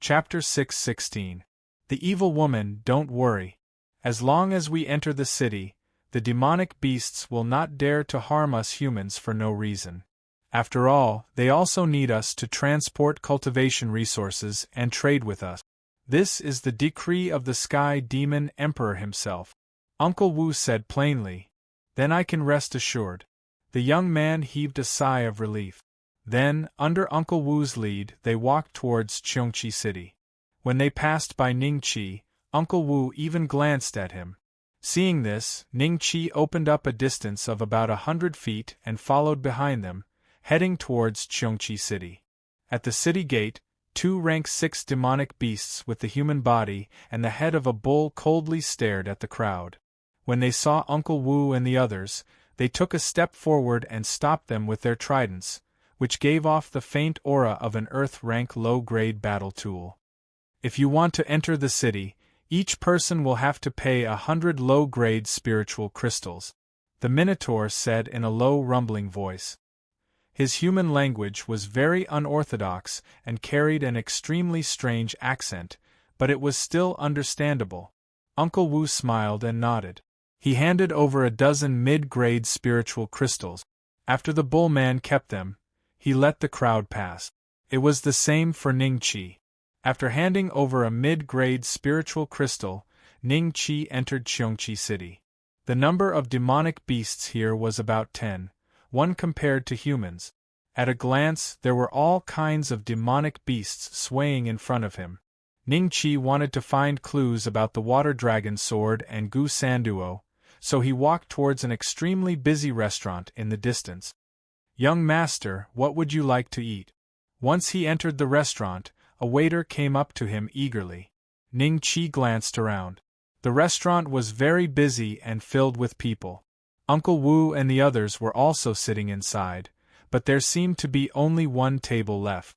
Chapter 6:16. The evil woman, don't worry. As long as we enter the city, the demonic beasts will not dare to harm us humans for no reason. After all, they also need us to transport cultivation resources and trade with us. This is the decree of the Sky Demon Emperor himself. Uncle Wu said plainly. Then I can rest assured. The young man heaved a sigh of relief. Then, under Uncle Wu's lead, they walked towards Cheongchi City. When they passed by Ningqi, Uncle Wu even glanced at him. Seeing this, Ningqi opened up a distance of about 100 feet and followed behind them, heading towards Cheongchi City. At the city gate, 2 rank 6 demonic beasts with the human body and the head of a bull coldly stared at the crowd. When they saw Uncle Wu and the others, they took a step forward and stopped them with their tridents, which gave off the faint aura of an Earth-rank low-grade battle tool. If you want to enter the city, each person will have to pay 100 low-grade spiritual crystals, the Minotaur said in a low rumbling voice. His human language was very unorthodox and carried an extremely strange accent, but it was still understandable. Uncle Wu smiled and nodded. He handed over a dozen mid-grade spiritual crystals. After the bullman kept them, he let the crowd pass. It was the same for Ningqi. After handing over a mid-grade spiritual crystal, Ningqi entered Cheongchi City. The number of demonic beasts here was about 10, one compared to humans. At a glance, there were all kinds of demonic beasts swaying in front of him. Ningqi wanted to find clues about the water dragon sword and Gu Sanduo, so he walked towards an extremely busy restaurant in the distance. Young master, what would you like to eat? Once he entered the restaurant, a waiter came up to him eagerly. Ningqi glanced around. The restaurant was very busy and filled with people. Uncle Wu and the others were also sitting inside, but there seemed to be only one table left.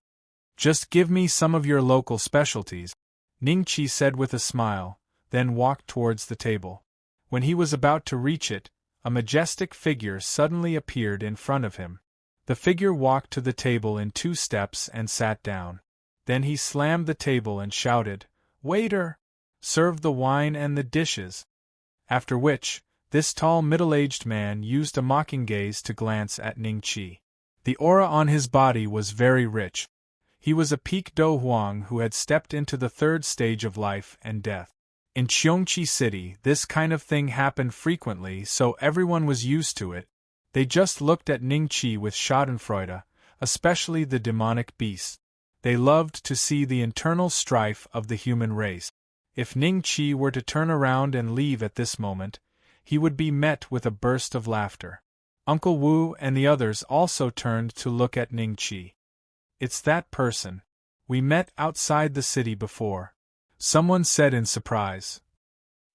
Just give me some of your local specialties, Ningqi said with a smile, then walked towards the table. When he was about to reach it, a majestic figure suddenly appeared in front of him. The figure walked to the table in 2 steps and sat down. Then he slammed the table and shouted, "Waiter! Serve the wine and the dishes." After which, this tall middle-aged man used a mocking gaze to glance at Ningqi. The aura on his body was very rich. He was a peak Do Huang who had stepped into the 3rd stage of life and death. In Cheongchi City, this kind of thing happened frequently, so everyone was used to it. They just looked at Ningqi with schadenfreude, especially the demonic beasts. They loved to see the internal strife of the human race. If Ningqi were to turn around and leave at this moment, he would be met with a burst of laughter. Uncle Wu and the others also turned to look at Ningqi. "It's that person. We met outside the city before," someone said in surprise.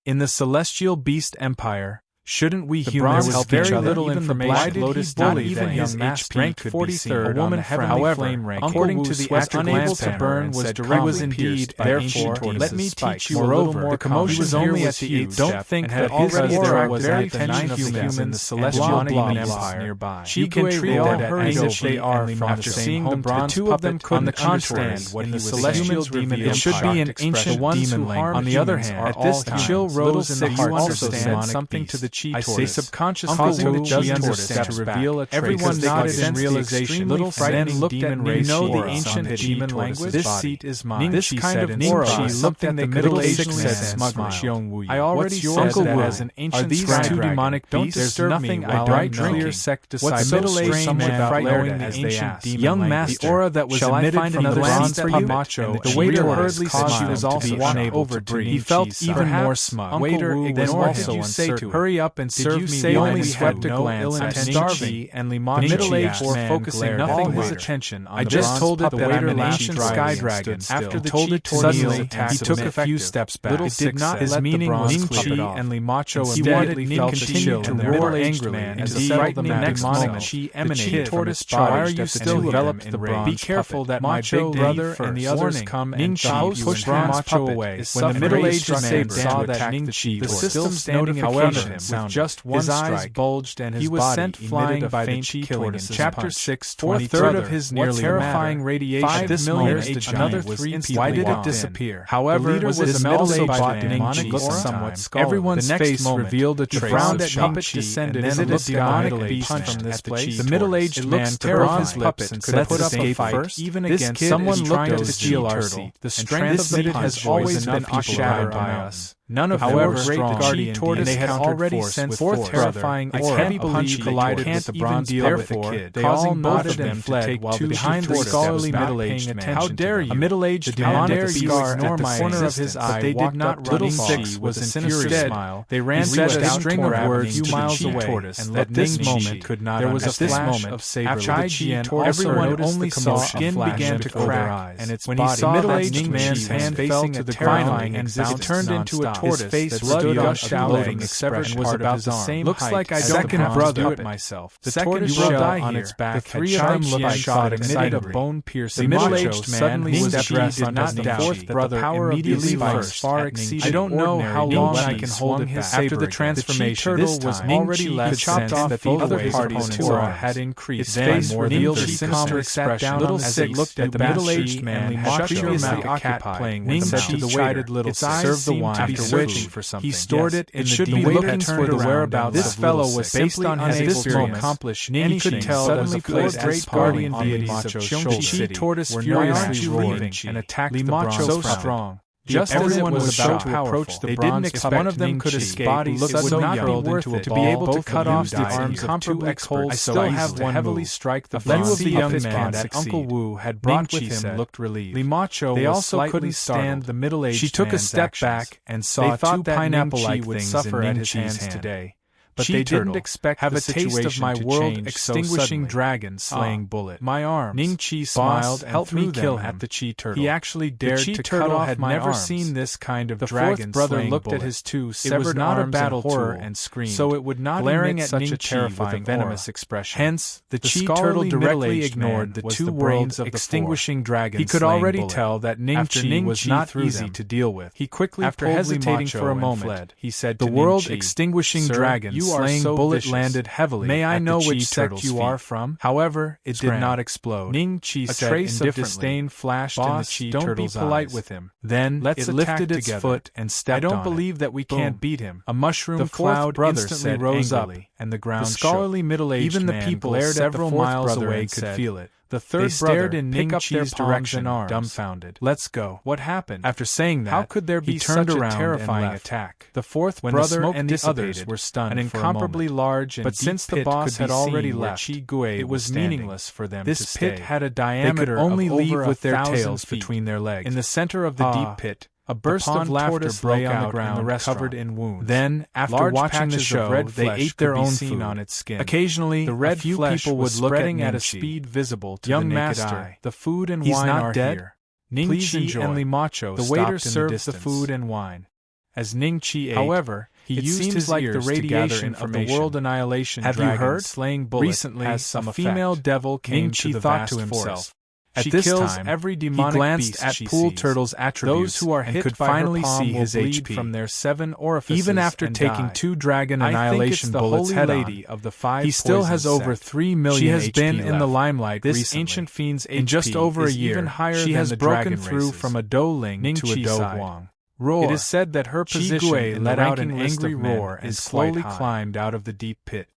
"In the Celestial Beast Empire, shouldn't we humans help each other? Little even information. Why did Lotus he bully not even them? his Young ranked 43rd a woman on the from heavenly however, flame rank. Uncle According Wu to the swept unable glance to at burn her was and directly was indeed pierced by therefore ancient let me tortoises' teach you spikes. a little Moreover, more. the commotion was here only was at the huge. don't think and that had already because there attracted was the very attention of of the humans in the and celestial blah, being blah, empire blah. nearby. She You can can treat treat them them as as if they are from the same the bronze two of them puppet on the couldn't contrary. understand what In he the was celestial saying. demon It should be an ancient demon language. On the other hand, at this time, chill rose in the heart also said something to the chi tortoise. I say subconsciously causing the chi tortoise to reveal a trait. Everyone nodded in realization. Little frightening looked at me. You know the ancient demon language. This seat is mine. This kind of aura looked at the middle-aged said smugly. I already said that as an ancient these 2 demonic beasts. There's nothing I bright clear sect disciple. What's so middle-aged about knowing the ancient demon young master? The aura that was emitted from the bronze macho. The waiter hurriedly said she was also unable to breathe. He felt even more smug. Waiter, then what did you say to her? Hurry up and serve me. They only swept a glance at Ningqi and Limachi. The middle-aged man focusing all his attention on the bronze puppet. I just told it that I'm an ancient sky dragon. After the told it suddenly, he took a few steps back. It did not his meaning was Ningqi and Limacho immediately felt the chill to roar angrily and to settle the next moment. She emanated from its body. Why are you still developed the bronze? Be careful that my big brother and the others come and push Macho away. When the middle-aged man saw that Ningqi, the system standing in front of him, with just one strike. His eyes bulged and his body sent flying by the chi tortoise's Chapter 6, 4/3 of his nearly terrifying radiation. 5 million another 3 people. Why did it disappear? However, the leader was a middle-aged man, somewhat scarlet. Everyone's face revealed a trace of puppet descended, and then a demonic beast from this place. The middle-aged man tore his lips and could put up a fight even against someone trying to steal our seat. The strength of the has always been overshadowed by us. None of them were strong, and they had already sent forth terrifying its heavy punch collided with the bronze puppet, causing both of them to take while behind the scholarly middle-aged man. How dare you? A middle-aged man had a scar at the corner of his eye. They did not run. Little Six was in sinister smile. They ran such a string of words few miles away, and at this moment could not. There was a flash of saber-light. Everyone only saw skin began to crack, and its body. Middle-aged man's hand facing to the ground, and it turned into a tortoise. His face blood gushed out and was about the same height. Looks like I don't brother it myself. The tortoise shell on its back had shot emitted a bone-piercing. The middle-aged man was dressed on the fourth brother immediately far exceeded. I don't know how long I can hold it back. After the transformation, this was already less chopped off that the other party's aura had increased. Its face revealed a sinister expression. Little Six looked at the middle-aged man had previously occupied with the chided little serve the wine after which he stored it in the deep waiting for the whereabouts. This fellow was simply unable to accomplish anything. He could tell that the four great guardian deities of Shonchi tortoise furiously roaring and attacked the bronze so strong. Just as everyone was about to approach the bronze, if one of them could escape, body would not be worth it to be able to cut off the arms of two experts. I still have to heavily strike the few of the young men that Uncle Wu had brought with him looked relieved. Limacho they also couldn't stand the middle-aged. She took a step back and saw two pineapple-like things suffer at his hands today. But they didn't expect have a taste of my world-extinguishing dragon-slaying bullet. My arms. Ning Chi smiled and helped me kill at the Chi turtle. He actually dared to cut off my arms. The never seen this kind of dragon-slaying bullet. The fourth brother looked at his two severed arms in horror and screamed, so it would not glaring at such a terrifying, venomous expression. Hence, the Chi turtle directly ignored the two worlds of extinguishing dragon. He could already tell that Ning Chi was not easy to deal with. He quickly, after hesitating for a moment, he said, "The world-extinguishing dragon." Slaying so bullet vicious. Landed heavily. May I know which sect you are from? However, it did not explode. Ning Chi said, a trace of disdain flashed in the Chi turtle's eyes. Don't be polite with him. Then it lifted its foot and stepped on it. I don't believe that we can't beat him. A mushroom cloud instantly rose up, and the ground shook. The scholarly middle-aged man, even the people glared several miles away, could feel it. The third brother in Ning Chi's direction, dumbfounded. Let's go. What happened? After saying that, how could there be such a terrifying attack? The fourth brother and the others were stunned. An incomparably large and deep pit, but since the boss had already left, it was meaningless for them to stay. This pit had a diameter of over 1,000 feet. They could only leave with their tails between their legs. In the center of the deep pit, a burst of laughter broke out on the ground, covered in wounds. Then, after watching the show, they ate their own food on its skin. Occasionally, the red flesh people would look at a speed visible to the naked eye. The food and wine are here. Ning Chi and Limacho the waiter served the food and wine. As Ning Chi ate, however, he used his ears the radiation of the world annihilation dragon slaying bullet. Recently, a female devil came to the vast forest. At this time, every demonic he glanced at Pool Turtle's attributes. Those who are hit could finally see his HP from their 7 orifices. Even after taking 2 dragon annihilation bullets head on, of the 5 he still has over 3 million. She has been in the limelight this recently. Ancient fiend's HP in just over a year. Even higher she has broken through from a Douling to a Douwang. Roar. It is said that her position in let out an angry roar and slowly climbed out of the deep pit.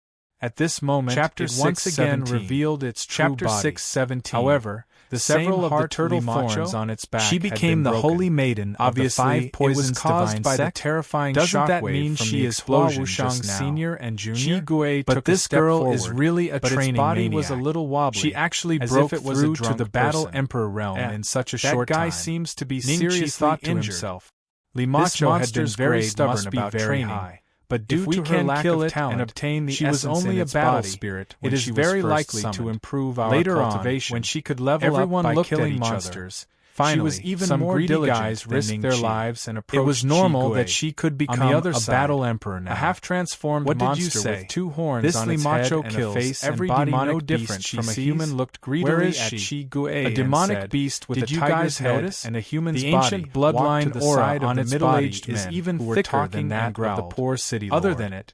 At this moment, Chapter 6 once again revealed its true body. Chapter 6:17. However, the several of the turtle thorns on its back she became the holy maiden. Obviously, it was caused by the terrifying shockwave. That mean from she is Hua Wushang Senior and Junior? But this girl is really a training maniac. Body was a little wobbly. She actually broke through to the Battle Emperor realm in such a short time. That guy seems to be seriously injured. Limacho had been very stubborn about training. But due to her lack of talent and obtain the she was only a battle spirit. It is very likely to improve our cultivation. When she could level up by killing monsters. Finally, she was even more greedy guys risked their lives and approached. It was normal that she could become on the other side, battle emperor now. A half-transformed monster with 2 horns on its head and a face every and body no different from a human looked greedily at Shi Gui. A demonic beast with a tiger's head and a human's body. The ancient bloodline aura on its middle-aged men is even thicker than that of the poor city lord. Other than it,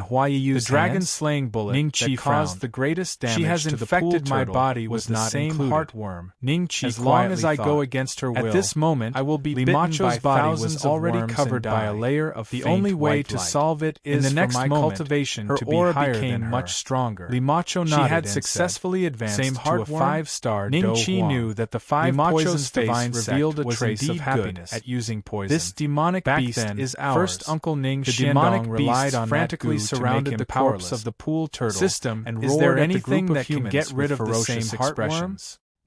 and Huayiu's the dragon-slaying bullet Ning Qi that caused frowned. the greatest damage She has to the infected pool my turtle body was with the not same included. heartworm. Ning Qi As long as I quietly go thought. against her will, At this moment, I will be Li bitten Macho's by body thousands was of already worms covered and by a die. layer of The faint only way white to light. solve it In is the for next my moment, cultivation her to be aura higher became than her. much stronger. Li Macho She nodded had and successfully said, advanced "Same to a heartworm?" 5-star Ning Do Qi Huang. knew that the 5 Li Macho's poisons face divine revealed sect a was trace of indeed happiness good at using poison. This demonic Back beast then, is ours. first Uncle Ning The Xiandong demonic relied beasts on frantically that goo surrounded to make him the corpse powerless. of the pool turtle System, and is roared there at anything the group that of can humans get rid with of the ferocious same expressions.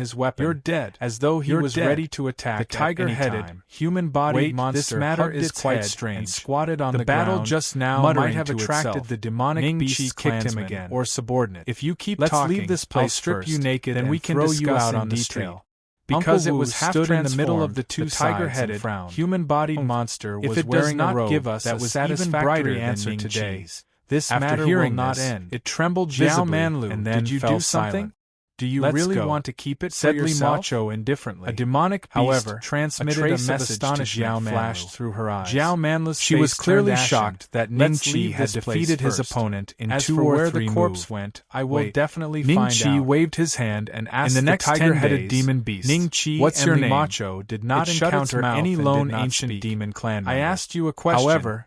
his weapon. You're dead. As though he was ready to attack. The tiger-headed, human-bodied monster this matter hugged is its quite head strange. and squatted on the battle ground, just now muttering might have to attracted itself. the demonic Ning beast's Chi kicked him clansman again, or subordinate. If you keep Let's talking, leave this I'll place strip first, you naked then and we can throw discuss you out in on the detail. street. Because Uncle it Wu was half stood in the middle transformed, of the two the sides tiger-headed, and frowned. human-bodied monster If was it does wearing not a robe give us that a was satisfactory even brighter than answer Ning today, Chi's. this After matter hearing will not this, end. it trembled Jiao visibly Manlu, and then did you fell do something? silent. Do you Let's really go, want to keep it for said Li yourself? Macho indifferently. A demonic beast, however, transmitted a a message to astonishment Jiao Manlu. flashed through her eyes. Jiao Manlu's She face was clearly turned ashen. shocked that Ning Let's Chi leave had this place defeated his first. opponent in As 2 for or where 3 the corpse moves. went, I will definitely Ning find Chi out. waved his hand and asked In the next 10 tiger-headed days, demon beast, Ning Chi "What's and your Li name?" Macho did not It shut its encounter mouth any and lone did not ancient speak. demon clan I member. asked you a question. However,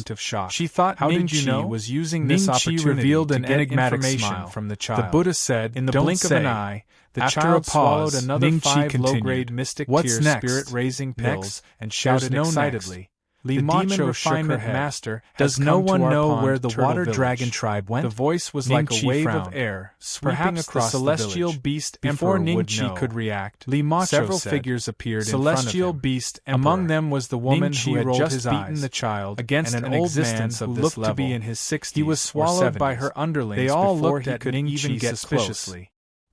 hint of shock. She thought How Ning did you Chi know? was using Ning this Chi opportunity revealed an to get enigmatic information smile from the child. The Buddha said, In the "Don't blink of an say." eye, the After child a swallowed pause, another Ning Chi 5 continued, low-grade mystic "What's tear next? spirit-raising pills Next?" and shouted There's no excitedly. Li The Macho demon shook her refinement head. master Does has no come to one our know pond, where the Turtle water Village. dragon tribe went? The voice was Ning like a Chi wave frowned. of air sweeping Perhaps across the celestial village. beast Before emperor Ning would Chi know. could react, Li Macho several said, figures appeared "Celestial in front of him. beast emperor." Among them was the woman Ning Chi who had rolled just his beaten eyes the child against and an an old existence man of who this looked to be level. in his 60s He was swallowed by 70s. her underlings They all before looked he at could Ning even Chi get suspiciously. close.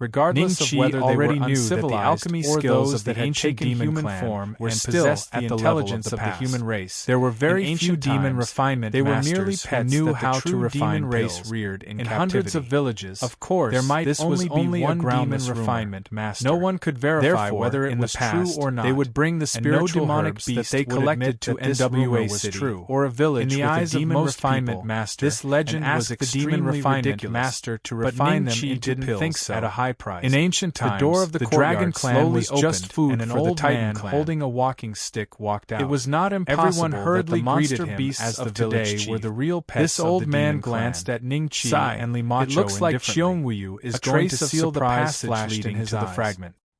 regardless of whether they were uncivilized alchemy or skills those of the that had ancient taken demon human clan form were and still possessed at the the intelligence level of the past. human race. There were very In few ancient demon times, refinement they were masters merely who pets knew that how the to true refine demon race pills. reared in hundreds captivity. of villages. Of course, there might this only was be only one a groundless demon rumor. refinement master. No one could verify Therefore, whether it in the was past, true or not. they would bring the and no spiritual demonic herbs beast that they would collected admit to that this NWA rumor was city true. or a village In the with eyes a of demon most refinement people, master. this legend and was asked the demon extremely refinement ridiculous, master to but refine Ning them Chi into didn't pills think so. at a high price. In ancient times, the door of the Dragon courtyard Clan slowly was just opened, food and an for the old Titan man clan. holding a walking stick walked out. It was not impossible Everyone hurriedly that the monster greeted him beasts as the of village today chief. were the real pets This of old the man demon glanced clan. at Ning Chi Sigh, and Li Macho it looks like indifferently. Xiongwu is A going trace to of seal the surprise passage flashed leading in his to the eyes. fragment.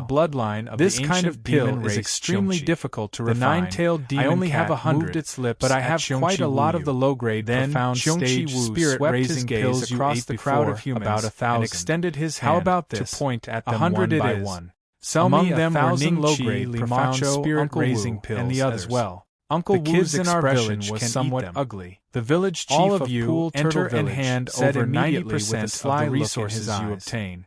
the bloodline of this the kind ancient of pill demon is race extremely Xiongqi. difficult to The refine. nine-tailed demon I only have cat 100, moved its lips but I at have quite Xiongqi a lot Wu. of the low-grade Then profound Xiongqi stage Wu's spirit-raising swept his pills gaze across the crowd of humans, about 1,000, and extended his hand How about this? to point at them 100 one by it is. one. Sell Among me them were 1,000 Ning low-grade Qi, profound Limacho, spirit-raising Uncle Wu, pills and the others. as well. Uncle The Wu's kids in our expression village was can somewhat eat them. ugly. The village chief All of of you Pool enter Turtle and Village hand said over immediately 90% with a sly of the look in resources his you eyes. obtain.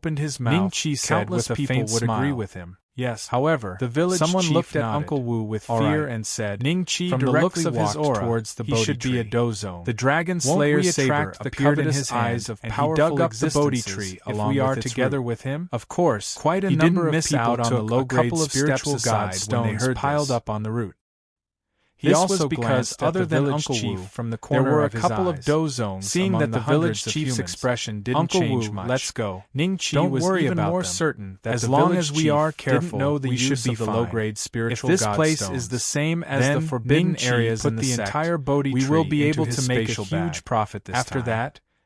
opened his mouth, Ning Chi said countless with a people faint would agree smile. with him. Yes. However, The village someone chief looked at nodded. Uncle Wu with All fear right. and said, Ning Chi from the looks directly of his walked aura, towards the he Bodhi should be a tree. dozone. The dragon Won't slayer's we saber attract the appeared in covetous his eyes hand, of and he powerful dug up the Bodhi existences tree if along we are with its together root. with him? Of course, Quite a he number didn't of miss people out on the took low-grade a couple of spiritual steps aside gods when they stones heard piled this. up on the root. He This also was because, glanced at other the than village Uncle chief Wu, from the corner there were a of his couple of eyes. dozones Seeing among that the village hundreds of chief's humans. expression didn't Uncle change Wu, much, let's go. Ning Chi Don't was worry even about more them. certain that As the long village as we chief are careful, didn't know the we use should be of the fine. low-grade spiritual If this god place stones. is the same as Then the forbidden Ning Chi areas put in the the sect, entire Bodhi we tree will be into able his to make a spatial huge bag. profit this After time. that,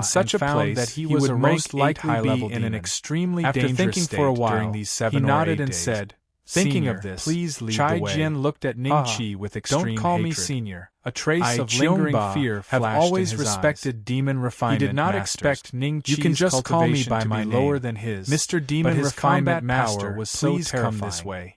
in such a place that he was most likely be in an extremely dangerous state during these 7 or 8 days. He nodded and said, "Thinking of this, please lead the way." Chai Jian looked at Ning Qi with extreme hatred. "Don't call me senior." A trace of lingering fear flashed in his eyes. "Have always respected demon refinement. He did not expect Ning Qi's "You can just call me by my name. Lower than his." Mr. Demon Refinement Master was so terrifying. This way.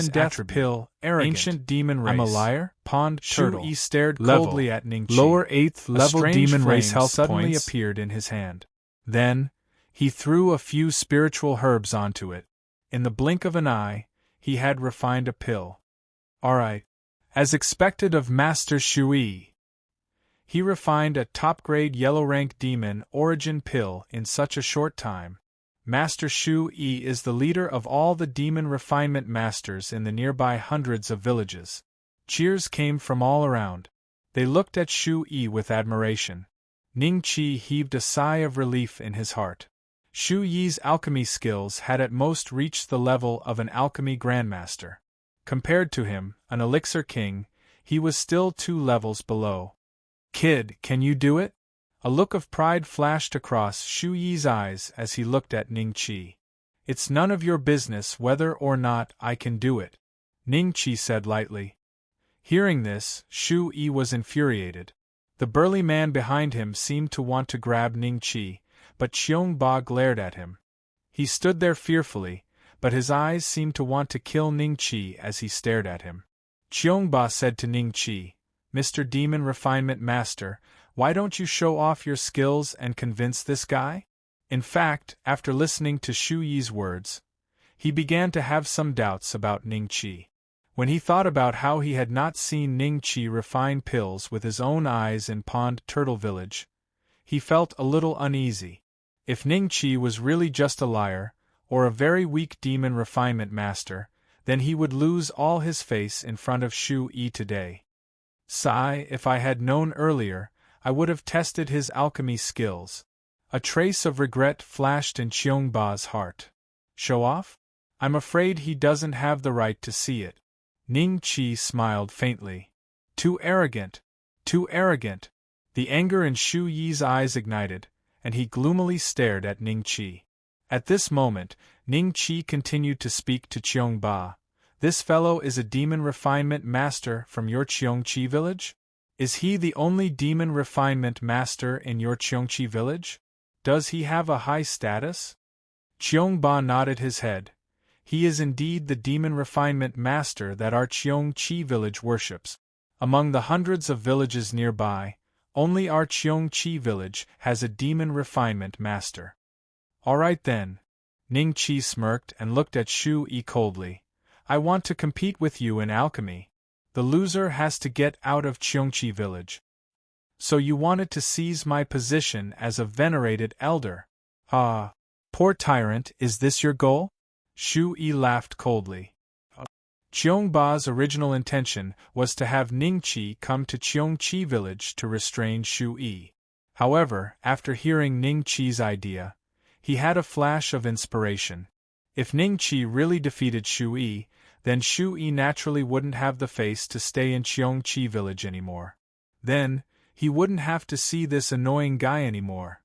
Yi's and death attribute. pill, arrogant. Ancient demon race. I'm a liar? Pond Turtle. Shu-Yi stared Level. coldly at Ning Chi. Lower 8th level strange demon race flame health suddenly points. appeared in his hand. Then, he threw a few spiritual herbs onto it. In the blink of an eye, he had refined a pill. Alright. As expected of Master Shu-Yi. He refined a top-grade yellow-rank demon origin pill in such a short time. Master Shu-Yi is the leader of all the demon refinement masters in the nearby hundreds of villages. Cheers came from all around. They looked at Shu-Yi with admiration. Ning Chi heaved a sigh of relief in his heart. Shu-Yi's alchemy skills had at most reached the level of an alchemy grandmaster. Compared to him, an elixir king, he was still 2 levels below. Kid, can you do it? A look of pride flashed across Shu Yi's eyes as he looked at Ning Qi. It's none of your business whether or not I can do it, Ning Qi said lightly. Hearing this, Shu Yi was infuriated. The burly man behind him seemed to want to grab Ning Qi, but Qiong Ba glared at him. He stood there fearfully, but his eyes seemed to want to kill Ning Qi as he stared at him. Qiong Ba said to Ning Qi, Mr. Demon Refinement Master, why don't you show off your skills and convince this guy? In fact, after listening to Shu Yi's words, he began to have some doubts about Ning Qi. When he thought about how he had not seen Ning Qi refine pills with his own eyes in Pond Turtle Village, he felt a little uneasy. If Ning Qi was really just a liar, or a very weak demon refinement master, then he would lose all his face in front of Shu Yi today. Sigh, if I had known earlier, I would have tested his alchemy skills. A trace of regret flashed in Qiong Ba's heart. Show off? I'm afraid he doesn't have the right to see it. Ning Qi smiled faintly. Too arrogant! Too arrogant! The anger in Shu Yi's eyes ignited, and he gloomily stared at Ning Qi. At this moment, Ning Qi continued to speak to Qiong Ba. This fellow is a demon refinement master from your Qiongqi village? Is he the only demon refinement master in your Qiongqi village? Does he have a high status? Qiong Ba nodded his head. He is indeed the demon refinement master that our Qiongqi village worships. Among the hundreds of villages nearby, only our Qiongqi village has a demon refinement master. All right then. Ning Qi smirked and looked at Shu Yi coldly. I want to compete with you in alchemy. The loser has to get out of Qiongqi village. So you wanted to seize my position as a venerated elder? Ah, poor tyrant, is this your goal? Shu Yi laughed coldly. Qiong Ba's original intention was to have Ning Qi come to Qiongqi village to restrain Shu Yi. However, after hearing Ning Qi's idea, he had a flash of inspiration. If Ning Qi really defeated Shu Yi, then Shu Yi naturally wouldn't have the face to stay in Qiongqi village anymore. Then, he wouldn't have to see this annoying guy anymore.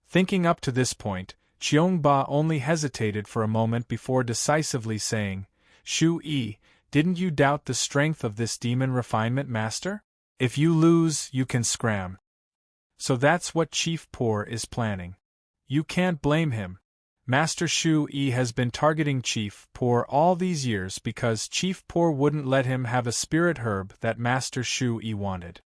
Thinking up to this point, Qiong Ba only hesitated for a moment before decisively saying, Shu Yi, didn't you doubt the strength of this demon refinement master? If you lose, you can scram. So that's what Chief Poor is planning. You can't blame him. Master Shu Yi has been targeting Chief Poor all these years because Chief Poor wouldn't let him have a spirit herb that Master Shu Yi wanted.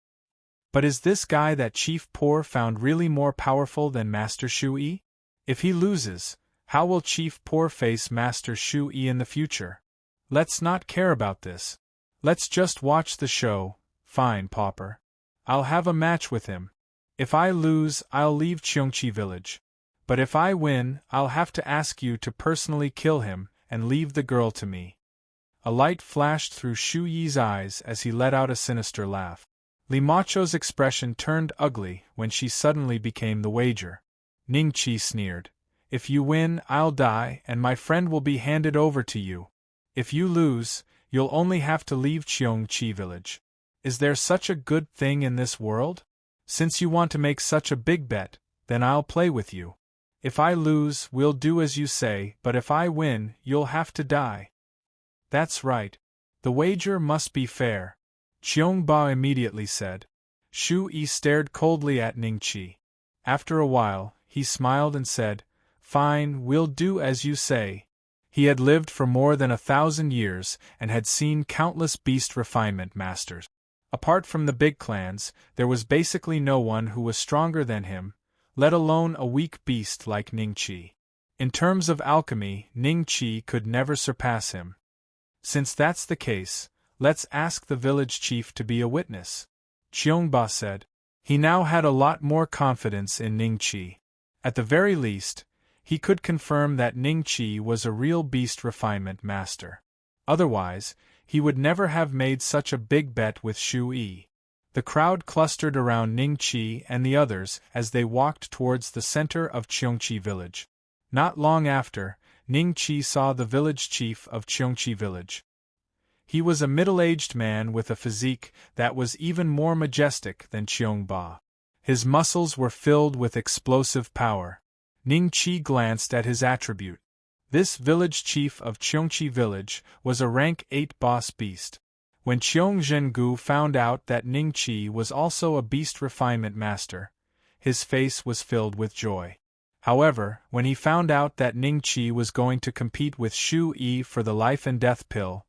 But is this guy that Chief Poor found really more powerful than Master Shu Yi? If he loses, how will Chief Poor face Master Shu Yi in the future? Let's not care about this. Let's just watch the show. Fine, Pauper. I'll have a match with him. If I lose, I'll leave Qiongqi village. But if I win, I'll have to ask you to personally kill him and leave the girl to me. A light flashed through Shu Yi's eyes as he let out a sinister laugh. Li Macho's expression turned ugly when she suddenly became the wager. Ning Qi sneered. If you win, I'll die and my friend will be handed over to you. If you lose, you'll only have to leave Qiongqi village. Is there such a good thing in this world? Since you want to make such a big bet, then I'll play with you. If I lose, we'll do as you say, but if I win, you'll have to die. That's right. The wager must be fair, Qiong Ba immediately said. Shu Yi stared coldly at Ning Qi. After a while, he smiled and said, Fine, we'll do as you say. He had lived for more than 1,000 years and had seen countless beast refinement masters. Apart from the big clans, there was basically no one who was stronger than him, let alone a weak beast like Ning Qi. In terms of alchemy, Ning Qi could never surpass him. Since that's the case, let's ask the village chief to be a witness, Qiong Ba said. He now had a lot more confidence in Ning Qi. At the very least, he could confirm that Ning Qi was a real beast refinement master. Otherwise, he would never have made such a big bet with Shu Yi. The crowd clustered around Ning Qi and the others as they walked towards the center of Qiongqi village. Not long after, Ning Qi saw the village chief of Cheongqi village. He was a middle-aged man with a physique that was even more majestic than Cheong Ba. His muscles were filled with explosive power. Ning Qi glanced at his attribute. This village chief of Cheongqi village was a rank 8 boss beast. When Cheong Zhengu found out that Ning Qi was also a beast refinement master, his face was filled with joy. However, when he found out that Ning Qi was going to compete with Shu Yi for the life and death pill,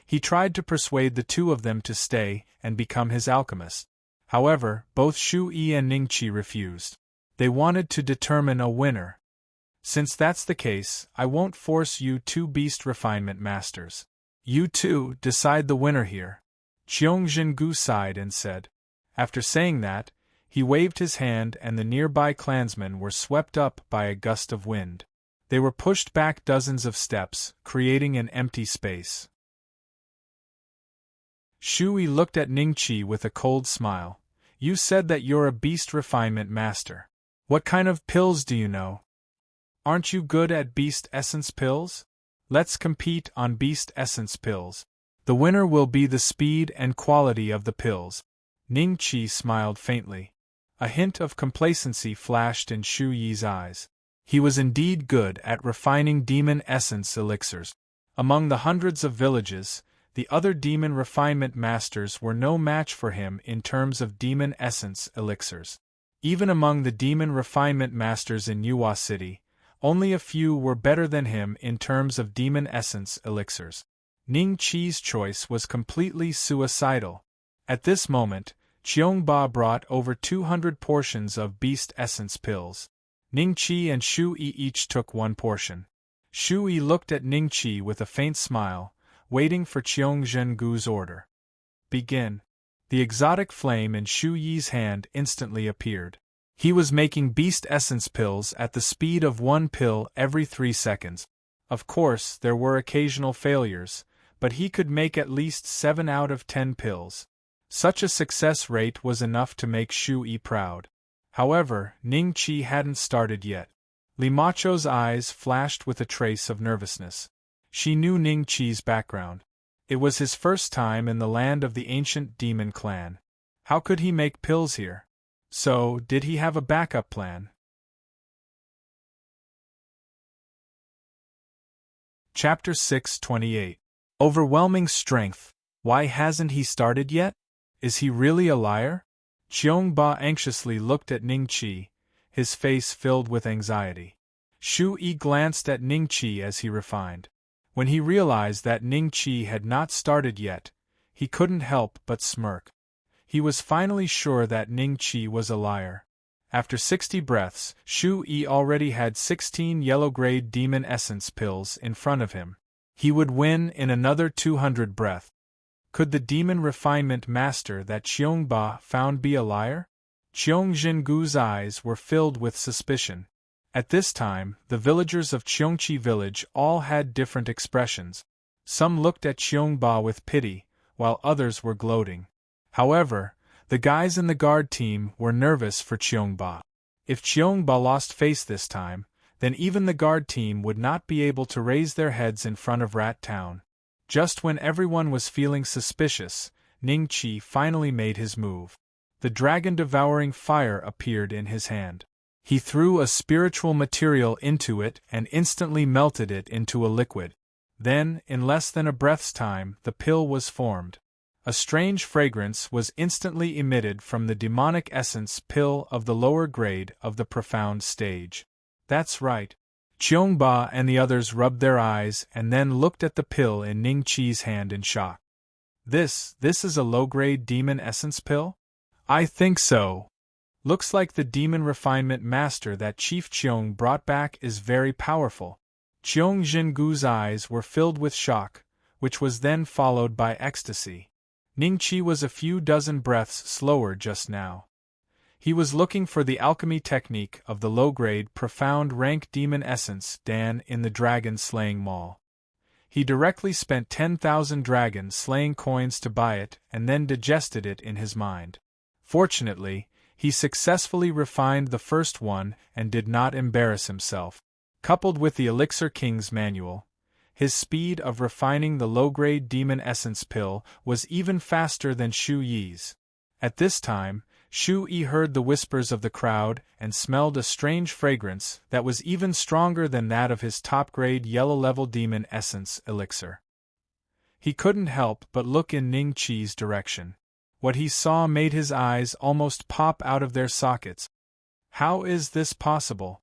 he tried to persuade the two of them to stay and become his alchemist. However, both Shu Yi and Ning Qi refused. They wanted to determine a winner. Since that's the case, I won't force you two beast refinement masters. You two decide the winner here. Cheong Zhengu sighed and said. After saying that, he waved his hand and the nearby clansmen were swept up by a gust of wind. They were pushed back dozens of steps, creating an empty space. Shui looked at Ning Qi with a cold smile. You said that you're a beast refinement master. What kind of pills do you know? Aren't you good at beast essence pills? Let's compete on beast essence pills. The winner will be the speed and quality of the pills. Ning Qi smiled faintly. A hint of complacency flashed in Shu Yi's eyes. He was indeed good at refining demon essence elixirs. Among the hundreds of villages, the other demon refinement masters were no match for him in terms of demon essence elixirs. Even among the demon refinement masters in Yuhua City, only a few were better than him in terms of demon essence elixirs. Ning Qi's choice was completely suicidal. At this moment, Cheong Ba brought over 200 portions of beast essence pills. Ning Qi and Shu Yi each took one portion. Shu Yi looked at Ning Qi with a faint smile, waiting for Cheong Zhengu's order. Begin. The exotic flame in Shu Yi's hand instantly appeared. He was making beast essence pills at the speed of one pill every 3 seconds. Of course, there were occasional failures, but he could make at least 7 out of 10 pills. Such a success rate was enough to make Shu Yi proud. However, Ning Qi hadn't started yet. Li Macho's eyes flashed with a trace of nervousness. She knew Ning Qi's background. It was his first time in the land of the ancient demon clan. How could he make pills here? So, did he have a backup plan? Chapter 628. Overwhelming strength. Why hasn't he started yet? Is he really a liar? Cheong Ba anxiously looked at Ning Qi, his face filled with anxiety. Shu Yi glanced at Ning Qi as he refined. When he realized that Ning Qi had not started yet, he couldn't help but smirk. He was finally sure that Ning Qi was a liar. After 60 breaths, Shu Yi already had 16 yellow-grade demon essence pills in front of him. He would win in another 200 breaths. Could the demon refinement master that Cheong Ba found be a liar? Cheong Zhengu's eyes were filled with suspicion. At this time, the villagers of Cheongqi village all had different expressions. Some looked at Cheong Ba with pity, while others were gloating. However, the guys in the guard team were nervous for Cheong Ba. If Cheong Ba lost face this time, then even the guard team would not be able to raise their heads in front of Rat Town. Just when everyone was feeling suspicious, Ning Qi finally made his move. The dragon-devouring fire appeared in his hand. He threw a spiritual material into it and instantly melted it into a liquid. Then, in less than a breath's time, the pill was formed. A strange fragrance was instantly emitted from the demonic essence pill of the lower grade of the profound stage. That's right. Cheong Ba and the others rubbed their eyes and then looked at the pill in Ning Qi's hand in shock. This is a low-grade demon essence pill? I think so. Looks like the demon refinement master that Chief Cheong brought back is very powerful. Cheong Zhengu's eyes were filled with shock, which was then followed by ecstasy. Ning Qi was a few dozen breaths slower just now. He was looking for the alchemy technique of the low-grade, profound rank demon essence Dan in the dragon-slaying mall. He directly spent 10,000 dragon-slaying coins to buy it and then digested it in his mind. Fortunately, he successfully refined the first one and did not embarrass himself. Coupled with the Elixir King's manual, his speed of refining the low-grade demon essence pill was even faster than Shu Yi's. At this time, Shu Yi heard the whispers of the crowd and smelled a strange fragrance that was even stronger than that of his top-grade yellow-level demon essence elixir. He couldn't help but look in Ning Qi's direction. What he saw made his eyes almost pop out of their sockets. How is this possible?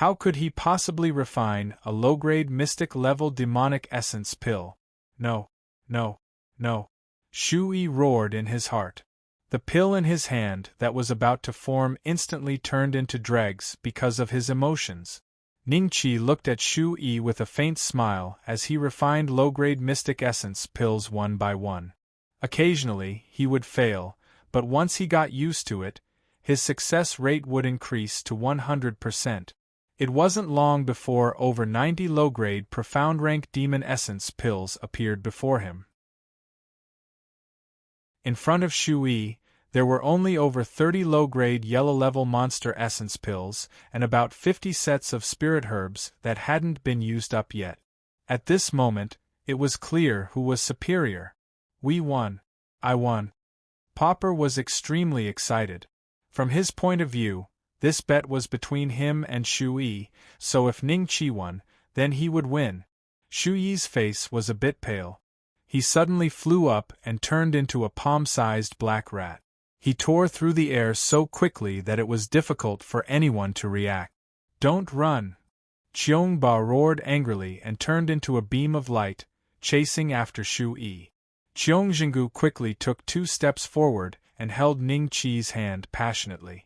How could he possibly refine a low-grade mystic-level demonic essence pill? No, no, no. Shu Yi roared in his heart. The pill in his hand that was about to form instantly turned into dregs because of his emotions. Ning Qi looked at Shu Yi with a faint smile as he refined low-grade mystic essence pills one by one. Occasionally, he would fail, but once he got used to it, his success rate would increase to 100%. It wasn't long before over 90 low-grade profound-rank demon essence pills appeared before him. In front of Shu Yi, there were only over 30 low-grade yellow-level monster essence pills and about 50 sets of spirit herbs that hadn't been used up yet. At this moment, it was clear who was superior. We won. I won. Popper was extremely excited. From his point of view, this bet was between him and Shu Yi, so if Ning Qi won, then he would win. Shu Yi's face was a bit pale. He suddenly flew up and turned into a palm-sized black rat. He tore through the air so quickly that it was difficult for anyone to react. Don't run! Cheongba roared angrily and turned into a beam of light, chasing after Shu Yi. Cheongjingu quickly took 2 steps forward and held Ning Qi's hand passionately.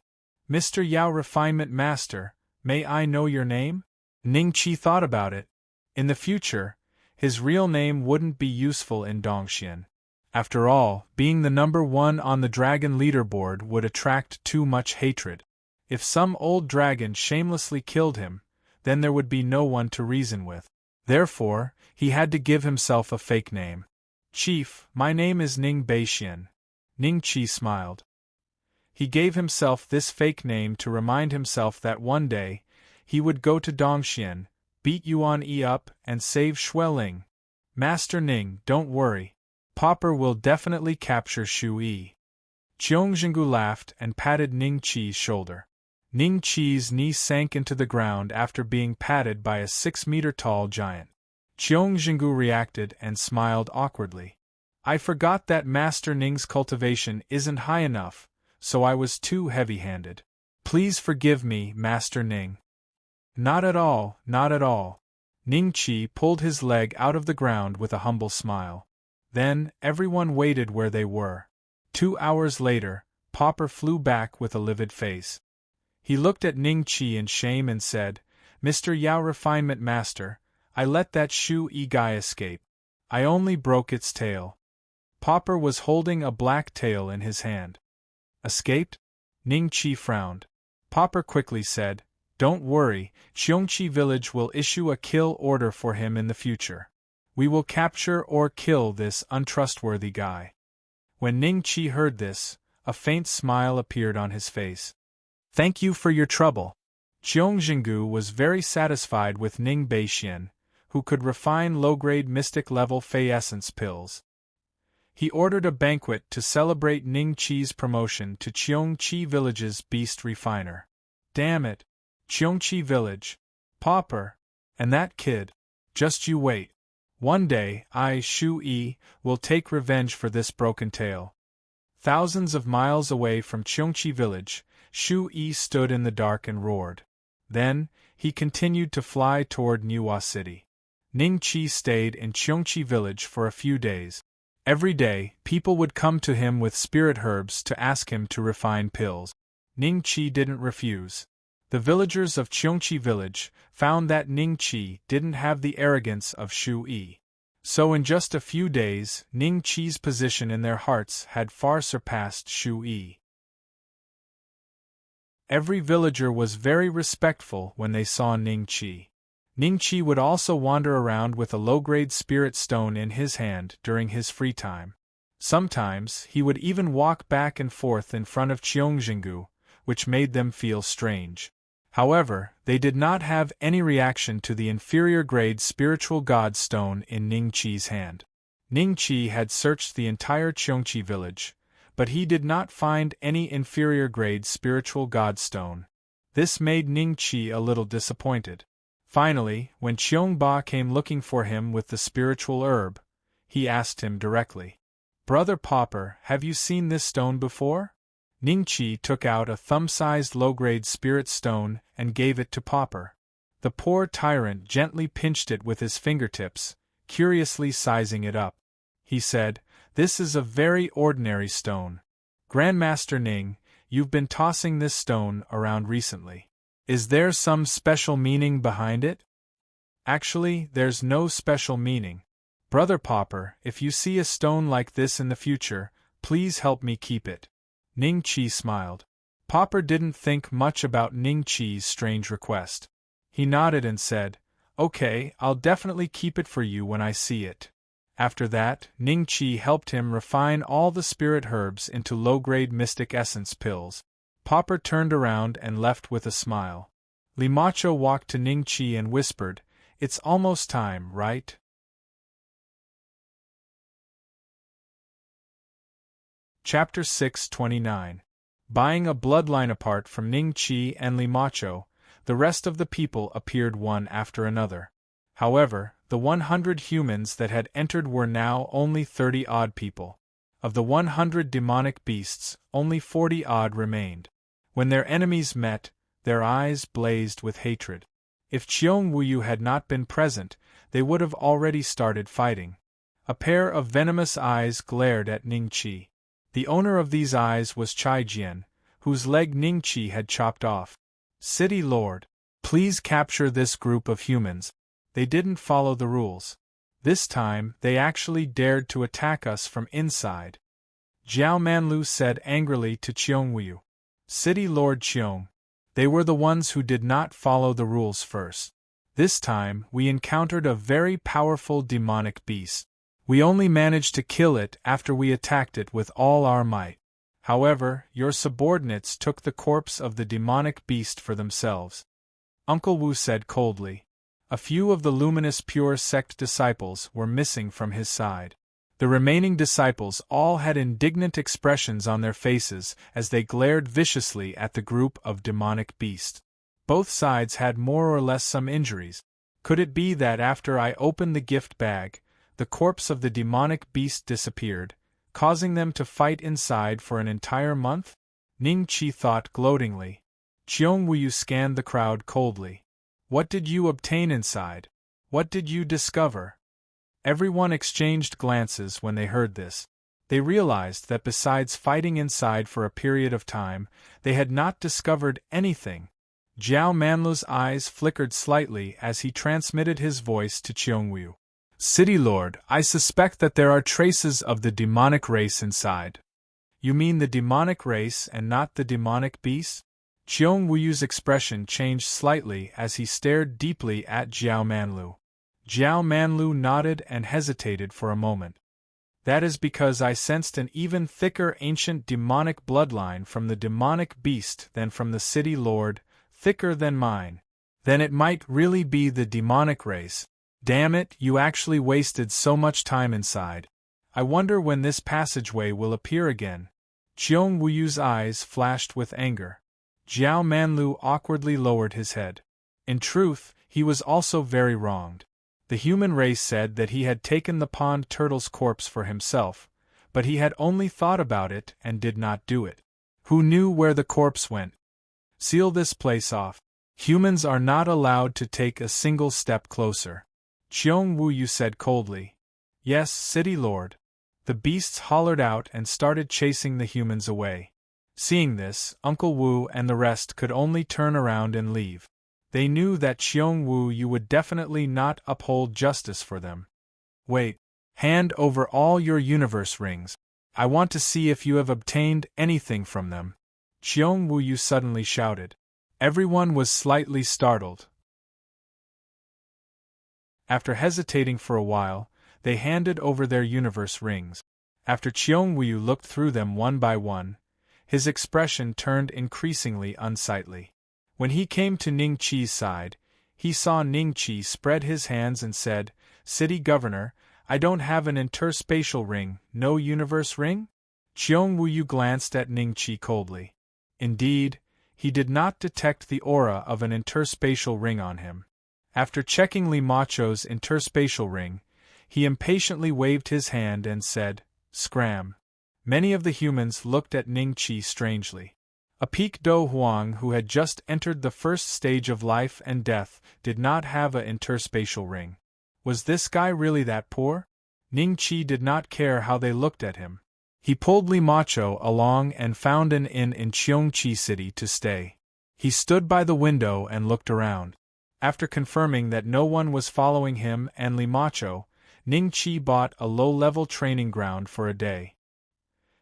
Mr. Yao Refinement Master, may I know your name? Ning Qi thought about it. In the future, his real name wouldn't be useful in Dongxian. After all, being the number 1 on the dragon leaderboard would attract too much hatred. If some old dragon shamelessly killed him, then there would be no one to reason with. Therefore, he had to give himself a fake name. Chief, my name is Ning Beixian. Ning Qi smiled. He gave himself this fake name to remind himself that one day, he would go to Dongxian, beat Yuan Yi up, and save Xueling. Master Ning, don't worry. Popper will definitely capture Shu Yi. Cheongjingu laughed and patted Ning Qi's shoulder. Ning Qi's knee sank into the ground after being patted by a 6-meter-tall giant. Cheongjingu reacted and smiled awkwardly. I forgot that Master Ning's cultivation isn't high enough, so I was too heavy-handed. Please forgive me, Master Ning. Not at all, not at all. Ning Qi pulled his leg out of the ground with a humble smile. Then, everyone waited where they were. 2 hours later, Popper flew back with a livid face. He looked at Ning Qi in shame and said, Mr. Yao Refinement Master, I let that Shu Yi guy escape. I only broke its tail. Popper was holding a black tail in his hand. Escaped? Ning Qi frowned. Popper quickly said, Don't worry, Xiongqi Village will issue a kill order for him in the future. We will capture or kill this untrustworthy guy. When Ning Qi heard this, a faint smile appeared on his face. Thank you for your trouble. Cheongjingu was very satisfied with Ning Beixian, who could refine low-grade mystic-level Fey Essence pills. He ordered a banquet to celebrate Ning Qi's promotion to Cheongqi Village's beast refiner. Damn it! Cheongqi Village. Popper. And that kid. Just you wait. One day, I, Shu Yi, will take revenge for this broken tail. Thousands of miles away from Cheongqi Village, Shu Yi stood in the dark and roared. Then, he continued to fly toward Niwa City. Ning Qi stayed in Cheongqi Village for a few days. Every day, people would come to him with spirit herbs to ask him to refine pills. Ning Qi didn't refuse. The villagers of Cheongqi Village found that Ning Qi didn't have the arrogance of Shu Yi. So in just a few days, Ning Qi's position in their hearts had far surpassed Shu Yi. Every villager was very respectful when they saw Ning Qi. Ning Qi would also wander around with a low-grade spirit stone in his hand during his free time. Sometimes, he would even walk back and forth in front of Cheongjingu, which made them feel strange. However, they did not have any reaction to the inferior-grade spiritual god stone in Ning Qi's hand. Ning Qi had searched the entire Cheongqi village, but he did not find any inferior-grade spiritual god stone. This made Ning Qi a little disappointed. Finally, when Cheong Ba came looking for him with the spiritual herb, he asked him directly, "Brother Pauper, have you seen this stone before?" Ning Qi took out a thumb-sized low-grade spirit stone and gave it to Pauper. The poor tyrant gently pinched it with his fingertips, curiously sizing it up. He said, "This is a very ordinary stone. Grandmaster Ning, you've been tossing this stone around recently. Is there some special meaning behind it?" "Actually, there's no special meaning. Brother Pauper, if you see a stone like this in the future, please help me keep it." Ning Qi smiled. Pauper didn't think much about Ning Qi's strange request. He nodded and said, "Okay, I'll definitely keep it for you when I see it." After that, Ning Qi helped him refine all the spirit herbs into low-grade mystic essence pills. Pauper turned around and left with a smile. Limacho walked to Ning Qi and whispered, "It's almost time, right?" Chapter 629. Buying a bloodline. Apart from Ning Qi and Limacho, the rest of the people appeared one after another. However, the 100 humans that had entered were now only 30-odd people. Of the 100 demonic beasts, only 40-odd remained. When their enemies met, their eyes blazed with hatred. If Cheong Wuyu had not been present, they would have already started fighting. A pair of venomous eyes glared at Ning Qi. The owner of these eyes was Chai Jian, whose leg Ning Qi had chopped off. "City Lord, please capture this group of humans. They didn't follow the rules. This time, they actually dared to attack us from inside," Jiao Manlu said angrily to Cheong Wuyu. "City Lord Cheong, they were the ones who did not follow the rules first. This time, we encountered a very powerful demonic beast. We only managed to kill it after we attacked it with all our might. However, your subordinates took the corpse of the demonic beast for themselves," Uncle Wu said coldly. A few of the luminous pure sect disciples were missing from his side. The remaining disciples all had indignant expressions on their faces as they glared viciously at the group of demonic beasts. Both sides had more or less some injuries. Could it be that after I opened the gift bag, the corpse of the demonic beast disappeared, causing them to fight inside for an entire month? Ning Qi thought gloatingly. Cheong Wuyu scanned the crowd coldly. "What did you obtain inside? What did you discover?" Everyone exchanged glances when they heard this. They realized that besides fighting inside for a period of time, they had not discovered anything. Jiao Manlu's eyes flickered slightly as he transmitted his voice to Cheong Wuyu. "City Lord, I suspect that there are traces of the demonic race inside." "You mean the demonic race and not the demonic beast?" Cheong Wuyu's expression changed slightly as he stared deeply at Jiao Manlu. Jiao Manlu nodded and hesitated for a moment. "That is because I sensed an even thicker ancient demonic bloodline from the demonic beast than from the city lord, thicker than mine. Then it might really be the demonic race. Damn it, you actually wasted so much time inside. I wonder when this passageway will appear again." Cheong Wuyu's eyes flashed with anger. Jiao Manlu awkwardly lowered his head. In truth, he was also very wronged. The human race said that he had taken the pond turtle's corpse for himself, but he had only thought about it and did not do it. Who knew where the corpse went? "Seal this place off. Humans are not allowed to take a single step closer," Cheong Wuyu said coldly. "Yes, City Lord." The beasts hollered out and started chasing the humans away. Seeing this, Uncle Wu and the rest could only turn around and leave. They knew that Cheong Wuyu would definitely not uphold justice for them. "Wait. Hand over all your universe rings. I want to see if you have obtained anything from them," Cheong Wuyu suddenly shouted. Everyone was slightly startled. After hesitating for a while, they handed over their universe rings. After Cheong Wuyu looked through them one by one, his expression turned increasingly unsightly. When he came to Ning Chi's side, he saw Ning Chi spread his hands and said, "City Governor, I don't have an interspatial ring, no universe ring?" Cheong Wuyu glanced at Ning Chi coldly. Indeed, he did not detect the aura of an interspatial ring on him. After checking Li Macho's interspatial ring, he impatiently waved his hand and said, "Scram." Many of the humans looked at Ning Chi strangely. A Peak Do Huang who had just entered the first stage of life and death did not have a interspatial ring. Was this guy really that poor? Ning Chi did not care how they looked at him. He pulled Li Macho along and found an inn in Cheongchi City to stay. He stood by the window and looked around. After confirming that no one was following him and Li Macho, Ning Chi bought a low-level training ground for a day.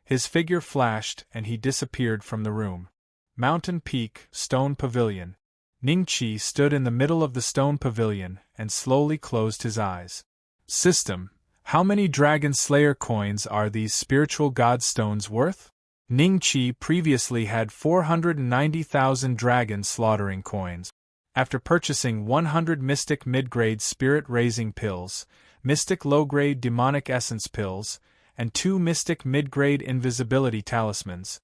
His figure flashed and he disappeared from the room. Mountain Peak, Stone Pavilion. Ning Chi stood in the middle of the stone pavilion and slowly closed his eyes. System: how many Dragon Slayer coins are these spiritual god stones worth? Ning Chi previously had 490,000 dragon slaughtering coins. After purchasing 100 Mystic mid-grade spirit-raising pills, Mystic low-grade demonic essence pills, and 2 Mystic mid-grade invisibility talismans,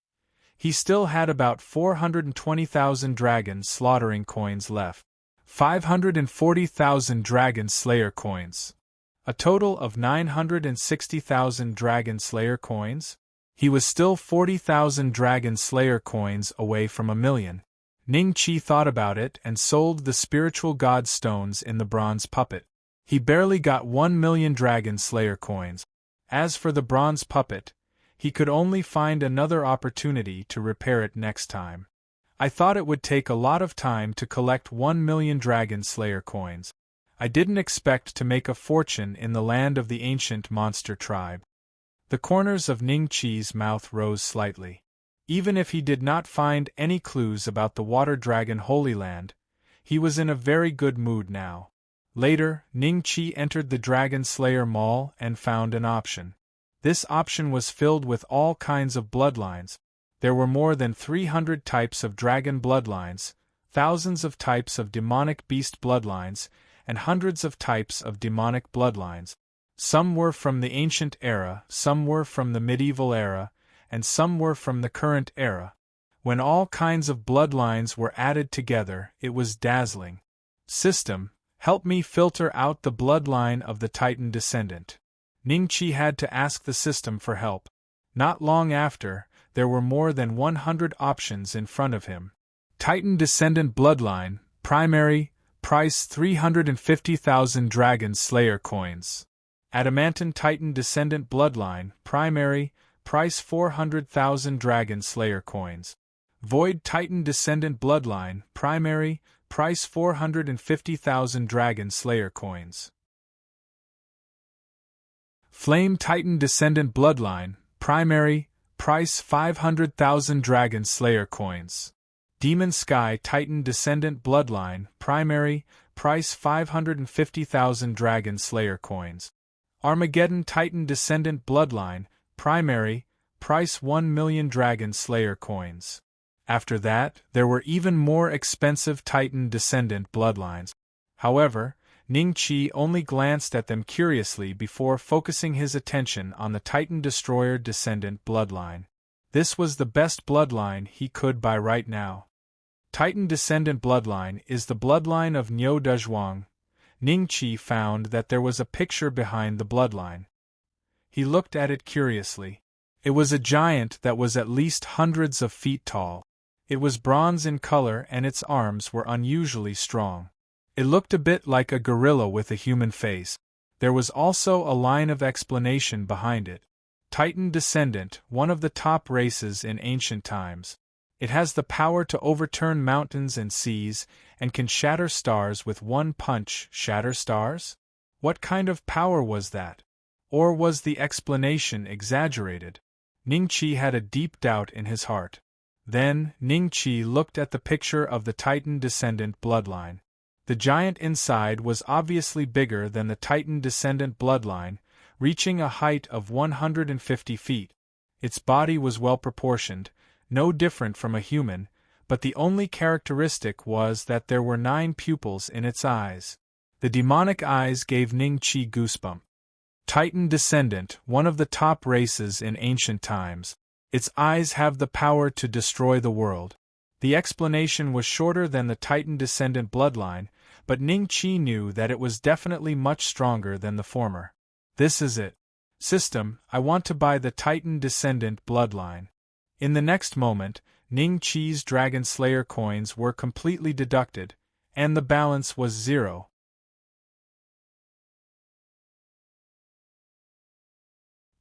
he still had about 420,000 dragon slaughtering coins left. 540,000 Dragon Slayer coins. A total of 960,000 Dragon Slayer coins? He was still 40,000 Dragon Slayer coins away from 1,000,000. Ning Chi thought about it and sold the spiritual god stones in the bronze puppet. He barely got 1,000,000 Dragon Slayer coins. As for the bronze puppet, he could only find another opportunity to repair it next time. I thought it would take a lot of time to collect 1,000,000 Dragon Slayer coins. I didn't expect to make a fortune in the land of the ancient monster tribe. The corners of Ning Chi's mouth rose slightly. Even if he did not find any clues about the Water Dragon Holy Land, he was in a very good mood now. Later, Ning Chi entered the Dragon Slayer Mall and found an option. This option was filled with all kinds of bloodlines. There were more than 300 types of dragon bloodlines, thousands of types of demonic beast bloodlines, and hundreds of types of demonic bloodlines. Some were from the ancient era, some were from the medieval era, and some were from the current era. When all kinds of bloodlines were added together, it was dazzling. System: help me filter out the bloodline of the Titan descendant. Ning Chi had to ask the system for help. Not long after, there were more than 100 options in front of him. Titan descendant bloodline, primary, price 350,000 Dragon Slayer coins. Adamantine Titan descendant bloodline, primary, price 400,000 Dragon Slayer coins. Void Titan descendant bloodline, primary, price 450,000 Dragon Slayer coins. Flame Titan descendant bloodline, primary, price 500,000 Dragon Slayer coins. Demon Sky Titan descendant bloodline, primary, price 550,000 Dragon Slayer coins. Armageddon Titan descendant bloodline, primary, price 1,000,000 Dragon Slayer coins. After that, there were even more expensive Titan descendant bloodlines. However, Ning Chi only glanced at them curiously before focusing his attention on the Titan Destroyer descendant bloodline. This was the best bloodline he could buy right now. Titan descendant bloodline is the bloodline of Niu Dezhuang. Ning Chi found that there was a picture behind the bloodline. He looked at it curiously. It was a giant that was at least hundreds of feet tall. It was bronze in color and its arms were unusually strong. It looked a bit like a gorilla with a human face. There was also a line of explanation behind it. Titan descendant, one of the top races in ancient times. It has the power to overturn mountains and seas, and can shatter stars with one punch. Shatter stars? What kind of power was that? Or was the explanation exaggerated? Ning Chi had a deep doubt in his heart. Then, Ning Chi looked at the picture of the Titan descendant bloodline. The giant inside was obviously bigger than the Titan descendant bloodline, reaching a height of 150 feet. Its body was well proportioned, no different from a human, but the only characteristic was that there were 9 pupils in its eyes. The demonic eyes gave Ning-Chi goosebumps. Titan descendant, one of the top races in ancient times. Its eyes have the power to destroy the world. The explanation was shorter than the Titan descendant bloodline, but Ning-Chi knew that it was definitely much stronger than the former. This is it. System, I want to buy the Titan descendant bloodline. In the next moment, Ning-Chi's Dragon Slayer coins were completely deducted, and the balance was 0.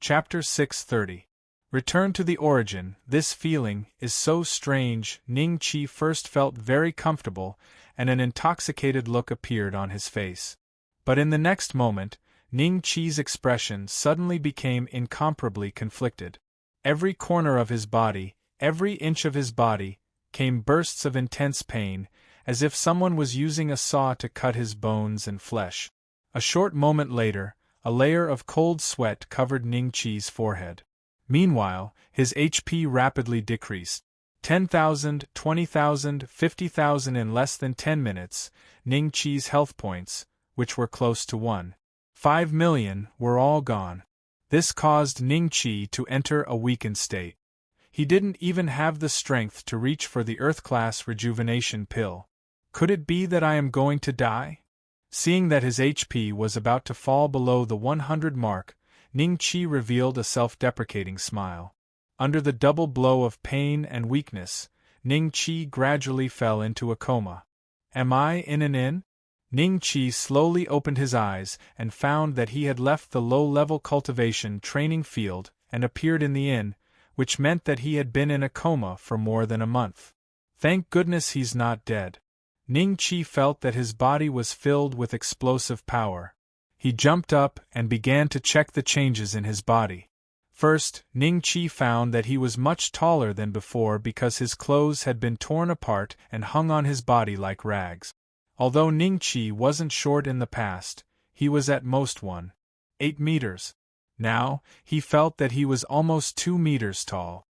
Chapter 630. Return to the origin. This feeling is so strange. Ning-Chi first felt very comfortable, and an intoxicated look appeared on his face. But in the next moment, Ning-Chi's expression suddenly became incomparably conflicted. Every corner of his body, every inch of his body, came bursts of intense pain, as if someone was using a saw to cut his bones and flesh. A short moment later, a layer of cold sweat covered Ning-Chi's forehead. Meanwhile, his HP rapidly decreased. 10,000, 20,000, 50,000 in less than 10 minutes, Ning-Chi's health points, which were close to 1.5 million, were all gone. This caused Ning-Chi to enter a weakened state. He didn't even have the strength to reach for the Earth-class rejuvenation pill. Could it be that I am going to die? Seeing that his HP was about to fall below the 100 mark, Ning-Chi revealed a self-deprecating smile. Under the double blow of pain and weakness, Ning-Chi gradually fell into a coma. Am I in an inn? Ning-Chi slowly opened his eyes and found that he had left the low-level cultivation training field and appeared in the inn, which meant that he had been in a coma for more than a month. Thank goodness he's not dead. Ning-Chi felt that his body was filled with explosive power. He jumped up and began to check the changes in his body. First, Ning-Chi found that he was much taller than before because his clothes had been torn apart and hung on his body like rags. Although Ning-Chi wasn't short in the past, he was at most 1.8 meters. Now, he felt that he was almost 2 meters tall.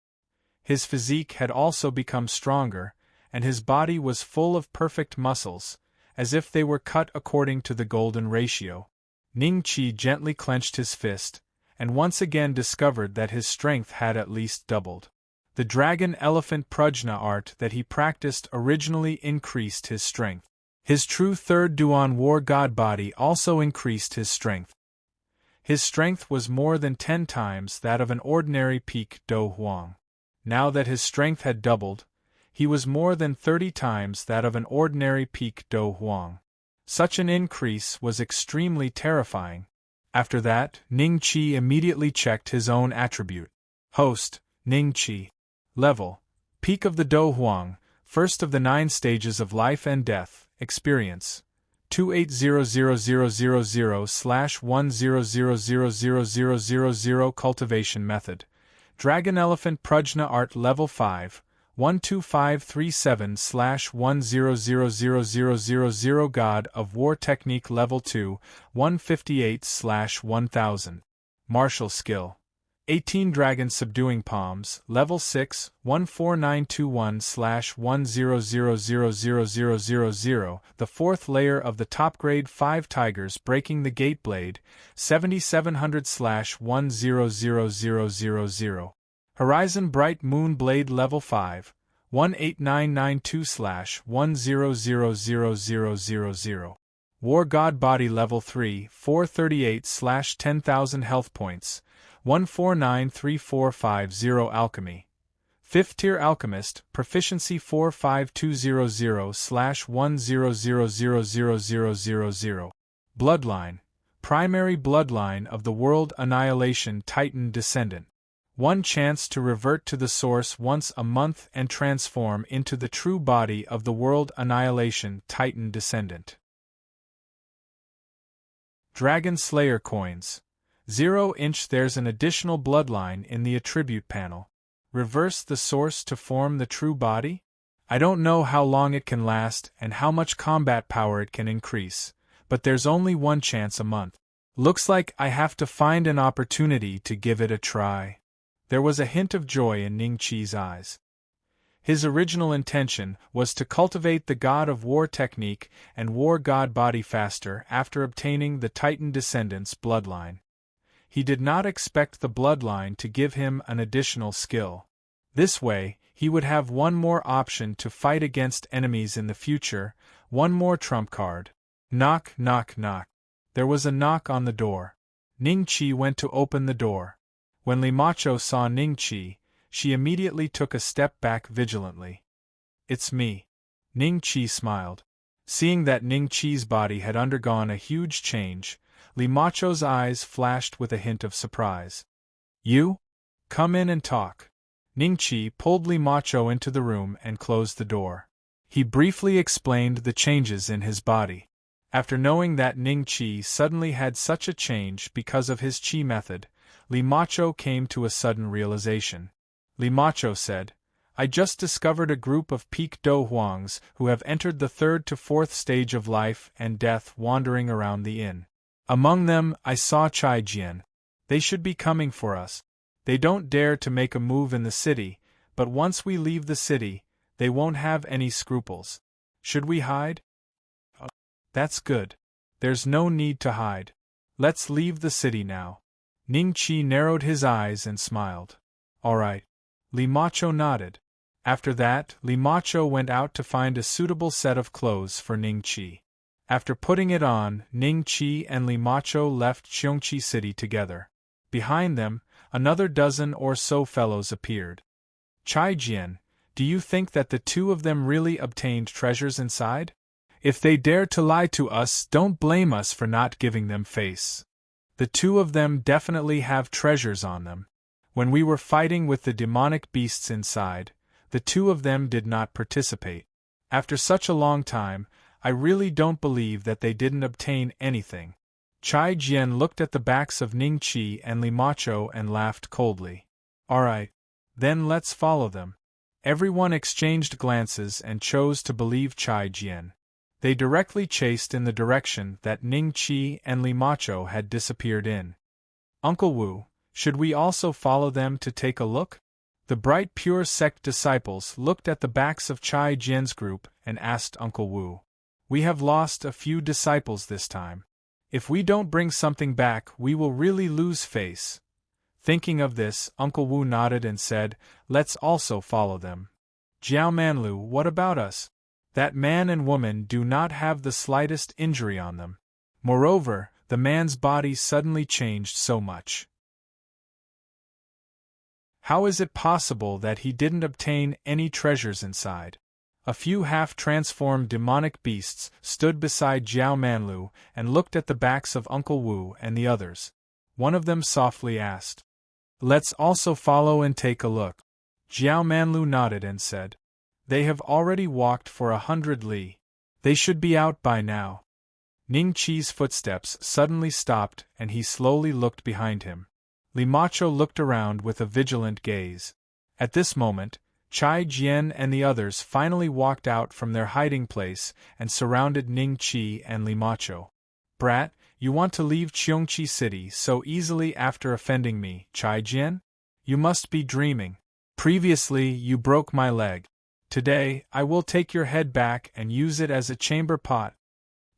His physique had also become stronger, and his body was full of perfect muscles, as if they were cut according to the golden ratio. Ning-Chi gently clenched his fist, and once again discovered that his strength had at least doubled. The dragon-elephant prajna art that he practiced originally increased his strength. His true third Duan war god body also increased his strength. His strength was more than 10 times that of an ordinary peak Do Huang. Now that his strength had doubled, he was more than 30 times that of an ordinary peak Do Huang. Such an increase was extremely terrifying. After that, Ning-Chi immediately checked his own attribute. Host, Ning-Chi. Level, Peak of the Do Huang, first of the 9 stages of life and death, experience. 280000/100000000 cultivation method. Dragon Elephant Prajna Art Level 5. 12537/1000000 God of War Technique Level 2, 158/1000. Martial Skill. 18 Dragon Subduing Palms, Level 6, 14921/1000000, the 4th layer of the top grade 5 Tigers Breaking the Gate Blade, 7700/1000000. Horizon Bright Moon Blade Level 5, 18992/1000000. War God Body Level 3, 438/10,000 Health Points, 1493450 Alchemy. 5th Tier Alchemist, Proficiency 45200/1000000. Bloodline. Primary Bloodline of the World Annihilation Titan Descendant. 1 chance to revert to the source once a month and transform into the true body of the World Annihilation Titan Descendant. Dragon Slayer Coins. 0-inch. There's an additional bloodline in the attribute panel. Reverse the source to form the true body? I don't know how long it can last and how much combat power it can increase, but there's only 1 chance a month. Looks like I have to find an opportunity to give it a try. There was a hint of joy in Ning-Chi's eyes. His original intention was to cultivate the god of war technique and war god body faster after obtaining the Titan descendants' bloodline. He did not expect the bloodline to give him an additional skill. This way, he would have one more option to fight against enemies in the future, one more trump card. Knock, knock, knock. There was a knock on the door. Ningqi went to open the door. When Limacho saw Ningqi, she immediately took a step back vigilantly. "It's me." Ningqi smiled. Seeing that Ningqi's body had undergone a huge change, Limacho's eyes flashed with a hint of surprise. "You? Come in and talk." Ningqi pulled Limacho into the room and closed the door. He briefly explained the changes in his body. After knowing that Ningqi suddenly had such a change because of his qi method, Limacho came to a sudden realization. Limacho said, "I just discovered a group of peak Do Huangs who have entered the 3rd to 4th stage of life and death wandering around the inn. Among them, I saw Chai Jian. They should be coming for us. They don't dare to make a move in the city, but once we leave the city, they won't have any scruples. Should we hide?" "That's good. There's no need to hide. Let's leave the city now." Ningqi narrowed his eyes and smiled. "All right." Limacho nodded. After that, Limacho went out to find a suitable set of clothes for Ningqi. After putting it on, Ningqi and Limacho left Xiongqi City together. Behind them, another dozen or so fellows appeared. "Chai Jian, do you think that the two of them really obtained treasures inside? If they dare to lie to us, don't blame us for not giving them face. The two of them definitely have treasures on them. When we were fighting with the demonic beasts inside, the two of them did not participate. After such a long time, I really don't believe that they didn't obtain anything." Chai Jian looked at the backs of Ningqi and Limacho and laughed coldly. "All right. Then let's follow them." Everyone exchanged glances and chose to believe Chai Jian. They directly chased in the direction that Ningqi and Limacho had disappeared in. "Uncle Wu, should we also follow them to take a look?" The bright pure sect disciples looked at the backs of Chai Jian's group and asked Uncle Wu. "We have lost a few disciples this time. If we don't bring something back, we will really lose face." Thinking of this, Uncle Wu nodded and said, "Let's also follow them." "Jiao Manlu, what about us? That man and woman do not have the slightest injury on them. Moreover, the man's body suddenly changed so much. How is it possible that he didn't obtain any treasures inside?" A few half-transformed demonic beasts stood beside Jiao Manlu and looked at the backs of Uncle Wu and the others. One of them softly asked, "Let's also follow and take a look." Jiao Manlu nodded and said, "They have already walked for 100 li. They should be out by now." Ningqi's footsteps suddenly stopped and he slowly looked behind him. Limacho looked around with a vigilant gaze. At this moment, Chai Jian and the others finally walked out from their hiding place and surrounded Ningqi and Limacho. "Brat, you want to leave Xiongqi City so easily after offending me, Chai Jian? You must be dreaming. Previously, you broke my leg. Today, I will take your head back and use it as a chamber pot."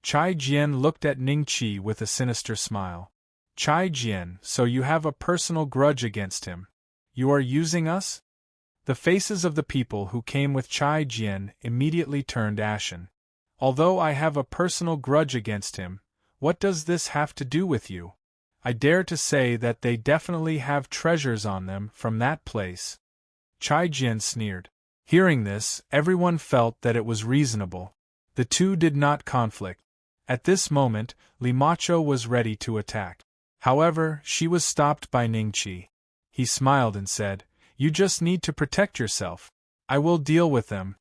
Chai Jian looked at Ningqi with a sinister smile. "Chai Jian, so you have a personal grudge against him. You are using us?" The faces of the people who came with Chai Jian immediately turned ashen. "Although I have a personal grudge against him, what does this have to do with you? I dare to say that they definitely have treasures on them from that place." Chai Jian sneered. Hearing this, everyone felt that it was reasonable. The two did not conflict. At this moment, Limacho was ready to attack. However, she was stopped by Ningqi. He smiled and said, "You just need to protect yourself. I will deal with them."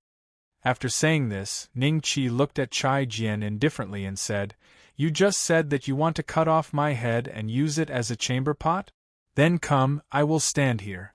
After saying this, Ningqi looked at Chai Jian indifferently and said, "You just said that you want to cut off my head and use it as a chamber pot? Then come, I will stand here.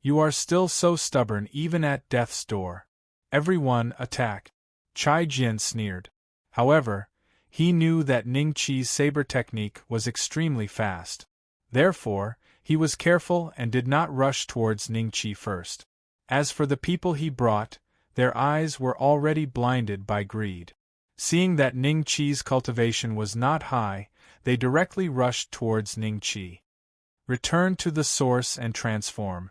You are still so stubborn even at death's door. Everyone attack." Chai Jian sneered. However, he knew that Ningqi's saber technique was extremely fast. Therefore, he was careful and did not rush towards Ningqi first. As for the people he brought, their eyes were already blinded by greed. Seeing that Ning Chi's cultivation was not high, they directly rushed towards Ning Chi. Return to the source and transform.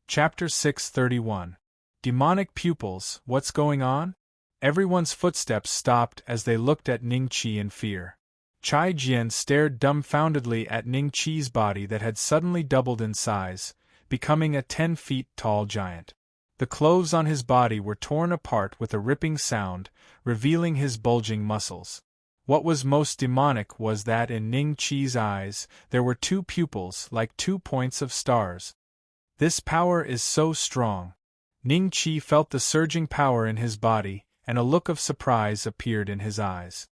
Chapter 631. Demonic Pupils, What's Going On? Everyone's footsteps stopped as they looked at Ning Chi in fear. Chai Jian stared dumbfoundedly at Ning Chi's body that had suddenly doubled in size, becoming a 10-feet-tall giant. The clothes on his body were torn apart with a ripping sound, revealing his bulging muscles. What was most demonic was that in Ning Chi's eyes there were 2 pupils like 2 points of stars. This power is so strong. Ning Chi felt the surging power in his body, and a look of surprise appeared in his eyes.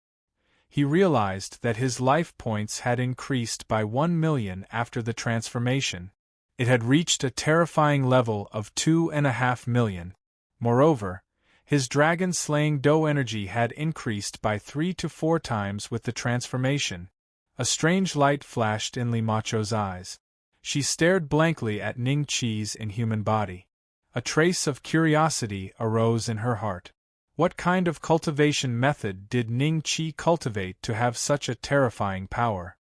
He realized that his life points had increased by 1 million after the transformation. It had reached a terrifying level of 2.5 million. Moreover, his dragon-slaying dough energy had increased by 3 to 4 times with the transformation. A strange light flashed in Li Macho's eyes. She stared blankly at Ning Chi's inhuman body. A trace of curiosity arose in her heart. What kind of cultivation method did Ning Chi cultivate to have such a terrifying power?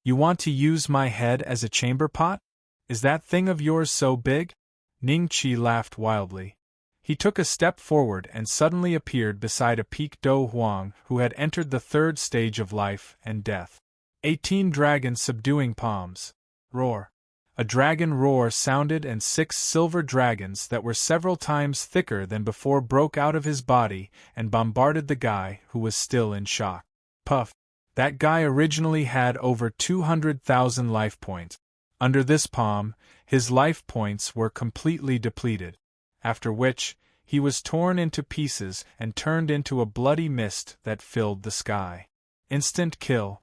You want to use my head as a chamber pot? Is that thing of yours so big? Ning Chi laughed wildly. He took a step forward and suddenly appeared beside a peak Do Huang who had entered the 3rd stage of life and death. 18 dragons subduing palms. Roar. A dragon roar sounded and 6 silver dragons that were several times thicker than before broke out of his body and bombarded the guy who was still in shock. Puff. That guy originally had over 200,000 life points. Under this palm, his life points were completely depleted, after which, he was torn into pieces and turned into a bloody mist that filled the sky. Instant kill.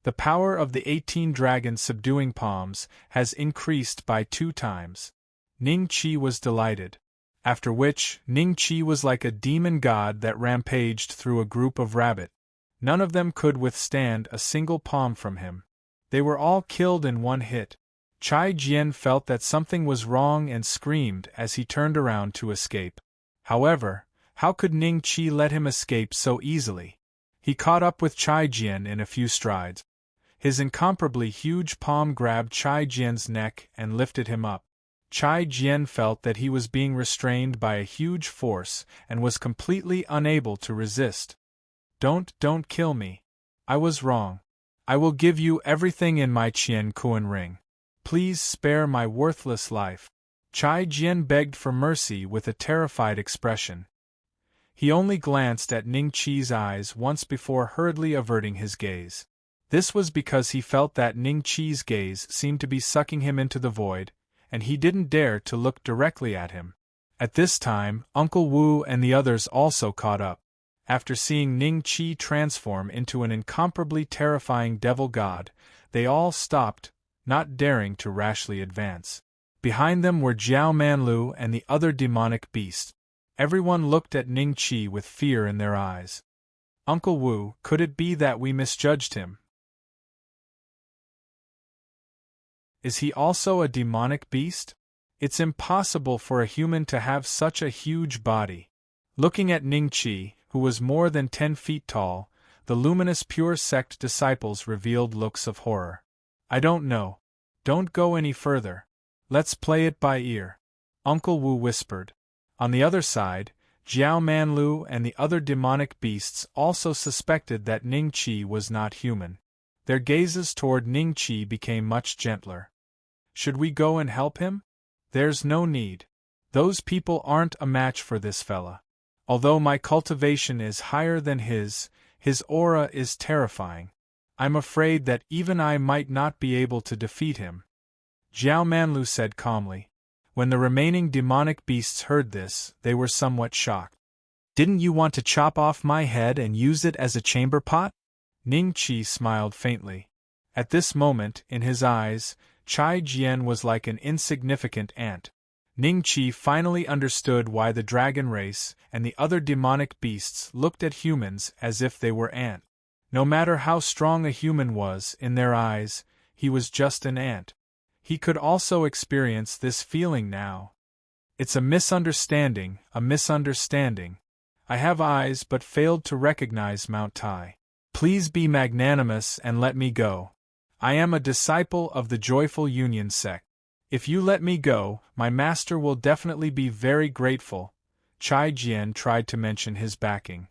The power of the 18 dragons subduing palms has increased by 2 times. Ning Chi was delighted. After which, Ning Chi was like a demon god that rampaged through a group of rabbit. None of them could withstand a single palm from him. They were all killed in one hit. Chai Jian felt that something was wrong and screamed as he turned around to escape. However, how could Ning Chi let him escape so easily? He caught up with Chai Jian in a few strides. His incomparably huge palm grabbed Chai Jian's neck and lifted him up. Chai Jian felt that he was being restrained by a huge force and was completely unable to resist. Don't kill me. I was wrong. I will give you everything in my Qian Kuan ring. Please spare my worthless life. Chai Jian begged for mercy with a terrified expression. He only glanced at Ning Chi's eyes once before hurriedly averting his gaze. This was because he felt that Ning Chi's gaze seemed to be sucking him into the void, and he didn't dare to look directly at him. At this time, Uncle Wu and the others also caught up. After seeing Ning Chi transform into an incomparably terrifying devil god, they all stopped, not daring to rashly advance. Behind them were Jiao Manlu and the other demonic beast. Everyone looked at Ning Chi with fear in their eyes. Uncle Wu, could it be that we misjudged him? Is he also a demonic beast? It's impossible for a human to have such a huge body. Looking at Ning Chi, who was more than 10 feet tall, the luminous pure sect disciples revealed looks of horror. I don't know. Don't go any further. Let's play it by ear. Uncle Wu whispered. On the other side, Jiao Manlu and the other demonic beasts also suspected that Ning Chi was not human. Their gazes toward Ning Chi became much gentler. Should we go and help him? There's no need. Those people aren't a match for this fella. Although my cultivation is higher than his aura is terrifying. I'm afraid that even I might not be able to defeat him. Jiao Manlu said calmly. When the remaining demonic beasts heard this, they were somewhat shocked. Didn't you want to chop off my head and use it as a chamber pot? Ning Chi smiled faintly. At this moment, in his eyes, Chai Jian was like an insignificant ant. Ning Chi finally understood why the dragon race and the other demonic beasts looked at humans as if they were ants. No matter how strong a human was in their eyes, he was just an ant. He could also experience this feeling now. It's a misunderstanding, a misunderstanding. I have eyes but failed to recognize Mount Tai. Please be magnanimous and let me go. I am a disciple of the Joyful Union sect. If you let me go, my master will definitely be very grateful. Chai Jian tried to mention his backing.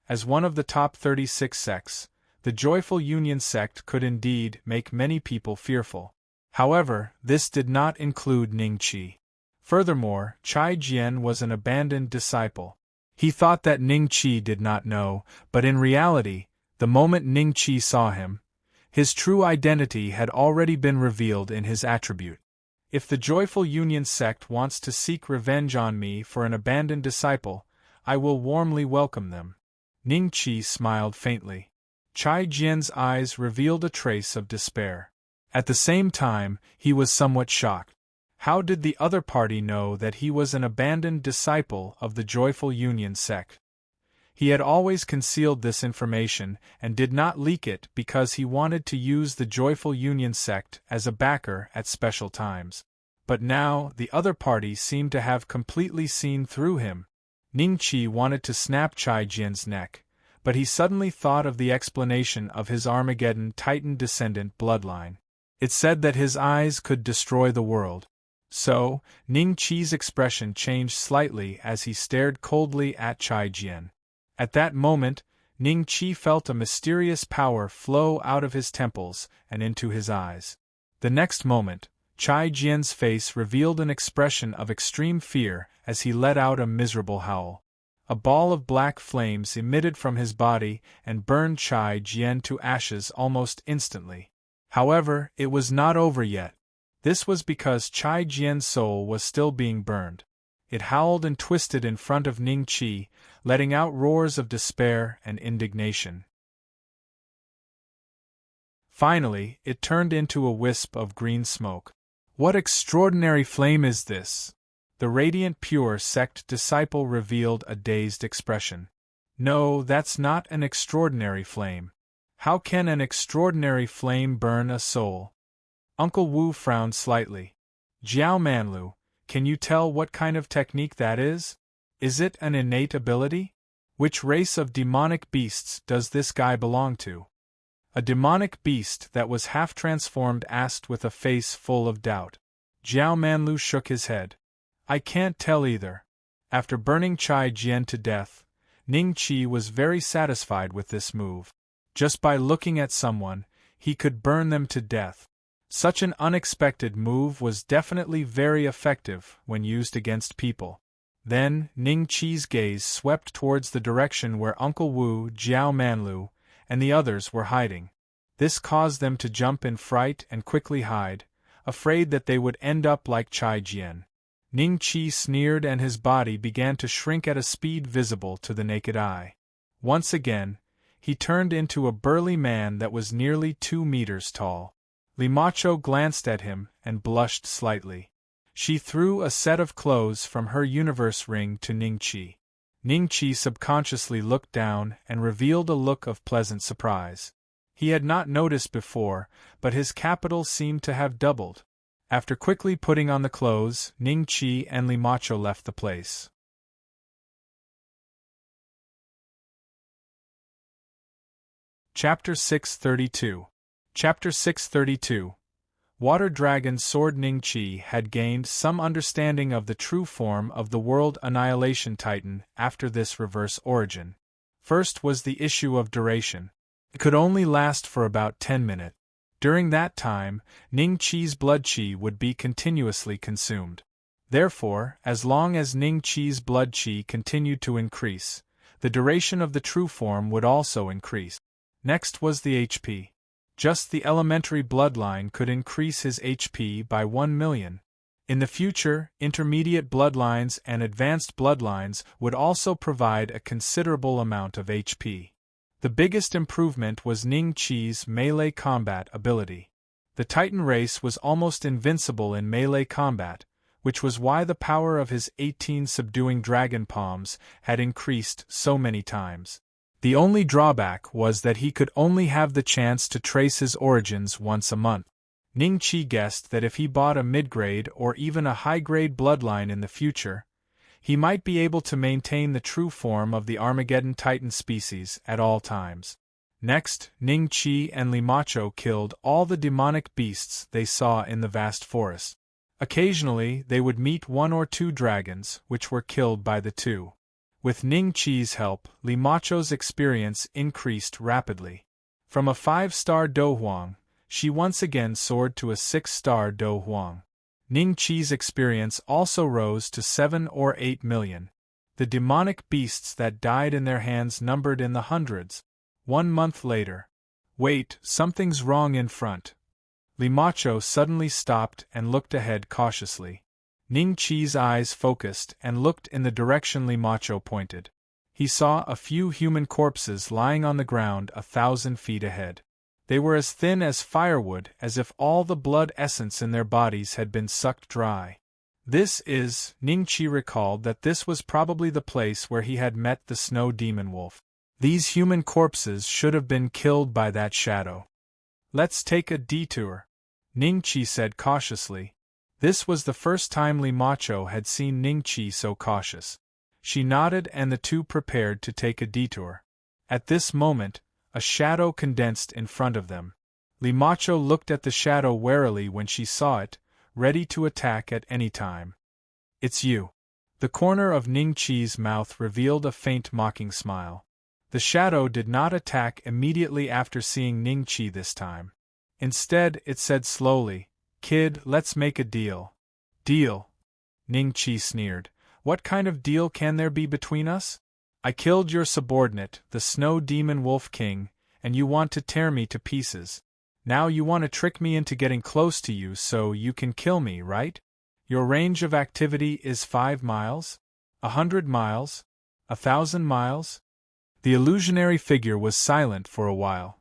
As one of the top 36 sects, the Joyful Union sect could indeed make many people fearful. However, this did not include Ning Qi. Furthermore, Chai Jian was an abandoned disciple. He thought that Ning Qi did not know, but in reality, the moment Ning Qi saw him, his true identity had already been revealed in his attribute. If the Joyful Union sect wants to seek revenge on me for an abandoned disciple, I will warmly welcome them. Ning Qi smiled faintly. Chai Jian's eyes revealed a trace of despair. At the same time, he was somewhat shocked. How did the other party know that he was an abandoned disciple of the Joyful Union sect? He had always concealed this information and did not leak it because he wanted to use the Joyful Union sect as a backer at special times. But now, the other party seemed to have completely seen through him. Ning Qi wanted to snap Chai Jian's neck, but he suddenly thought of the explanation of his Armageddon Titan descendant bloodline. It said that his eyes could destroy the world. So, Ning Qi's expression changed slightly as he stared coldly at Chai Jian. At that moment, Ning Qi felt a mysterious power flow out of his temples and into his eyes. The next moment, Chai Jian's face revealed an expression of extreme fear as he let out a miserable howl. A ball of black flames emitted from his body and burned Chai Jian to ashes almost instantly. However, it was not over yet. This was because Chai Jian's soul was still being burned. It howled and twisted in front of Ning Qi, letting out roars of despair and indignation. Finally, it turned into a wisp of green smoke. What extraordinary flame is this? The radiant pure sect disciple revealed a dazed expression. No, that's not an extraordinary flame. How can an extraordinary flame burn a soul? Uncle Wu frowned slightly. Jiao Manlu, can you tell what kind of technique that is? Is it an innate ability? Which race of demonic beasts does this guy belong to? A demonic beast that was half transformed asked with a face full of doubt. Jiao Manlu shook his head. I can't tell either. After burning Chai Jian to death, Ning Qi was very satisfied with this move. Just by looking at someone, he could burn them to death. Such an unexpected move was definitely very effective when used against people. Then, Ning Qi's gaze swept towards the direction where Uncle Wu, Jiao Manlu, and the others were hiding. This caused them to jump in fright and quickly hide, afraid that they would end up like Chai Jian. Ning Qi sneered and his body began to shrink at a speed visible to the naked eye. Once again, he turned into a burly man that was nearly 2 meters tall. Limacho glanced at him and blushed slightly. She threw a set of clothes from her universe ring to Ning Qi. Ning Qi subconsciously looked down and revealed a look of pleasant surprise. He had not noticed before, but his capital seemed to have doubled. After quickly putting on the clothes, Ning Qi and Limacho left the place. Chapter 632. Chapter 632. Water Dragon Sword. Ning Qi had gained some understanding of the true form of the World Annihilation Titan after this reverse origin. First was the issue of duration. It could only last for about 10 minutes. During that time, Ning Qi's blood qi would be continuously consumed. Therefore, as long as Ning Qi's blood qi continued to increase, the duration of the true form would also increase. Next was the HP. Just the elementary bloodline could increase his HP by 1 million. In the future, intermediate bloodlines and advanced bloodlines would also provide a considerable amount of HP. The biggest improvement was Ning Qi's melee combat ability. The Titan race was almost invincible in melee combat, which was why the power of his 18 subduing dragon palms had increased so many times. The only drawback was that he could only have the chance to trace his origins once a month. Ning Qi guessed that if he bought a mid-grade or even a high-grade bloodline in the future, he might be able to maintain the true form of the Armageddon Titan species at all times. Next, Ning Qi and Limacho killed all the demonic beasts they saw in the vast forest. Occasionally, they would meet one or two dragons, which were killed by the two. With Ning Qi's help, Limacho's experience increased rapidly. From a 5-star Do Huang, she once again soared to a 6-star Do Huang. Ning Qi's experience also rose to 7 or 8 million. The demonic beasts that died in their hands numbered in the hundreds. 1 month later. Wait, something's wrong in front. Limacho suddenly stopped and looked ahead cautiously. Ning Qi's eyes focused and looked in the direction Limacho pointed. He saw a few human corpses lying on the ground 1,000 feet ahead. They were as thin as firewood, as if all the blood essence in their bodies had been sucked dry. Ning Qi recalled that this was probably the place where he had met the snow demon wolf. These human corpses should have been killed by that shadow. Let's take a detour, Ning Qi said cautiously. This was the first time Limacho had seen Ning Qi so cautious. She nodded and the two prepared to take a detour. At this moment, a shadow condensed in front of them. Limacho looked at the shadow warily when she saw it, ready to attack at any time. It's you. The corner of Ning Qi's mouth revealed a faint mocking smile. The shadow did not attack immediately after seeing Ning Qi this time. Instead, it said slowly, "Kid, let's make a deal." "Deal?" Ning Qi sneered. "What kind of deal can there be between us? I killed your subordinate, the Snow Demon Wolf King, and you want to tear me to pieces. Now you want to trick me into getting close to you so you can kill me, right? Your range of activity is 5 miles? 100 miles? 1,000 miles? The illusionary figure was silent for a while.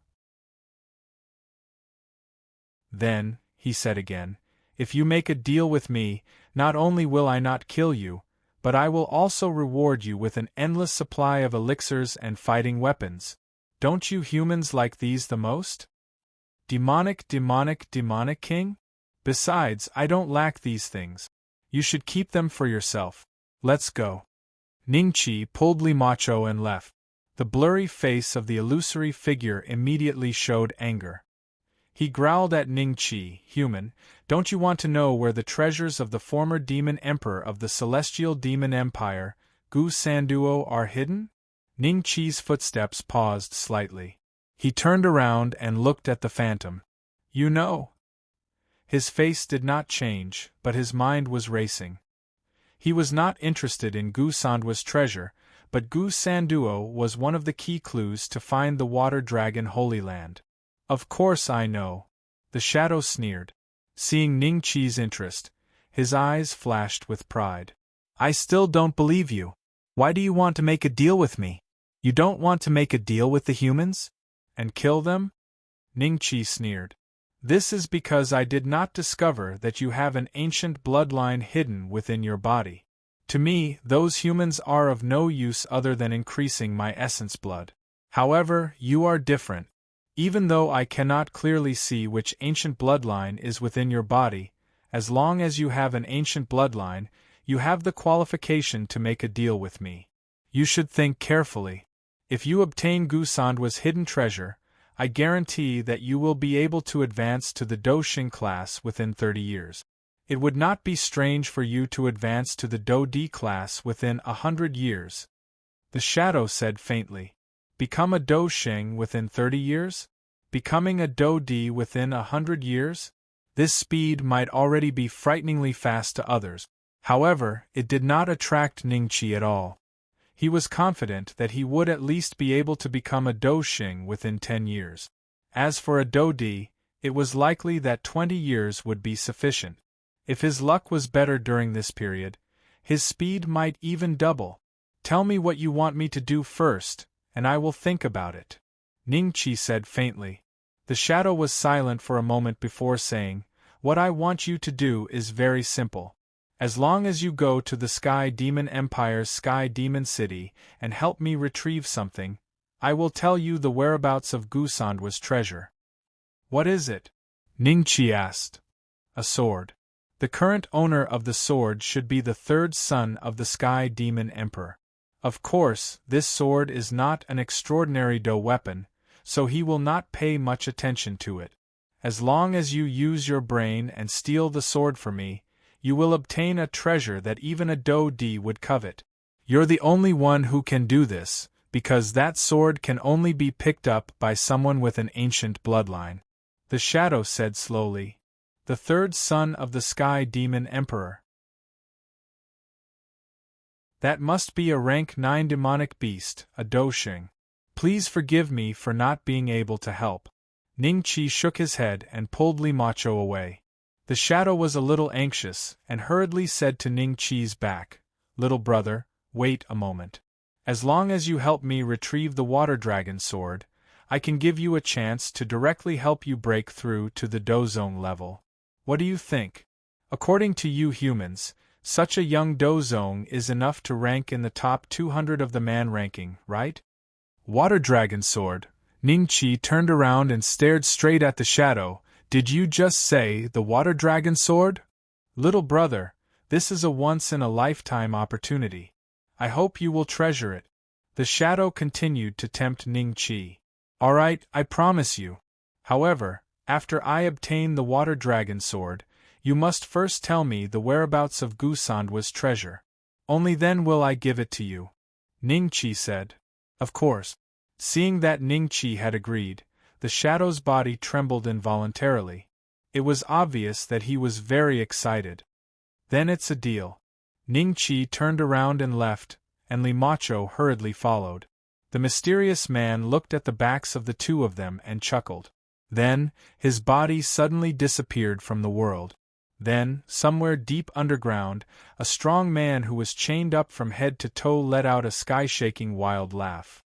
Then, he said again, if you make a deal with me, not only will I not kill you, but I will also reward you with an endless supply of elixirs and fighting weapons. Don't you humans like these the most? Demonic king? Besides, I don't lack these things. You should keep them for yourself. Let's go. Ning Qi pulled Limacho and left. The blurry face of the illusory figure immediately showed anger. He growled at Ning Qi, "Human, don't you want to know where the treasures of the former demon emperor of the celestial demon empire, Gu Sanduo, are hidden?" Ning Qi's footsteps paused slightly. He turned around and looked at the phantom. "You know?" His face did not change, but his mind was racing. He was not interested in Gu Sanduo's treasure, but Gu Sanduo was one of the key clues to find the Water Dragon Holy Land. "Of course I know," the shadow sneered. Seeing Ning Qi's interest, his eyes flashed with pride. "I still don't believe you. Why do you want to make a deal with me? You don't want to make a deal with the humans? And kill them?" Ning Qi sneered. "This is because I did not discover that you have an ancient bloodline hidden within your body. To me, those humans are of no use other than increasing my essence blood. However, you are different. Even though I cannot clearly see which ancient bloodline is within your body, as long as you have an ancient bloodline, you have the qualification to make a deal with me. You should think carefully. If you obtain Gu Sanduo's hidden treasure, I guarantee that you will be able to advance to the Do Xing class within 30 years. It would not be strange for you to advance to the Do Di class within 100 years. The shadow said faintly. Become a Do Xing within 30 years? Becoming a Do Di within 100 years? This speed might already be frighteningly fast to others. However, it did not attract Ning Qi at all. He was confident that he would at least be able to become a Do Xing within 10 years. As for a Do Di, it was likely that 20 years would be sufficient. If his luck was better during this period, his speed might even double. Tell me what you want me to do first, and I will think about it, Ning Qi said faintly. The shadow was silent for a moment before saying, "What I want you to do is very simple. As long as you go to the Sky Demon Empire's Sky Demon City and help me retrieve something, I will tell you the whereabouts of Gu Sanduo's treasure." "What is it?" Ningqi asked. A sword. The current owner of the sword should be the third son of the Sky Demon Emperor. Of course, this sword is not an extraordinary Do weapon, so he will not pay much attention to it. As long as you use your brain and steal the sword for me, you will obtain a treasure that even a Do D would covet. You're the only one who can do this, because that sword can only be picked up by someone with an ancient bloodline. The shadow said slowly. The third son of the Sky Demon Emperor. That must be a rank 9 demonic beast, a Doshing. Please forgive me for not being able to help. Ningqi shook his head and pulled Limacho away. The shadow was a little anxious and hurriedly said to Ningqi's back, "Little brother, wait a moment. As long as you help me retrieve the water dragon sword, I can give you a chance to directly help you break through to the Dozong level. What do you think? According to you humans, such a young Dozong is enough to rank in the top 200 of the man ranking, right?" Water dragon sword. Ningqi turned around and stared straight at the shadow. Did you just say the water dragon sword? Little brother, this is a once-in-a-lifetime opportunity. I hope you will treasure it. The shadow continued to tempt Ningqi. All right, I promise you. However, after I obtain the water dragon sword, you must first tell me the whereabouts of Gusandwa's treasure. Only then will I give it to you. Ningqi said. Of course. Seeing that Ningqi had agreed, the shadow's body trembled involuntarily. It was obvious that he was very excited. Then it's a deal. Ningqi turned around and left, and Limacho hurriedly followed. The mysterious man looked at the backs of the two of them and chuckled. Then, his body suddenly disappeared from the world. Then, somewhere deep underground, a strong man who was chained up from head to toe let out a sky-shaking wild laugh.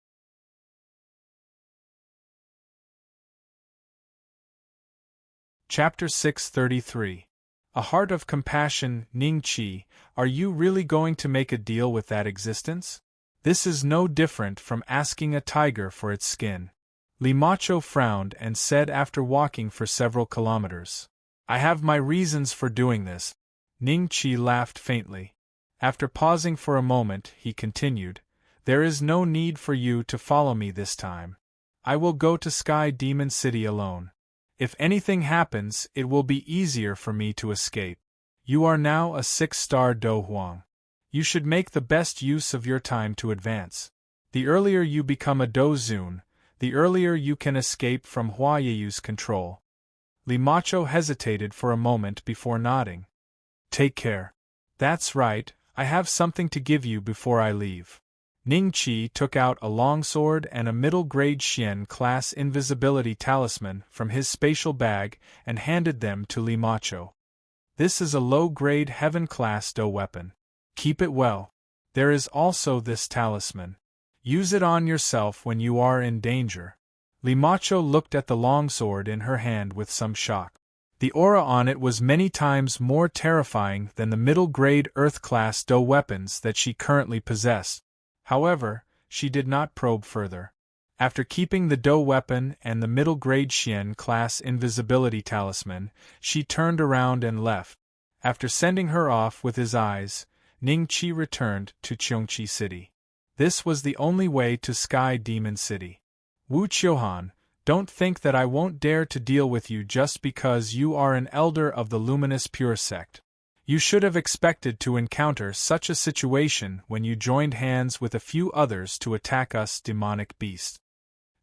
Chapter 633. A Heart of Compassion. Ningqi, are you really going to make a deal with that existence? This is no different from asking a tiger for its skin. Limacho frowned and said after walking for several kilometers. I have my reasons for doing this. Ningqi laughed faintly. After pausing for a moment, he continued, There is no need for you to follow me this time. I will go to Sky Demon City alone. If anything happens, it will be easier for me to escape. You are now a 6-star Do Huang. You should make the best use of your time to advance. The earlier you become a Do Zun, the earlier you can escape from Huayeyu's control. Limacho hesitated for a moment before nodding. Take care. That's right, I have something to give you before I leave. Ningqi took out a longsword and a middle-grade Xian-class invisibility talisman from his spatial bag and handed them to Limacho. This is a low-grade heaven-class Do weapon. Keep it well. There is also this talisman. Use it on yourself when you are in danger. Limacho looked at the longsword in her hand with some shock. The aura on it was many times more terrifying than the middle-grade Earth-class Do weapons that she currently possessed. However, she did not probe further. After keeping the Do weapon and the middle-grade Xian-class invisibility talisman, she turned around and left. After sending her off with his eyes, Ningqi returned to Cheongqi City. This was the only way to Sky Demon City. Wu Qiuhan, don't think that I won't dare to deal with you just because you are an elder of the Luminous Pure sect. You should have expected to encounter such a situation when you joined hands with a few others to attack us demonic beasts.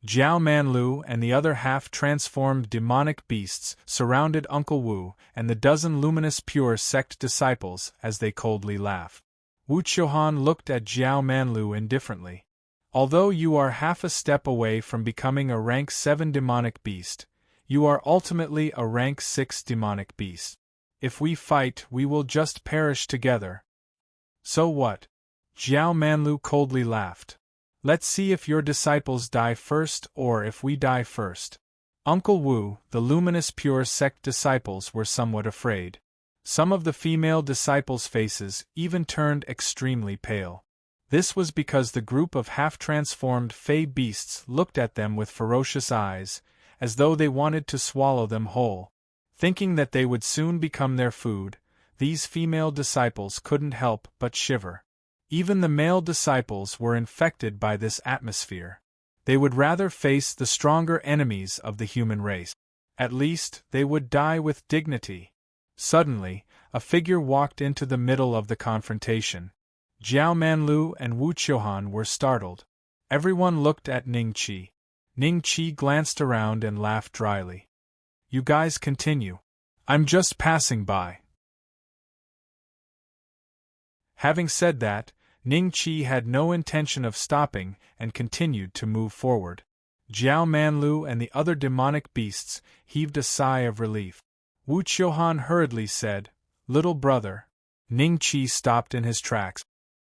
Jiao Manlu and the other half-transformed demonic beasts surrounded Uncle Wu and the dozen Luminous Pure sect disciples as they coldly laughed. Wu Qiuhan looked at Jiao Manlu indifferently. Although you are half a step away from becoming a rank 7 demonic beast, you are ultimately a rank 6 demonic beast. If we fight, we will just perish together. So what? Jiao Manlu coldly laughed. Let's see if your disciples die first or if we die first. Uncle Wu, the Luminous Pure sect disciples were somewhat afraid. Some of the female disciples' faces even turned extremely pale. This was because the group of half-transformed fey beasts looked at them with ferocious eyes, as though they wanted to swallow them whole. Thinking that they would soon become their food, these female disciples couldn't help but shiver. Even the male disciples were infected by this atmosphere. They would rather face the stronger enemies of the human race. At least, they would die with dignity. Suddenly, a figure walked into the middle of the confrontation. Jiao Manlu and Wu Qiuhan were startled. Everyone looked at Ning Qi. Ning Qi glanced around and laughed dryly. "You guys continue. I'm just passing by." Having said that, Ning Qi had no intention of stopping and continued to move forward. Jiao Manlu and the other demonic beasts heaved a sigh of relief. Wu Qiuhan hurriedly said, "Little brother." Ning Qi stopped in his tracks.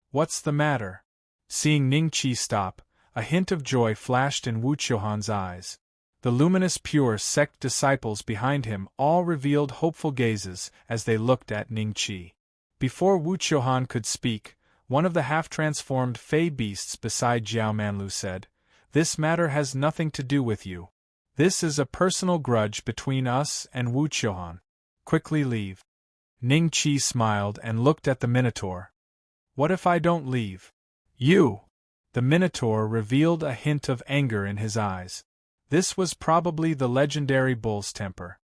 "What's the matter?" Seeing Ning Qi stop, a hint of joy flashed in Wu Qiuhan's eyes. The luminous pure sect disciples behind him all revealed hopeful gazes as they looked at Ning Qi. Before Wu Qiuhan could speak, one of the half-transformed fey beasts beside Jiao Manlu said, "This matter has nothing to do with you. This is a personal grudge between us and Wu Qiuhan. Quickly leave." Ning Qi smiled and looked at the Minotaur. "What if I don't leave?" "You!" The Minotaur revealed a hint of anger in his eyes. This was probably the legendary bull's temper.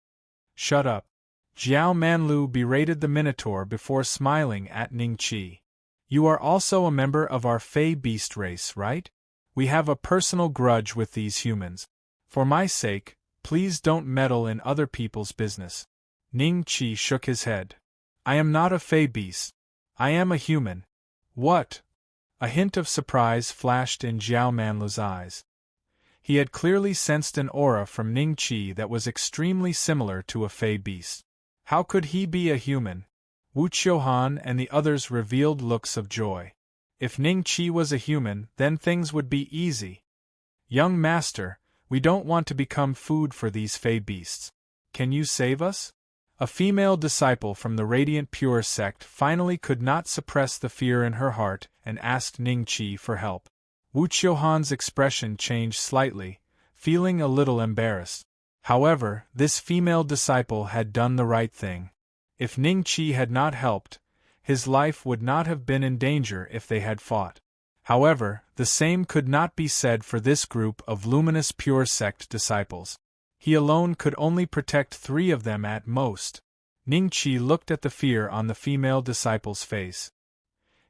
"Shut up." Jiao Manlu berated the Minotaur before smiling at Ning Qi. "You are also a member of our fey beast race, right? We have a personal grudge with these humans. For my sake, please don't meddle in other people's business." Ning Qi shook his head. "I am not a fey beast. I am a human." "What?" A hint of surprise flashed in Jiao Manlu's eyes. He had clearly sensed an aura from Ning Qi that was extremely similar to a fey beast. How could he be a human? Wu Qiuhan and the others revealed looks of joy. If Ning Qi was a human, then things would be easy. "Young master, we don't want to become food for these fey beasts. Can you save us?" A female disciple from the Radiant Pure sect finally could not suppress the fear in her heart and asked Ning Qi for help. Wu Qiuhan's expression changed slightly, feeling a little embarrassed. However, this female disciple had done the right thing. If Ning Qi had not helped, his life would not have been in danger if they had fought. However, the same could not be said for this group of luminous pure sect disciples. He alone could only protect 3 of them at most. Ning Qi looked at the fear on the female disciple's face.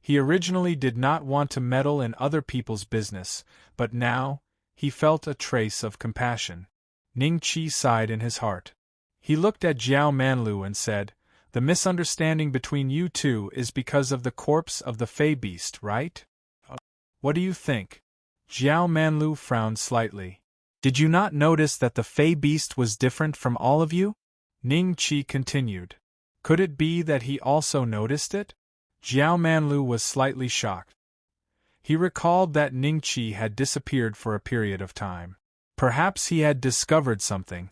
He originally did not want to meddle in other people's business, but now, he felt a trace of compassion. Ning Qi sighed in his heart. He looked at Jiao Manlu and said, "The misunderstanding between you two is because of the corpse of the fey beast, right? What do you think?" Jiao Manlu frowned slightly. "Did you not notice that the fey beast was different from all of you?" Ning Qi continued. Could it be that he also noticed it? Jiao Manlu was slightly shocked. He recalled that Ning Qi had disappeared for a period of time. Perhaps he had discovered something.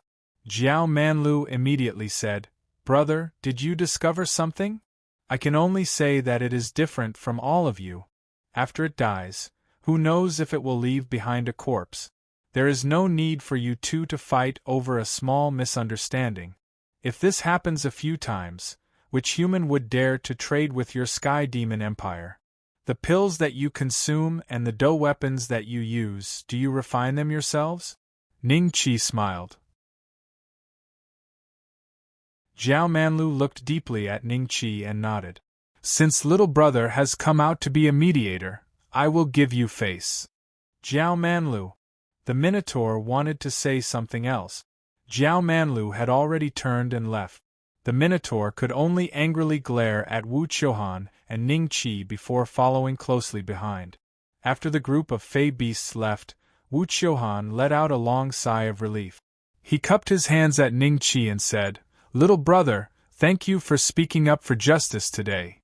Jiao Manlu immediately said, "Brother, did you discover something? I can only say that it is different from all of you. After it dies, who knows if it will leave behind a corpse? There is no need for you two to fight over a small misunderstanding. If this happens a few times, which human would dare to trade with your Sky Demon Empire? The pills that you consume and the dough weapons that you use, do you refine them yourselves?" Ning Qi smiled. Jiao Manlu looked deeply at Ning Qi and nodded. "Since little brother has come out to be a mediator, I will give you face." Jiao Manlu. The Minotaur wanted to say something else. Jiao Manlu had already turned and left. The Minotaur could only angrily glare at Wu Qiuhan and Ning Qi before following closely behind. After the group of fey beasts left, Wu Qiuhan let out a long sigh of relief. He cupped his hands at Ning Qi and said, "Little brother, thank you for speaking up for justice today.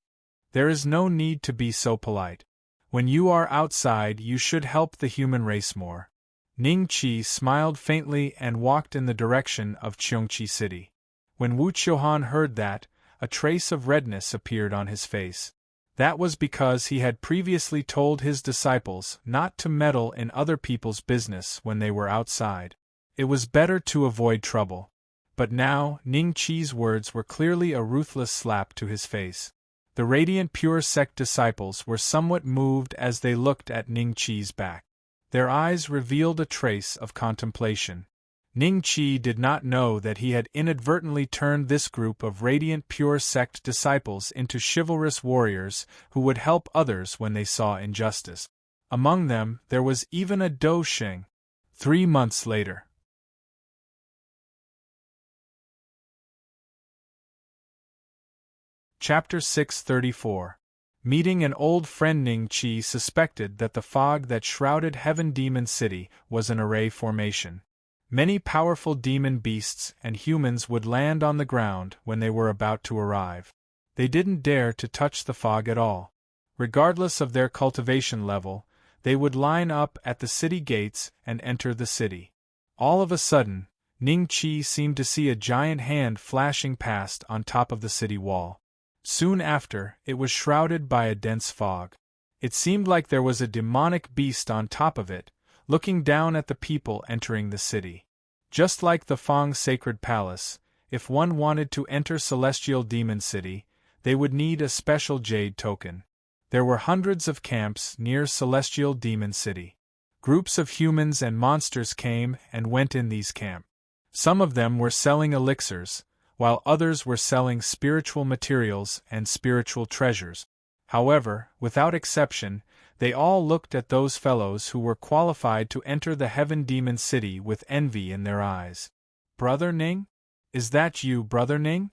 There is no need to be so polite. When you are outside, you should help the human race more." Ning Qi smiled faintly and walked in the direction of Cheongqi City. When Wu Qiuhan heard that, a trace of redness appeared on his face. That was because he had previously told his disciples not to meddle in other people's business when they were outside. It was better to avoid trouble. But now, Ning Chi's words were clearly a ruthless slap to his face. The radiant pure sect disciples were somewhat moved as they looked at Ning Chi's back. Their eyes revealed a trace of contemplation. Ning Chi did not know that he had inadvertently turned this group of radiant pure sect disciples into chivalrous warriors who would help others when they saw injustice. Among them, there was even a Do Xing. 3 months later. Chapter 634. Meeting an old friend. Ning Chi suspected that the fog that shrouded Heaven Demon City was an array formation. Many powerful demon beasts and humans would land on the ground when they were about to arrive. They didn't dare to touch the fog at all. Regardless of their cultivation level, they would line up at the city gates and enter the city. All of a sudden, Ning Chi seemed to see a giant hand flashing past on top of the city wall. Soon after, it was shrouded by a dense fog. It seemed like there was a demonic beast on top of it, looking down at the people entering the city. Just like the Fang Sacred Palace, if one wanted to enter Celestial Demon City, they would need a special jade token. There were hundreds of camps near Celestial Demon City. Groups of humans and monsters came and went in these camps. Some of them were selling elixirs, while others were selling spiritual materials and spiritual treasures. However, without exception, they all looked at those fellows who were qualified to enter the Heaven Demon City with envy in their eyes. "Brother Ning? Is that you, Brother Ning?"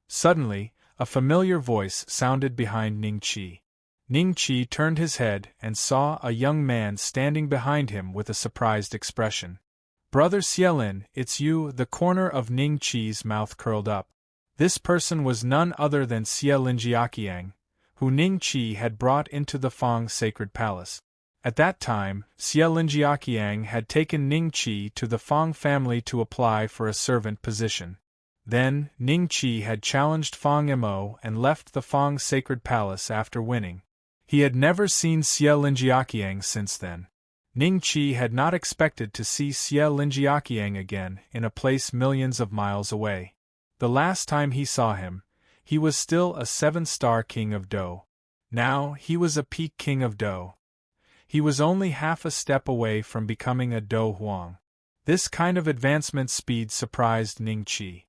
Suddenly, a familiar voice sounded behind Ning Chi. Ning Chi turned his head and saw a young man standing behind him with a surprised expression. "Brother Xielin, it's you." The corner of Ning Chi's mouth curled up. This person was none other than Xie Linjiaqiang, who Ning Chi had brought into the Fang Sacred Palace. At that time, Xie Linjiaqiang had taken Ning Chi to the Fang family to apply for a servant position. Then, Ning Chi had challenged Fang Mo and left the Fang Sacred Palace after winning. He had never seen Xie Linjiaqiang since then. Ning Chi had not expected to see Xie Linjiaqiang again in a place millions of miles away. The last time he saw him, he was still a 7-star king of Do. Now he was a peak king of Do. He was only half a step away from becoming a Do Huang. This kind of advancement speed surprised Ning Chi.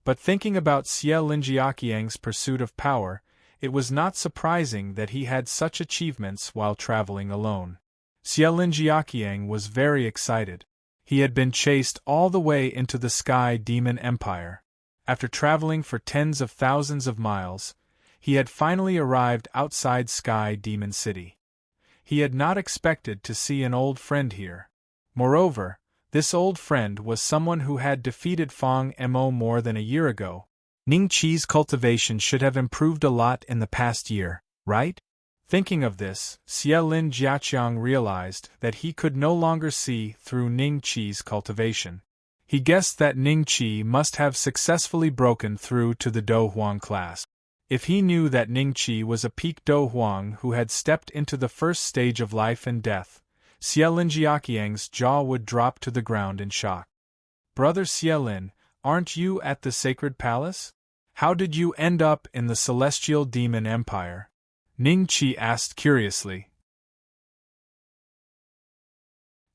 But thinking about Xie Linjiaqiang's pursuit of power, it was not surprising that he had such achievements while traveling alone. Xie Linjiaqiang was very excited. He had been chased all the way into the Sky Demon Empire. After traveling for tens of thousands of miles, he had finally arrived outside Sky Demon City. He had not expected to see an old friend here. Moreover, this old friend was someone who had defeated Fang Mo more than a year ago. Ning Chi's cultivation should have improved a lot in the past year, right? Thinking of this, Xie Lin Jiaqiang realized that he could no longer see through Ning Chi's cultivation. He guessed that Ning Chi must have successfully broken through to the Do Huang class. If he knew that Ning Chi was a peak Do Huang who had stepped into the first stage of life and death, Xie Lin Jiaqiang's jaw would drop to the ground in shock. "Brother Xie Lin, aren't you at the Sacred Palace? How did you end up in the Celestial Demon Empire?" Ning Chi asked curiously.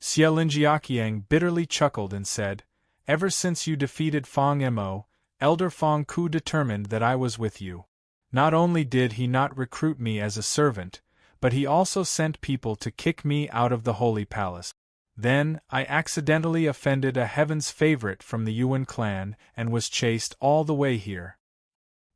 Xie Linjiaqiang bitterly chuckled and said, "Ever since you defeated Fang Mo, Elder Fang Ku determined that I was with you. Not only did he not recruit me as a servant, but he also sent people to kick me out of the Holy Palace. Then, I accidentally offended a Heaven's favorite from the Yuan clan and was chased all the way here."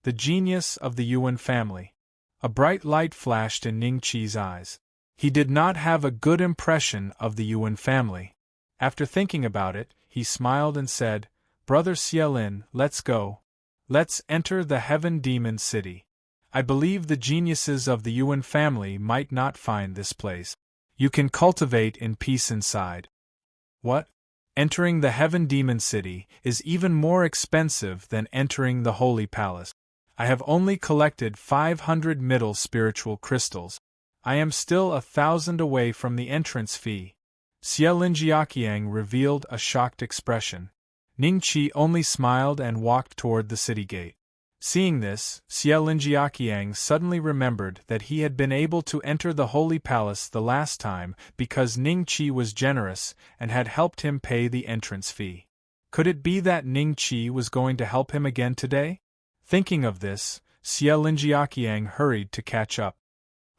The genius of the Yuan family. A bright light flashed in Ning Chi's eyes. He did not have a good impression of the Yuan family. After thinking about it, he smiled and said, "Brother Xie Lin, let's go. Let's enter the Heaven Demon City. I believe the geniuses of the Yuan family might not find this place. You can cultivate in peace inside." "What? Entering the Heaven Demon City is even more expensive than entering the Holy Palace. I have only collected 500 middle spiritual crystals. I am still 1,000 away from the entrance fee." Xie Linjiaqiang revealed a shocked expression. Ning Qi only smiled and walked toward the city gate. Seeing this, Xie Linjiaqiang suddenly remembered that he had been able to enter the Holy Palace the last time because Ning Qi was generous and had helped him pay the entrance fee. Could it be that Ning Qi was going to help him again today? Thinking of this, Xie Linjiaqiang hurried to catch up.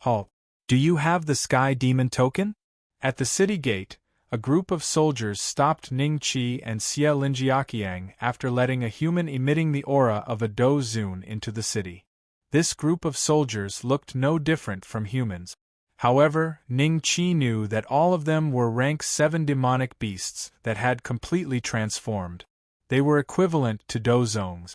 Halt! Do you have the Sky Demon token? At the city gate, a group of soldiers stopped Ning Qi and Xie Linjiaqiang after letting a human emitting the aura of a Do Zun into the city. This group of soldiers looked no different from humans. However, Ning Qi knew that all of them were rank 7 demonic beasts that had completely transformed. They were equivalent to Do Zongs.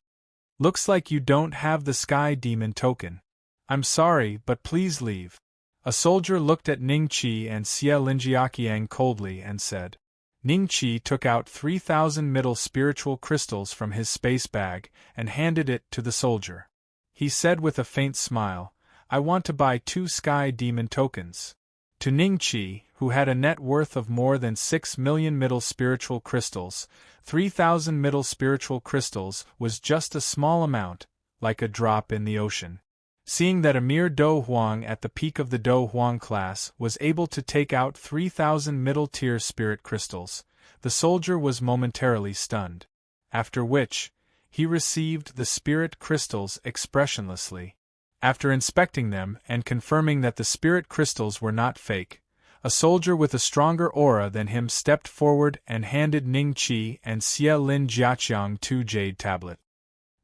Looks like you don't have the Sky Demon token. I'm sorry, but please leave. A soldier looked at Ning Qi and Xie Linjiaqiang coldly and said. Ning Qi took out 3,000 middle spiritual crystals from his space bag and handed it to the soldier. He said with a faint smile, I want to buy 2 Sky Demon tokens. To Ning Qi, who had a net worth of more than 6 million middle spiritual crystals, 3,000 middle spiritual crystals was just a small amount, like a drop in the ocean. Seeing that a mere Do Huang at the peak of the Do Huang class was able to take out 3,000 middle-tier spirit crystals, the soldier was momentarily stunned. After which, he received the spirit crystals expressionlessly. After inspecting them and confirming that the spirit crystals were not fake, a soldier with a stronger aura than him stepped forward and handed Ning Qi and Xie Linjiaqiang 2 jade tablets.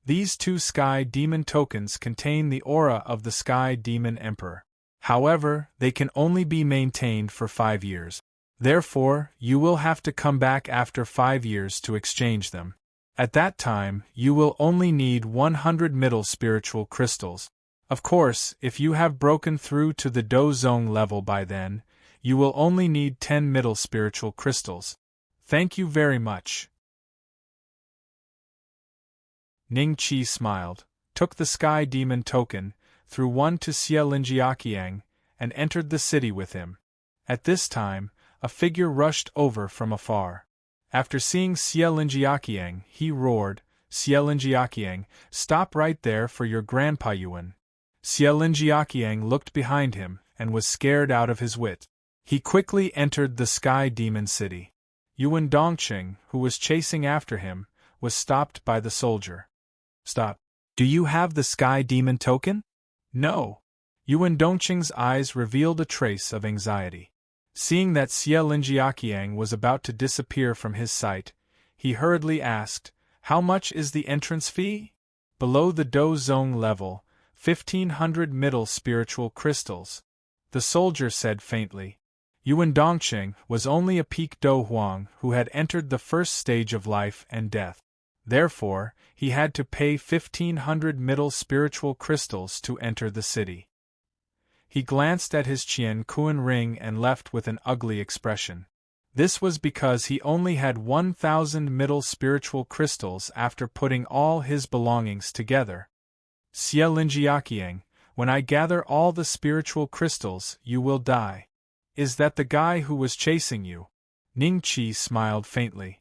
These 2 Sky Demon tokens contain the aura of the Sky Demon Emperor. However, they can only be maintained for 5 years. Therefore, you will have to come back after 5 years to exchange them. At that time, you will only need 100 middle spiritual crystals. Of course, if you have broken through to the Do Zong level by then, you will only need 10 middle spiritual crystals. Thank you very much. Ning Qi smiled, took the Sky Demon token, threw one to Xie Linjiaqiang, and entered the city with him. At this time, a figure rushed over from afar. After seeing Xie Linjiaqiang, he roared, Xie Linjiaqiang, stop right there for your Grandpa Yuan. Xie Linjiaqiang looked behind him and was scared out of his wit. He quickly entered the Sky Demon City. Yuan Dongqing, who was chasing after him, was stopped by the soldier. Stop. Do you have the Sky Demon token? No. Yuan Dongqing's eyes revealed a trace of anxiety. Seeing that Xie Linjiaqiang was about to disappear from his sight, he hurriedly asked, How much is the entrance fee? Below the Do Zong level, 1,500 middle spiritual crystals. The soldier said faintly. Yuan Dongqing was only a peak Do Huang who had entered the first stage of life and death. Therefore, he had to pay 1,500 middle spiritual crystals to enter the city. He glanced at his Qian Kuan ring and left with an ugly expression. This was because he only had 1,000 middle spiritual crystals after putting all his belongings together. Xie Linjiaqiang, when I gather all the spiritual crystals, you will die. Is that the guy who was chasing you? Ning Qi smiled faintly.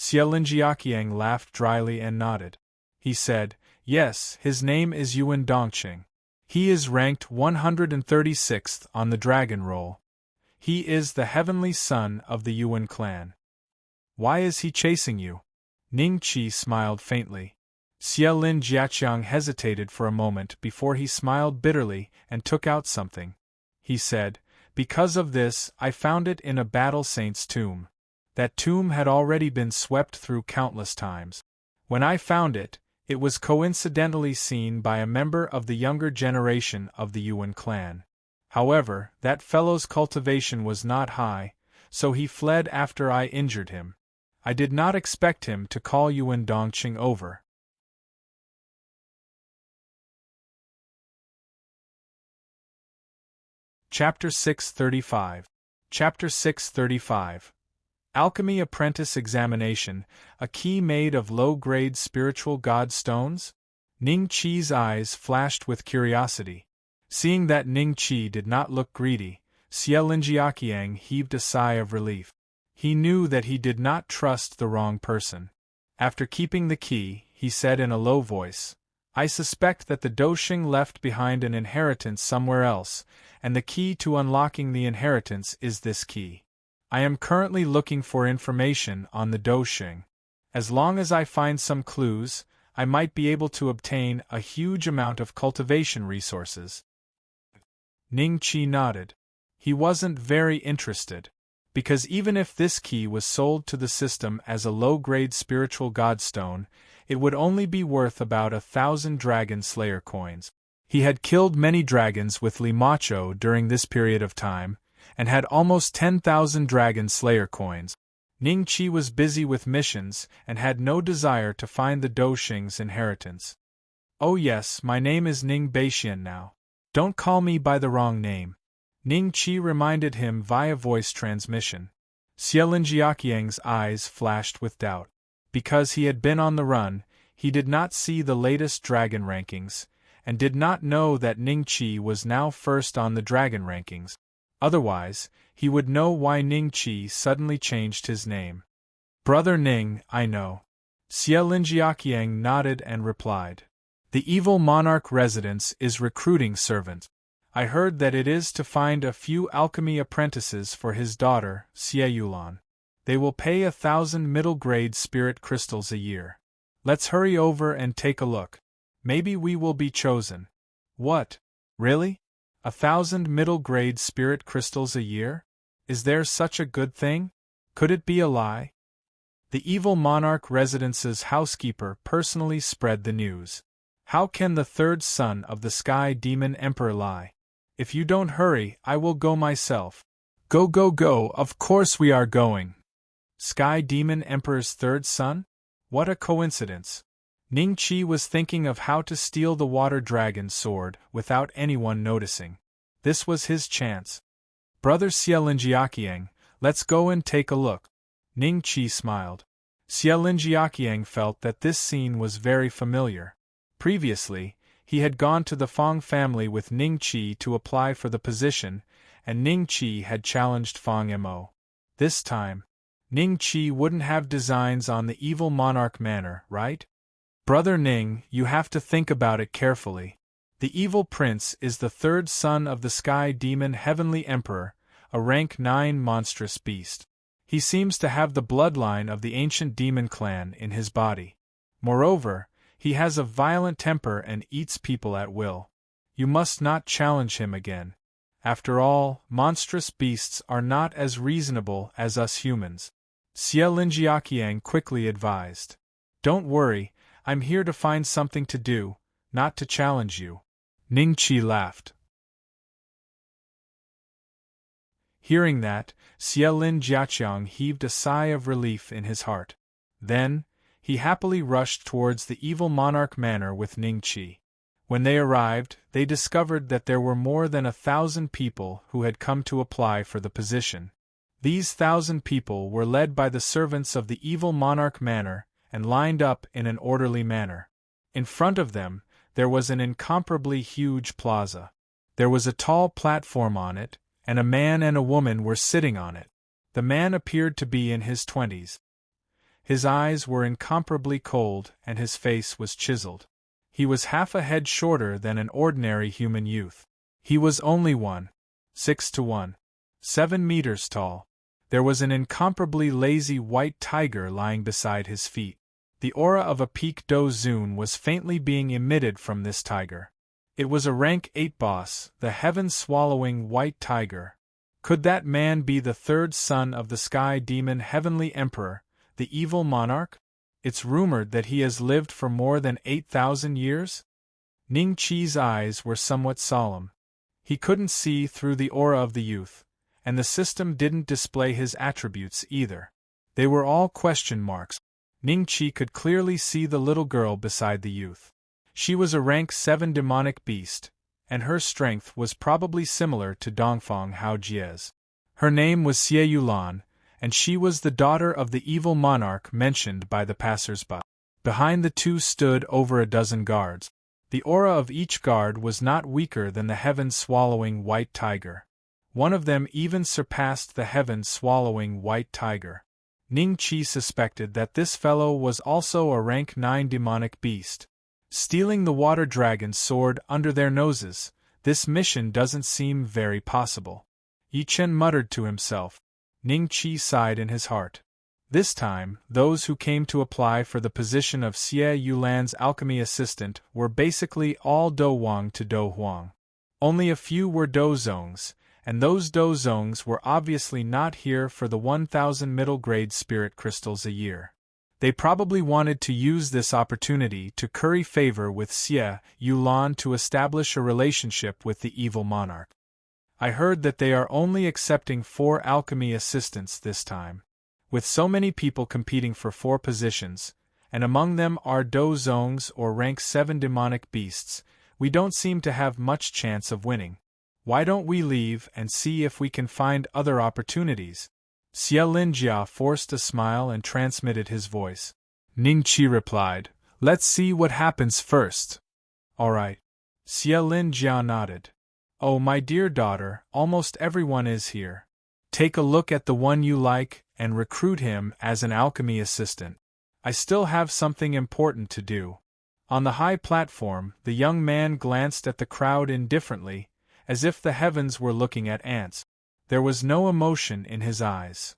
Xie Linjiaqiang laughed dryly and nodded. He said, Yes, his name is Yuan Dongqing. He is ranked 136th on the Dragon Roll. He is the heavenly son of the Yuan clan. Why is he chasing you? Ning Qi smiled faintly. Xie Linjiaqiang hesitated for a moment before he smiled bitterly and took out something. He said, Because of this, I found it in a battle saint's tomb. That tomb had already been swept through countless times. When I found it, it was coincidentally seen by a member of the younger generation of the Yuan clan. However, that fellow's cultivation was not high, so he fled after I injured him. I did not expect him to call Yuan Dongqing over. Chapter 635. Chapter 635. Alchemy Apprentice Examination, a key made of low-grade spiritual god stones? Ning Qi's eyes flashed with curiosity. Seeing that Ning Qi did not look greedy, Xie Linjiaqiang heaved a sigh of relief. He knew that he did not trust the wrong person. After keeping the key, he said in a low voice, "I suspect that the Doshing left behind an inheritance somewhere else, and the key to unlocking the inheritance is this key. I am currently looking for information on the Doshing. As long as I find some clues, I might be able to obtain a huge amount of cultivation resources." Ning Qi nodded. He wasn't very interested, because even if this key was sold to the system as a low-grade spiritual godstone, it would only be worth about 1,000 Dragon Slayer coins. He had killed many dragons with Limacho during this period of time, and had almost 10,000 Dragon Slayer coins. Ning Qi was busy with missions and had no desire to find the Doshing's inheritance. "Oh yes, my name is Ning Beixian now. Don't call me by the wrong name," Ning Qi reminded him via voice transmission. Xielinjiaqiang's eyes flashed with doubt. Because he had been on the run, he did not see the latest dragon rankings, and did not know that Ning Qi was now first on the dragon rankings. Otherwise, he would know why Ning Qi suddenly changed his name. "Brother Ning, I know." Xielinjiaqiang nodded and replied. "The evil monarch residence is recruiting servants. I heard that it is to find a few alchemy apprentices for his daughter, Xie Yulan. They will pay 1,000 middle-grade spirit crystals a year. Let's hurry over and take a look. Maybe we will be chosen." "What? Really? 1,000 middle-grade spirit crystals a year? Is there such a good thing? Could it be a lie?" The evil monarch residence's housekeeper personally spread the news. "How can the third son of the Sky Demon Emperor lie? If you don't hurry, I will go myself." "Go, go, go, of course we are going." Sky Demon Emperor's third son? What a coincidence. Ning Qi was thinking of how to steal the water dragon's sword without anyone noticing. This was his chance. "Brother Xielinjiaqiang, let's go and take a look." Ning Qi smiled. Xielinjiaqiang felt that this scene was very familiar. Previously, he had gone to the Fong family with Ning Qi to apply for the position, and Ning Qi had challenged Fong Mo. This time, Ning Qi wouldn't have designs on the evil monarch manor, right? "Brother Ning, you have to think about it carefully. The evil prince is the third son of the Sky Demon Heavenly Emperor, a rank 9 monstrous beast. He seems to have the bloodline of the ancient demon clan in his body. Moreover, he has a violent temper and eats people at will. You must not challenge him again. After all, monstrous beasts are not as reasonable as us humans." Xielinjiaqiang quickly advised. "Don't worry, I'm here to find something to do, not to challenge you." Ning Qi laughed. Hearing that, Xielinjiaqiang heaved a sigh of relief in his heart. Then, he happily rushed towards the evil monarch manor with Ning Qi. When they arrived, they discovered that there were more than 1,000 people who had come to apply for the position. These 1,000 people were led by the servants of the evil monarch manor and lined up in an orderly manner. In front of them, there was an incomparably huge plaza. There was a tall platform on it, and a man and a woman were sitting on it. The man appeared to be in his 20s. His eyes were incomparably cold and his face was chiseled. He was half a head shorter than an ordinary human youth. He was only 1.6 to 1.7 meters tall. There was an incomparably lazy white tiger lying beside his feet. The aura of a peak do zun was faintly being emitted from this tiger. It was a rank 8 boss, the heaven-swallowing white tiger. Could that man be the third son of the Sky Demon Heavenly Emperor, the evil monarch? It's rumored that he has lived for more than 8,000 years? Ning Qi's eyes were somewhat solemn. He couldn't see through the aura of the youth, and the system didn't display his attributes either. They were all question marks. Ning Qi could clearly see the little girl beside the youth. She was a rank 7 demonic beast, and her strength was probably similar to Dongfang Hao Jie's. Her name was Xie Yulan, and she was the daughter of the evil monarch mentioned by the passers-by. Behind the two stood over a dozen guards. The aura of each guard was not weaker than the heaven-swallowing white tiger. One of them even surpassed the heaven-swallowing white tiger. Ning Qi suspected that this fellow was also a rank 9 demonic beast. Stealing the water dragon's sword under their noses, this mission doesn't seem very possible. Yi Chen muttered to himself. Ning Qi sighed in his heart. This time, those who came to apply for the position of Xie Yulan's alchemy assistant were basically all Do Wang to Do Huang. Only a few were Do Zongs, and those Do Zongs were obviously not here for the 1,000 middle-grade spirit crystals a year. They probably wanted to use this opportunity to curry favor with Xie Yulan to establish a relationship with the evil monarch. I heard that they are only accepting 4 alchemy assistants this time. With so many people competing for 4 positions, and among them are Do Zongs or rank 7 demonic beasts, we don't seem to have much chance of winning. Why don't we leave and see if we can find other opportunities? Xie Linjia forced a smile and transmitted his voice. Ning Qi replied, "Let's see what happens first." "All right." Xie Linjia nodded. "Oh, my dear daughter, almost everyone is here. Take a look at the one you like, and recruit him as an alchemy assistant. I still have something important to do." On the high platform, the young man glanced at the crowd indifferently, as if the heavens were looking at ants. There was no emotion in his eyes.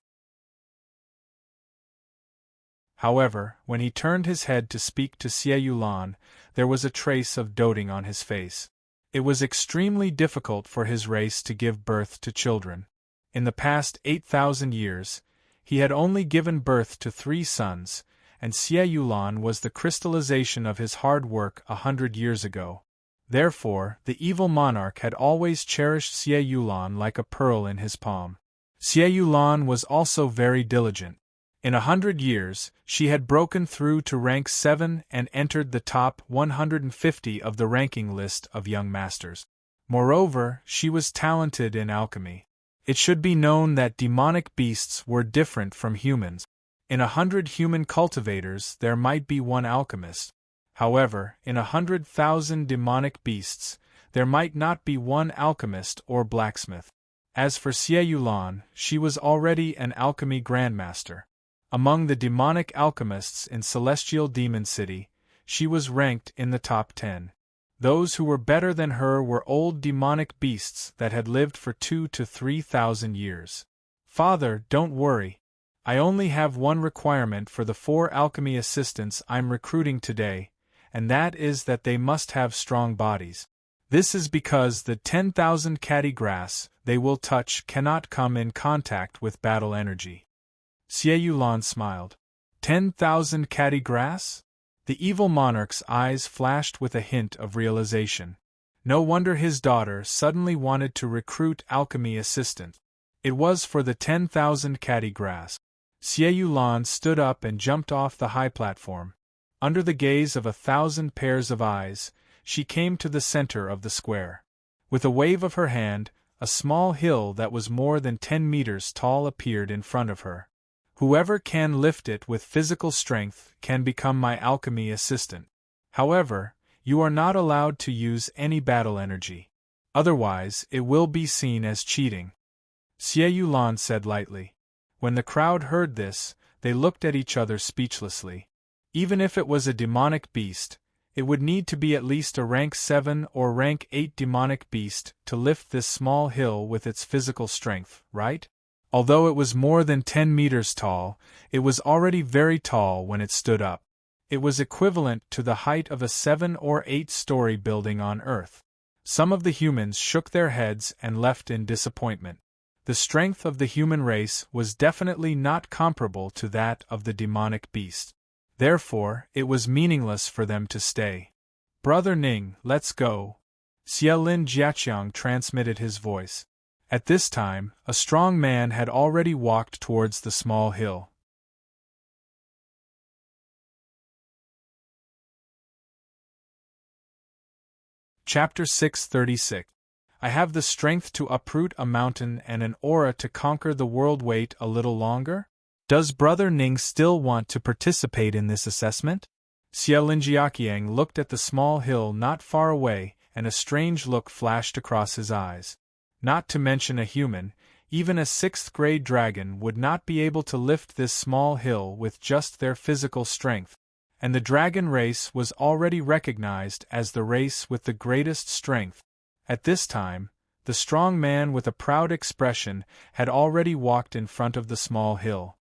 However, when he turned his head to speak to Xie Yulan, there was a trace of doting on his face. It was extremely difficult for his race to give birth to children. In the past 8,000 years, he had only given birth to 3 sons, and Xie Yulan was the crystallization of his hard work 100 years ago. Therefore, the evil monarch had always cherished Xie Yulan like a pearl in his palm. Xie Yulan was also very diligent. In 100 years, she had broken through to rank 7 and entered the top 150 of the ranking list of young masters. Moreover, she was talented in alchemy. It should be known that demonic beasts were different from humans. In 100 human cultivators there might be 1 alchemist. However, in 100,000 demonic beasts, there might not be 1 alchemist or blacksmith. As for Xie Yulan, she was already an alchemy grandmaster. Among the demonic alchemists in Celestial Demon City, she was ranked in the top 10. Those who were better than her were old demonic beasts that had lived for 2,000 to 3,000 years. "Father, don't worry. I only have 1 requirement for the 4 alchemy assistants I'm recruiting today, and that is that they must have strong bodies. This is because the 10,000 catty grass they will touch cannot come in contact with battle energy." Xie Yulan smiled. 10,000 catty grass? The evil monarch's eyes flashed with a hint of realization. No wonder his daughter suddenly wanted to recruit alchemy assistant. It was for the 10,000 catty grass. Xie Yulan stood up and jumped off the high platform. Under the gaze of 1,000 pairs of eyes, she came to the center of the square. With a wave of her hand, a small hill that was more than 10 meters tall appeared in front of her. "Whoever can lift it with physical strength can become my alchemy assistant. However, you are not allowed to use any battle energy. Otherwise, it will be seen as cheating," Xie Yulan said lightly. When the crowd heard this, they looked at each other speechlessly. Even if it was a demonic beast, it would need to be at least a rank 7 or rank 8 demonic beast to lift this small hill with its physical strength, right? Although it was more than 10 meters tall, it was already very tall when it stood up. It was equivalent to the height of a 7 or 8-story building on Earth. Some of the humans shook their heads and left in disappointment. The strength of the human race was definitely not comparable to that of the demonic beast. Therefore, it was meaningless for them to stay. "Brother Ning, let's go." Xie Lin Jiaqiang transmitted his voice. At this time, a strong man had already walked towards the small hill. Chapter 636. I have the strength to uproot a mountain and an aura to conquer the world. Wait a little longer? Does Brother Ning still want to participate in this assessment? Xie Linjiaqiang looked at the small hill not far away, and a strange look flashed across his eyes. Not to mention a human, Even a sixth-grade dragon would not be able to lift this small hill with just their physical strength, and the dragon race was already recognized as the race with the greatest strength. At this time, the strong man with a proud expression had already walked in front of the small hill.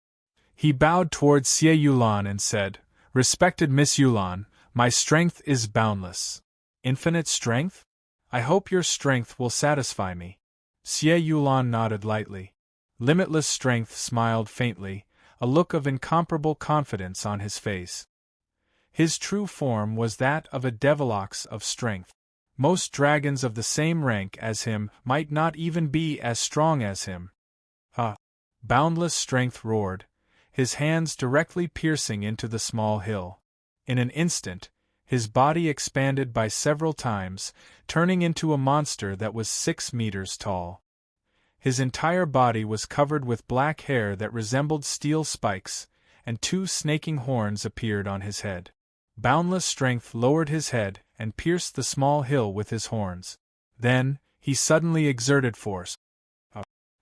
He bowed towards Xie Yulan and said, "Respected Miss Yulan, my strength is boundless." "Infinite strength? I hope your strength will satisfy me." Xie Yulan nodded lightly. Limitless Strength smiled faintly, a look of incomparable confidence on his face. His true form was that of a devilox of strength. Most dragons of the same rank as him might not even be as strong as him. Boundless Strength roared, his hands directly piercing into the small hill. In an instant, his body expanded by several times, turning into a monster that was 6 meters tall. His entire body was covered with black hair that resembled steel spikes, and 2 snaking horns appeared on his head. Boundless Strength lowered his head and pierced the small hill with his horns. Then, he suddenly exerted force.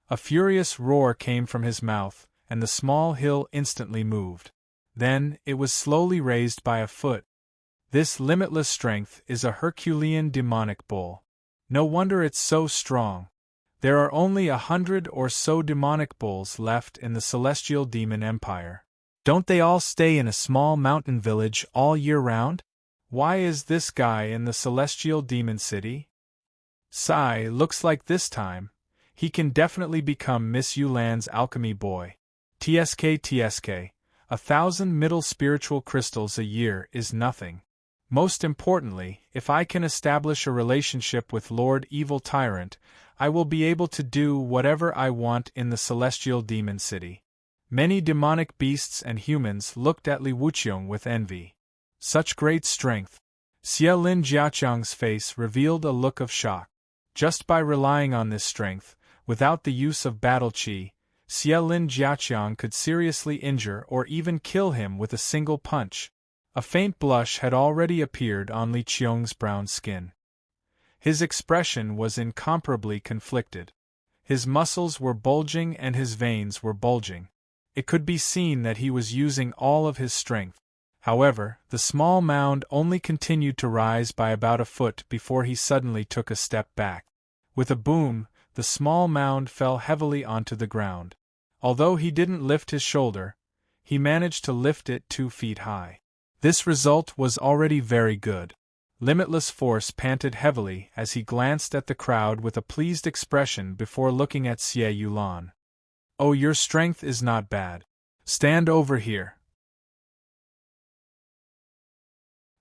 A furious roar came from his mouth, and the small hill instantly moved. Then, it was slowly raised by a foot. This limitless strength is a Herculean demonic bull. No wonder it's so strong. There are only 100 or so demonic bulls left in the Celestial Demon Empire. Don't they all stay in a small mountain village all year round? Why is this guy in the Celestial Demon City? Looks like this time, he can definitely become Miss Yulan's alchemy boy. TSK, 1,000 middle spiritual crystals a year is nothing. Most importantly, if I can establish a relationship with Lord Evil Tyrant, I will be able to do whatever I want in the Celestial Demon City. Many demonic beasts and humans looked at Li Wuqiang with envy. Such great strength. Xie Lin Jiaqiang's face revealed a look of shock. Just by relying on this strength, without the use of battle qi, Xie Lin Jiaqiang could seriously injure or even kill him with a single punch. A faint blush had already appeared on Li Qiang's brown skin. His expression was incomparably conflicted. His muscles were bulging and his veins were bulging. It could be seen that he was using all of his strength. However, the small mound only continued to rise by about a foot before he suddenly took a step back. With a boom, the small mound fell heavily onto the ground. Although he didn't lift his shoulder, he managed to lift it 2 feet high. This result was already very good. Limitless Force panted heavily as he glanced at the crowd with a pleased expression before looking at Xie Yulan. "Oh, your strength is not bad. Stand over here."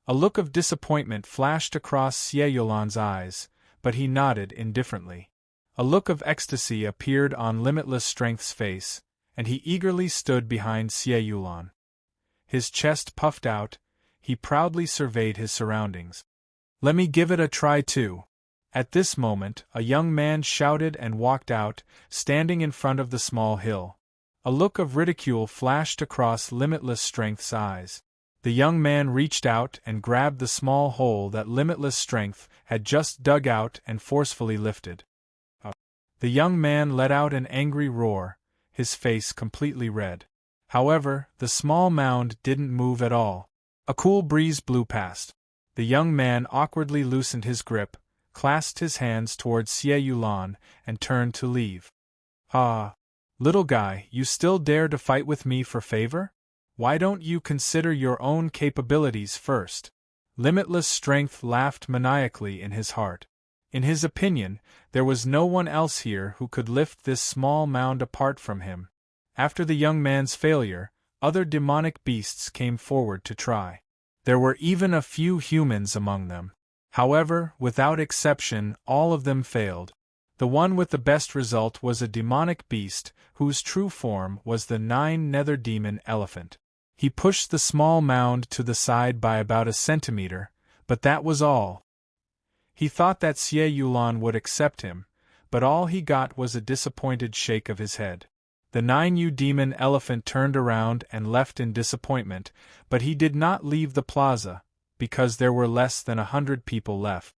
A look of disappointment flashed across Xie Yulan's eyes, but he nodded indifferently. A look of ecstasy appeared on Limitless Strength's face, and he eagerly stood behind Xie Yulan. His chest puffed out, he proudly surveyed his surroundings. "Let me give it a try too." At this moment, a young man shouted and walked out, standing in front of the small hill. A look of ridicule flashed across Limitless Strength's eyes. The young man reached out and grabbed the small hole that Limitless Strength had just dug out and forcefully lifted. The young man let out an angry roar, his face completely red. However, the small mound didn't move at all. A cool breeze blew past. The young man awkwardly loosened his grip, clasped his hands towards Xie Yulan, and turned to leave. Little guy, you still dare to fight with me for favor? Why don't you consider your own capabilities first? Limitless Strength laughed maniacally in his heart. In his opinion, there was no one else here who could lift this small mound apart from him. After the young man's failure, other demonic beasts came forward to try. There were even a few humans among them. However, without exception, all of them failed. The one with the best result was a demonic beast, whose true form was the 9-nether demon elephant. He pushed the small mound to the side by about a centimeter, but that was all. He thought that Xie Yulan would accept him, but all he got was a disappointed shake of his head. The 9-U demon elephant turned around and left in disappointment, but he did not leave the plaza, because there were less than 100 people left.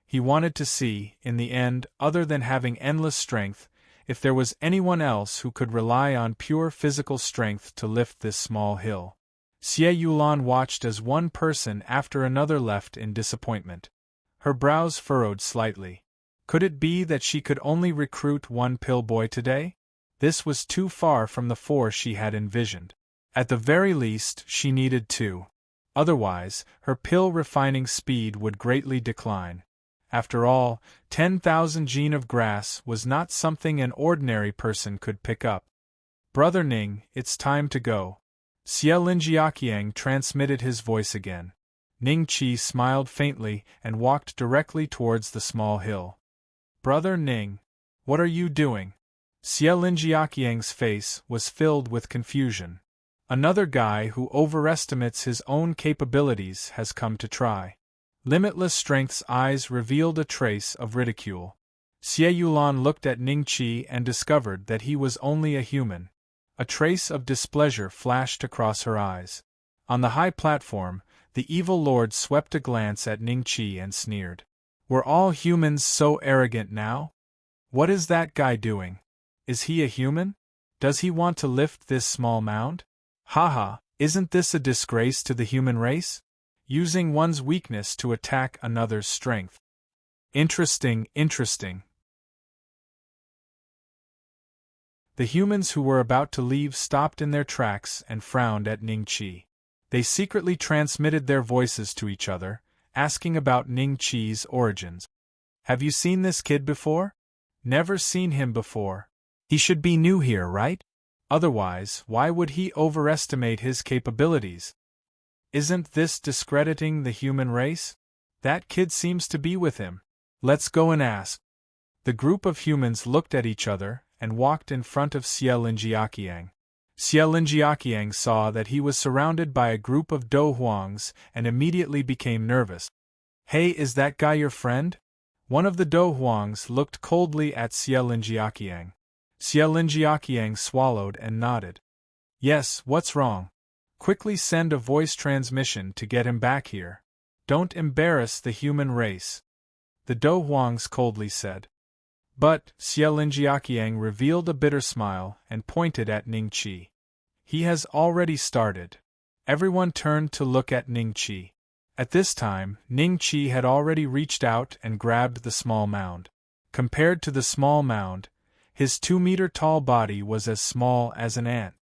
He wanted to see, in the end, other than having endless strength, if there was anyone else who could rely on pure physical strength to lift this small hill. Xie Yulan watched as one person after another left in disappointment. Her brows furrowed slightly. Could it be that she could only recruit one pill boy today? This was too far from the 4 she had envisioned. At the very least, she needed 2. Otherwise, her pill refining speed would greatly decline. After all, 10,000 gene of grass was not something an ordinary person could pick up. Brother Ning, it's time to go. Xie Linjiaqiang transmitted his voice again. Ning Qi smiled faintly and walked directly towards the small hill. Brother Ning, what are you doing? Xie Linjiaqiang's face was filled with confusion. Another guy who overestimates his own capabilities has come to try. Limitless Strength's eyes revealed a trace of ridicule. Xie Yulan looked at Ning Qi and discovered that he was only a human. A trace of displeasure flashed across her eyes. On the high platform, the evil lord swept a glance at Ning Qi and sneered. Were all humans so arrogant now? What is that guy doing? Is he a human? Does he want to lift this small mound? Haha, isn't this a disgrace to the human race? Using one's weakness to attack another's strength. Interesting. The humans who were about to leave stopped in their tracks and frowned at Ning Qi. They secretly transmitted their voices to each other, asking about Ning Qi's origins. Have you seen this kid before? Never seen him before. He should be new here, right? Otherwise, why would he overestimate his capabilities? Isn't this discrediting the human race? That kid seems to be with him. Let's go and ask. The group of humans looked at each other and walked in front of Xie Linjiaqiang. Xie Linjiaqiang saw that he was surrounded by a group of Do Huangs and immediately became nervous. Hey, is that guy your friend? One of the Do Huangs looked coldly at Xie Linjiaqiang. Xie Linjiaqiang swallowed and nodded. Yes, what's wrong? Quickly send a voice transmission to get him back here. Don't embarrass the human race. The Do Huangs coldly said. But, Xie Linjiaqiang revealed a bitter smile and pointed at Ning Qi. He has already started. Everyone turned to look at Ning Qi. At this time, Ning Qi had already reached out and grabbed the small mound. Compared to the small mound, his 2-meter-tall body was as small as an ant.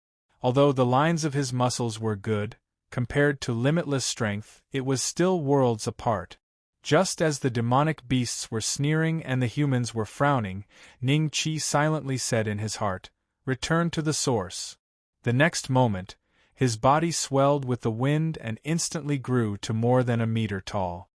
Although the lines of his muscles were good, compared to limitless strength, it was still worlds apart. Just as the demonic beasts were sneering and the humans were frowning, Ning Qi silently said in his heart, "Return to the source." The next moment, his body swelled with the wind and instantly grew to more than a meter tall.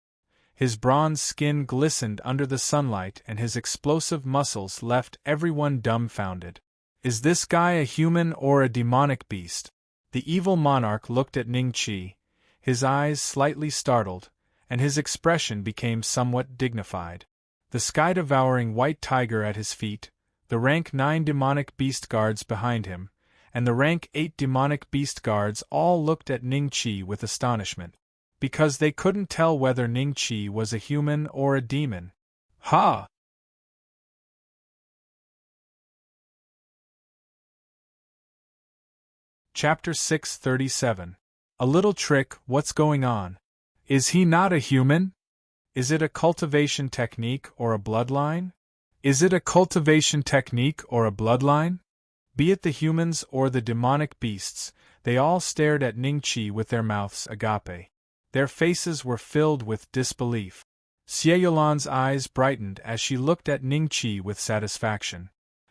His bronze skin glistened under the sunlight and his explosive muscles left everyone dumbfounded. Is this guy a human or a demonic beast? The evil monarch looked at Ning Qi, his eyes slightly startled, and his expression became somewhat dignified. The sky-devouring white tiger at his feet, the rank 9 demonic beast guards behind him, and the rank 8 demonic beast guards all looked at Ning Qi with astonishment, because they couldn't tell whether Ning Qi was a human or a demon. Ha! Chapter 637. A little trick, what's going on? Is he not a human? Is it a cultivation technique or a bloodline? Is it a cultivation technique or a bloodline? Be it the humans or the demonic beasts, they all stared at Ning Qi with their mouths agape. Their faces were filled with disbelief. Xie Yulan's eyes brightened as she looked at Ning Qi with satisfaction.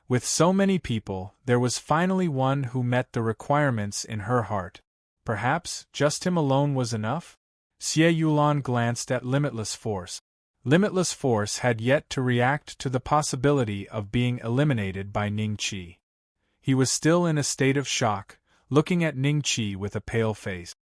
With so many people, there was finally one who met the requirements in her heart. Perhaps just him alone was enough? Xie Yulan glanced at Limitless Force. Limitless Force had yet to react to the possibility of being eliminated by Ning Qi. He was still in a state of shock, looking at Ning Qi with a pale face.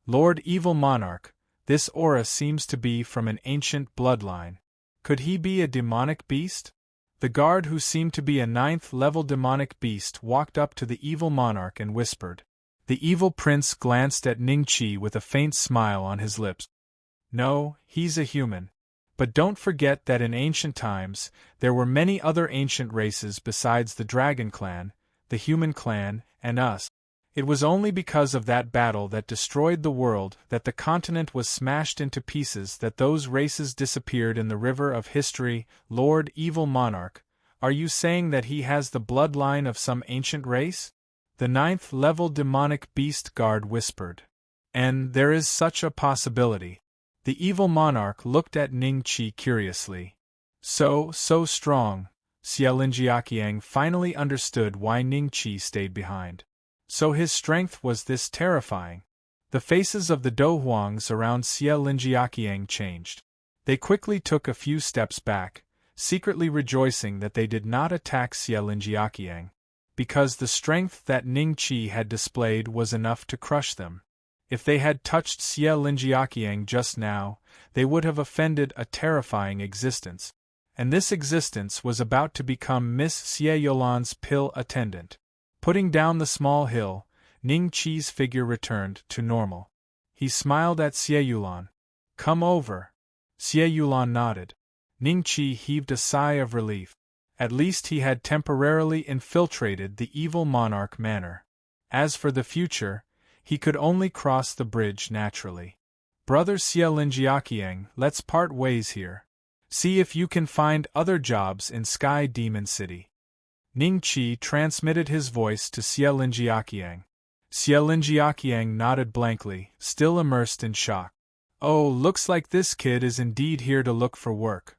Lord Evil Monarch, this aura seems to be from an ancient bloodline. Could he be a demonic beast? The guard, who seemed to be a 9th-level demonic beast, walked up to the evil monarch and whispered. The evil prince glanced at Ning Qi with a faint smile on his lips. No, he's a human. But don't forget that in ancient times, there were many other ancient races besides the Dragon Clan, the Human Clan, and us. It was only because of that battle that destroyed the world that the continent was smashed into pieces that those races disappeared in the river of history. Lord Evil Monarch, are you saying that he has the bloodline of some ancient race? The 9th-level demonic beast guard whispered. And there is such a possibility. The evil monarch looked at Ning Qi curiously. So strong. Xie Linjiaqiang finally understood why Ning Qi stayed behind. So his strength was this terrifying. The faces of the Do Huangs around Xie Linjiaqiang changed. They quickly took a few steps back, secretly rejoicing that they did not attack Xie Linjiaqiang, because the strength that Ning Qi had displayed was enough to crush them. If they had touched Xie Linjiaqiang just now, they would have offended a terrifying existence. And this existence was about to become Miss Xie Yulan's pill attendant. Putting down the small hill, Ning Qi's figure returned to normal. He smiled at Xie Yulan. Come over. Xie Yulan nodded. Ning Qi heaved a sigh of relief. At least he had temporarily infiltrated the evil monarch manor. As for the future, he could only cross the bridge naturally. Brother Xie Linjiaqiang, let's part ways here. See if you can find other jobs in Sky Demon City. Ning Qi transmitted his voice to Xie Linjiaqiang. Xie Linjiaqiang nodded blankly, still immersed in shock. Oh, looks like this kid is indeed here to look for work.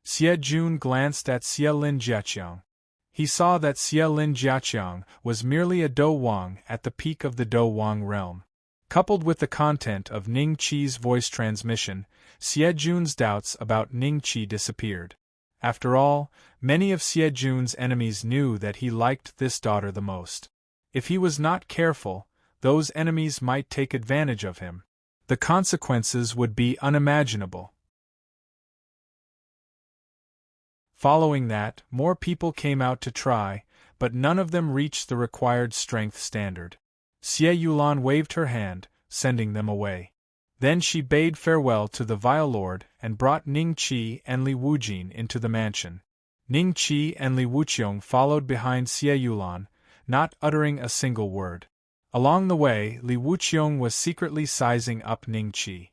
Xie Jun glanced at Xie Linjiaqiang. He saw that Xie Linjiaqiang was merely a Do Wang at the peak of the Do Wang realm. Coupled with the content of Ning Qi's voice transmission, Xie Jun's doubts about Ning Qi disappeared. After all, many of Xie Jun's enemies knew that he liked this daughter the most. If he was not careful, those enemies might take advantage of him. The consequences would be unimaginable. Following that, more people came out to try, but none of them reached the required strength standard. Xie Yulan waved her hand, sending them away. Then she bade farewell to the Vile Lord and brought Ning Qi and Li Wujin into the mansion. Ning Qi and Li Wuqiong followed behind Xie Yulan, not uttering a single word. Along the way, Li Wuqiong was secretly sizing up Ning Qi.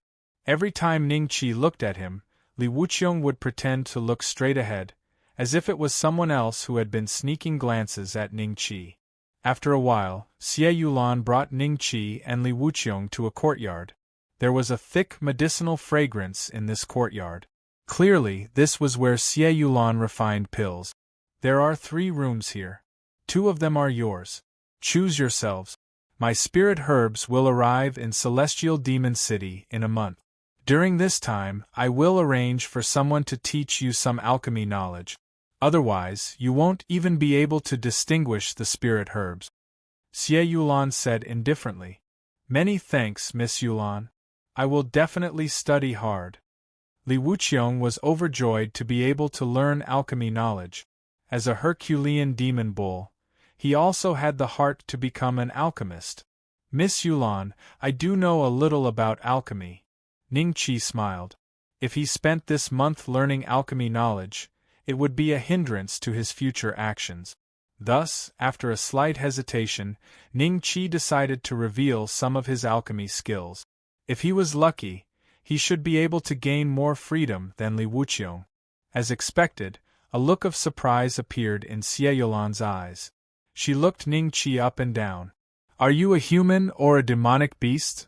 Every time Ning Qi looked at him, Li Wuqiong would pretend to look straight ahead, as if it was someone else who had been sneaking glances at Ning Qi. After a while, Xie Yulan brought Ning Qi and Li Wuqiong to a courtyard. There was a thick medicinal fragrance in this courtyard. Clearly, this was where Xie Yulan refined pills. There are 3 rooms here. 2 of them are yours. Choose yourselves. My spirit herbs will arrive in Celestial Demon City in a month. During this time, I will arrange for someone to teach you some alchemy knowledge. Otherwise, you won't even be able to distinguish the spirit herbs. Xie Yulan said indifferently. Many thanks, Miss Yulan. I will definitely study hard. Li Wuqiong was overjoyed to be able to learn alchemy knowledge. As a Herculean demon bull, he also had the heart to become an alchemist. Miss Yulan, I do know a little about alchemy. Ning Qi smiled. If he spent this month learning alchemy knowledge, it would be a hindrance to his future actions. Thus, after a slight hesitation, Ning Qi decided to reveal some of his alchemy skills. If he was lucky, he should be able to gain more freedom than Li Wuqiong. As expected, a look of surprise appeared in Xie Yulan's eyes. She looked Ning Qi up and down. Are you a human or a demonic beast?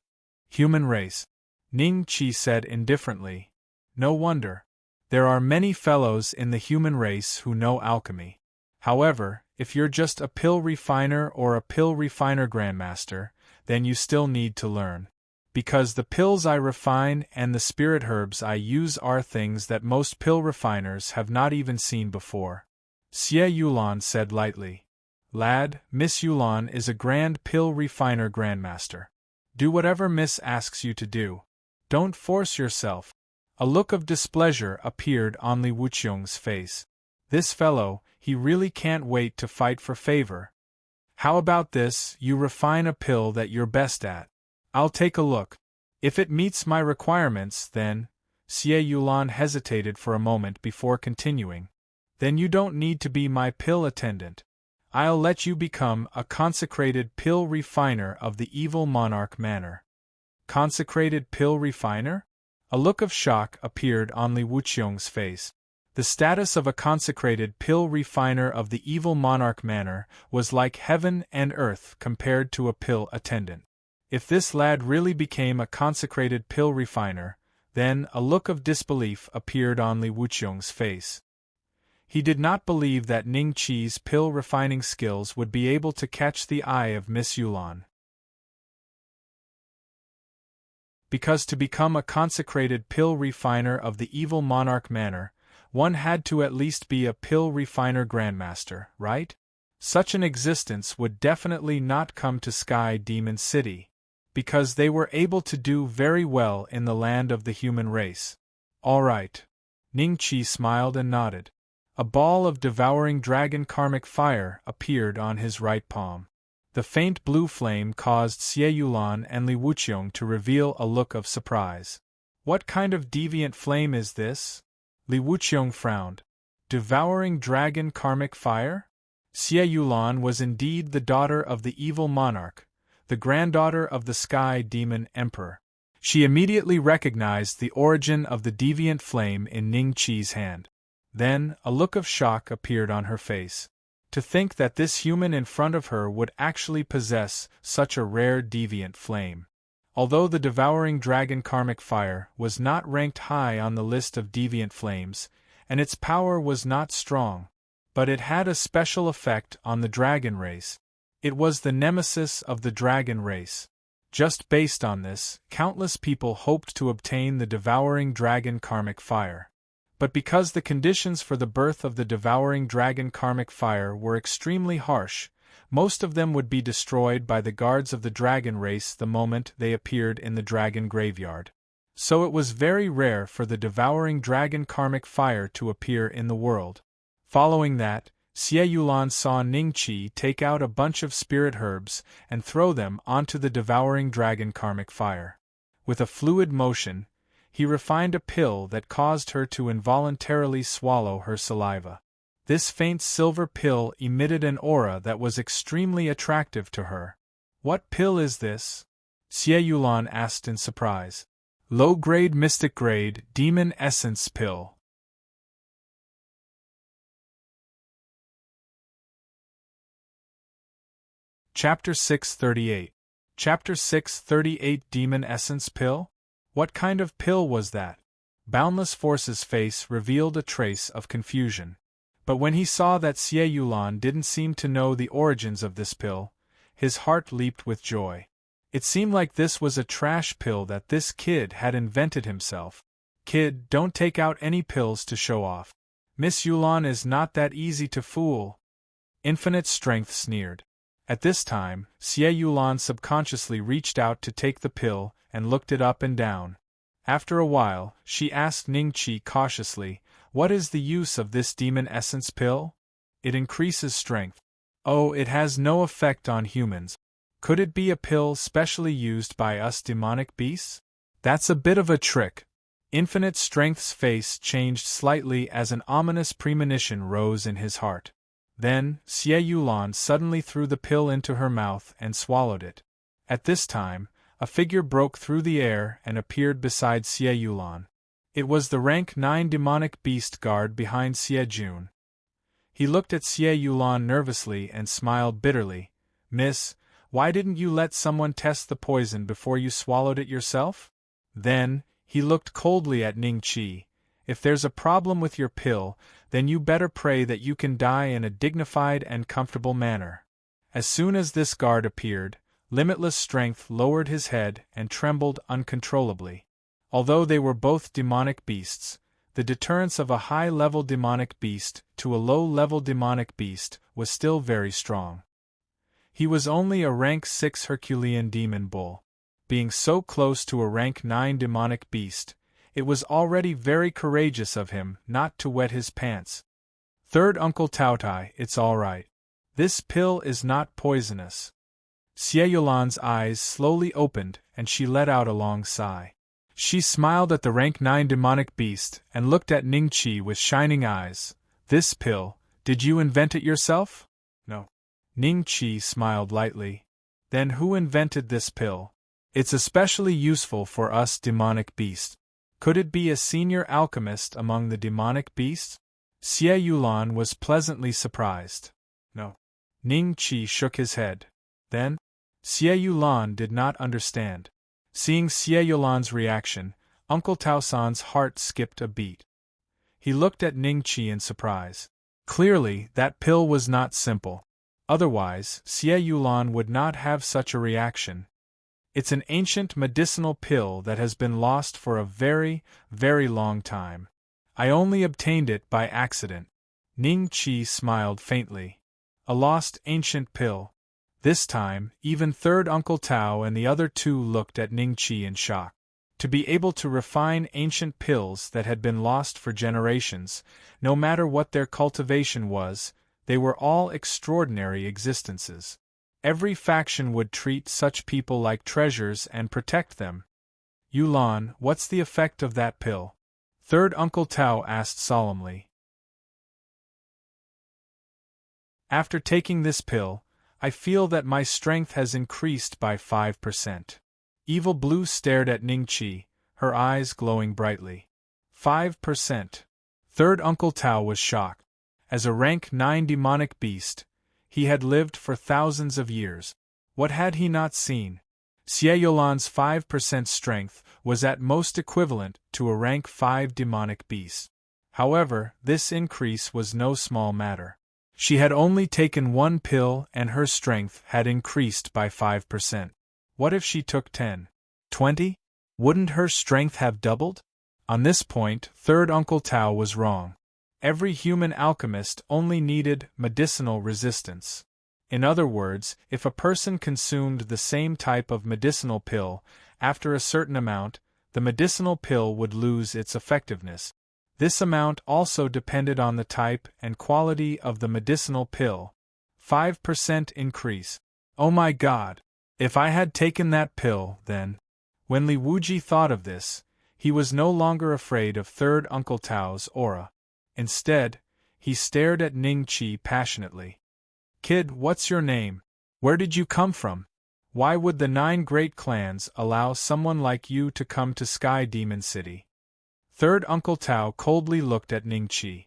Human race. Ning Qi said indifferently. No wonder. There are many fellows in the human race who know alchemy. However, if you're just a pill refiner or a pill refiner grandmaster, then you still need to learn. Because the pills I refine and the spirit herbs I use are things that most pill refiners have not even seen before. Xie Yulan said lightly. Lad, Miss Yulan is a grand pill refiner grandmaster. Do whatever Miss asks you to do. Don't force yourself. A look of displeasure appeared on Li Wuqiong's face. This fellow, he really can't wait to fight for favor. How about this, you refine a pill that you're best at. I'll take a look. If it meets my requirements, then, Xie Yulan hesitated for a moment before continuing. Then you don't need to be my pill attendant. I'll let you become a consecrated pill refiner of the evil monarch manor. Consecrated pill refiner? A look of shock appeared on Li Wuqiong's face. The status of a consecrated pill refiner of the evil monarch manor was like heaven and earth compared to a pill attendant. If this lad really became a consecrated pill refiner, then a look of disbelief appeared on Li Wuqiong's face. He did not believe that Ning Qi's pill refining skills would be able to catch the eye of Miss Yulan. Because to become a consecrated pill refiner of the evil monarch manor, one had to at least be a pill refiner grandmaster, right? Such an existence would definitely not come to Sky Demon City, because they were able to do very well in the land of the human race. All right. Ning Qi smiled and nodded. A ball of devouring dragon karmic fire appeared on his right palm. The faint blue flame caused Xie Yulan and Li Wuqiong to reveal a look of surprise. What kind of deviant flame is this? Li Wuqiong frowned. Devouring dragon karmic fire? Xie Yulan was indeed the daughter of the evil monarch, the granddaughter of the Sky Demon Emperor. She immediately recognized the origin of the deviant flame in Ning Qi's hand. Then, a look of shock appeared on her face. To think that this human in front of her would actually possess such a rare deviant flame. Although the devouring dragon karmic fire was not ranked high on the list of deviant flames, and its power was not strong, but it had a special effect on the dragon race. It was the nemesis of the dragon race. Just based on this, countless people hoped to obtain the devouring dragon karmic fire. But because the conditions for the birth of the devouring dragon karmic fire were extremely harsh, most of them would be destroyed by the guards of the dragon race the moment they appeared in the dragon graveyard. So it was very rare for the devouring dragon karmic fire to appear in the world. Following that, Xie Yulan saw Ning Qi take out a bunch of spirit herbs and throw them onto the devouring dragon karmic fire. With a fluid motion, he refined a pill that caused her to involuntarily swallow her saliva. This faint silver pill emitted an aura that was extremely attractive to her. What pill is this? Xie Yulan asked in surprise. Low-grade mystic grade demon essence pill. Chapter 638. Chapter 638 Demon Essence Pill? What kind of pill was that? Boundless Force's face revealed a trace of confusion. But when he saw that Xie Yulan didn't seem to know the origins of this pill, his heart leaped with joy. It seemed like this was a trash pill that this kid had invented himself. Kid, don't take out any pills to show off. Miss Yulan is not that easy to fool. Infinite Strength sneered. At this time, Xie Yulan subconsciously reached out to take the pill and looked it up and down. After a while, she asked Ning Qi cautiously, "What is the use of this demon essence pill?" "It increases strength." "Oh, it has no effect on humans. Could it be a pill specially used by us demonic beasts?" "That's a bit of a trick." Infinite Strength's face changed slightly as an ominous premonition rose in his heart. Then, Xie Yulan suddenly threw the pill into her mouth and swallowed it. At this time, a figure broke through the air and appeared beside Xie Yulan. It was the rank 9 demonic beast guard behind Xie Jun. He looked at Xie Yulan nervously and smiled bitterly. "Miss, why didn't you let someone test the poison before you swallowed it yourself?" Then, he looked coldly at Ning Qi. "If there's a problem with your pill, then you better pray that you can die in a dignified and comfortable manner." As soon as this guard appeared, Limitless Strength lowered his head and trembled uncontrollably. Although they were both demonic beasts, the deterrence of a high-level demonic beast to a low-level demonic beast was still very strong. He was only a rank 6 Herculean demon bull. Being so close to a rank 9 demonic beast, it was already very courageous of him not to wet his pants. "Third Uncle Taotai, it's all right. This pill is not poisonous." Xie Yulan's eyes slowly opened and she let out a long sigh. She smiled at the rank 9 demonic beast and looked at Ningqi with shining eyes. This pill, did you invent it yourself? No. Ningqi smiled lightly. Then who invented this pill? It's especially useful for us demonic beasts. Could it be a senior alchemist among the demonic beasts? Xie Yulan was pleasantly surprised. No. Ningqi shook his head. Then? Xie Yulan did not understand. Seeing Xie Yulan's reaction, Uncle Taosan's heart skipped a beat. He looked at Ningqi in surprise. Clearly, that pill was not simple. Otherwise, Xie Yulan would not have such a reaction. It's an ancient medicinal pill that has been lost for a very, very long time. I only obtained it by accident. Ningqi smiled faintly. A lost ancient pill. This time, even third Uncle Tao and the other two looked at Ningqi in shock. To be able to refine ancient pills that had been lost for generations, no matter what their cultivation was, they were all extraordinary existences. Every faction would treat such people like treasures and protect them. Yulan, what's the effect of that pill? Third Uncle Tao asked solemnly. After taking this pill, I feel that my strength has increased by 5%. Evil Blue stared at Ningqi, her eyes glowing brightly. 5%. Third Uncle Tao was shocked. As a rank 9 demonic beast, he had lived for thousands of years. What had he not seen? Xie Yulan's 5% strength was at most equivalent to a rank 5 demonic beast. However, this increase was no small matter. She had only taken one pill and her strength had increased by 5%. What if she took 10? 20? Wouldn't her strength have doubled? On this point, third Uncle Tao was wrong. Every human alchemist only needed medicinal resistance. In other words, if a person consumed the same type of medicinal pill, after a certain amount, the medicinal pill would lose its effectiveness. This amount also depended on the type and quality of the medicinal pill. 5% increase. Oh my God! If I had taken that pill, then… When Li Wuji thought of this, he was no longer afraid of third Uncle Tao's aura. Instead, he stared at Ningqi passionately. Kid, what's your name? Where did you come from? Why would the 9 great clans allow someone like you to come to Sky Demon City? Third Uncle Tao coldly looked at Ningqi.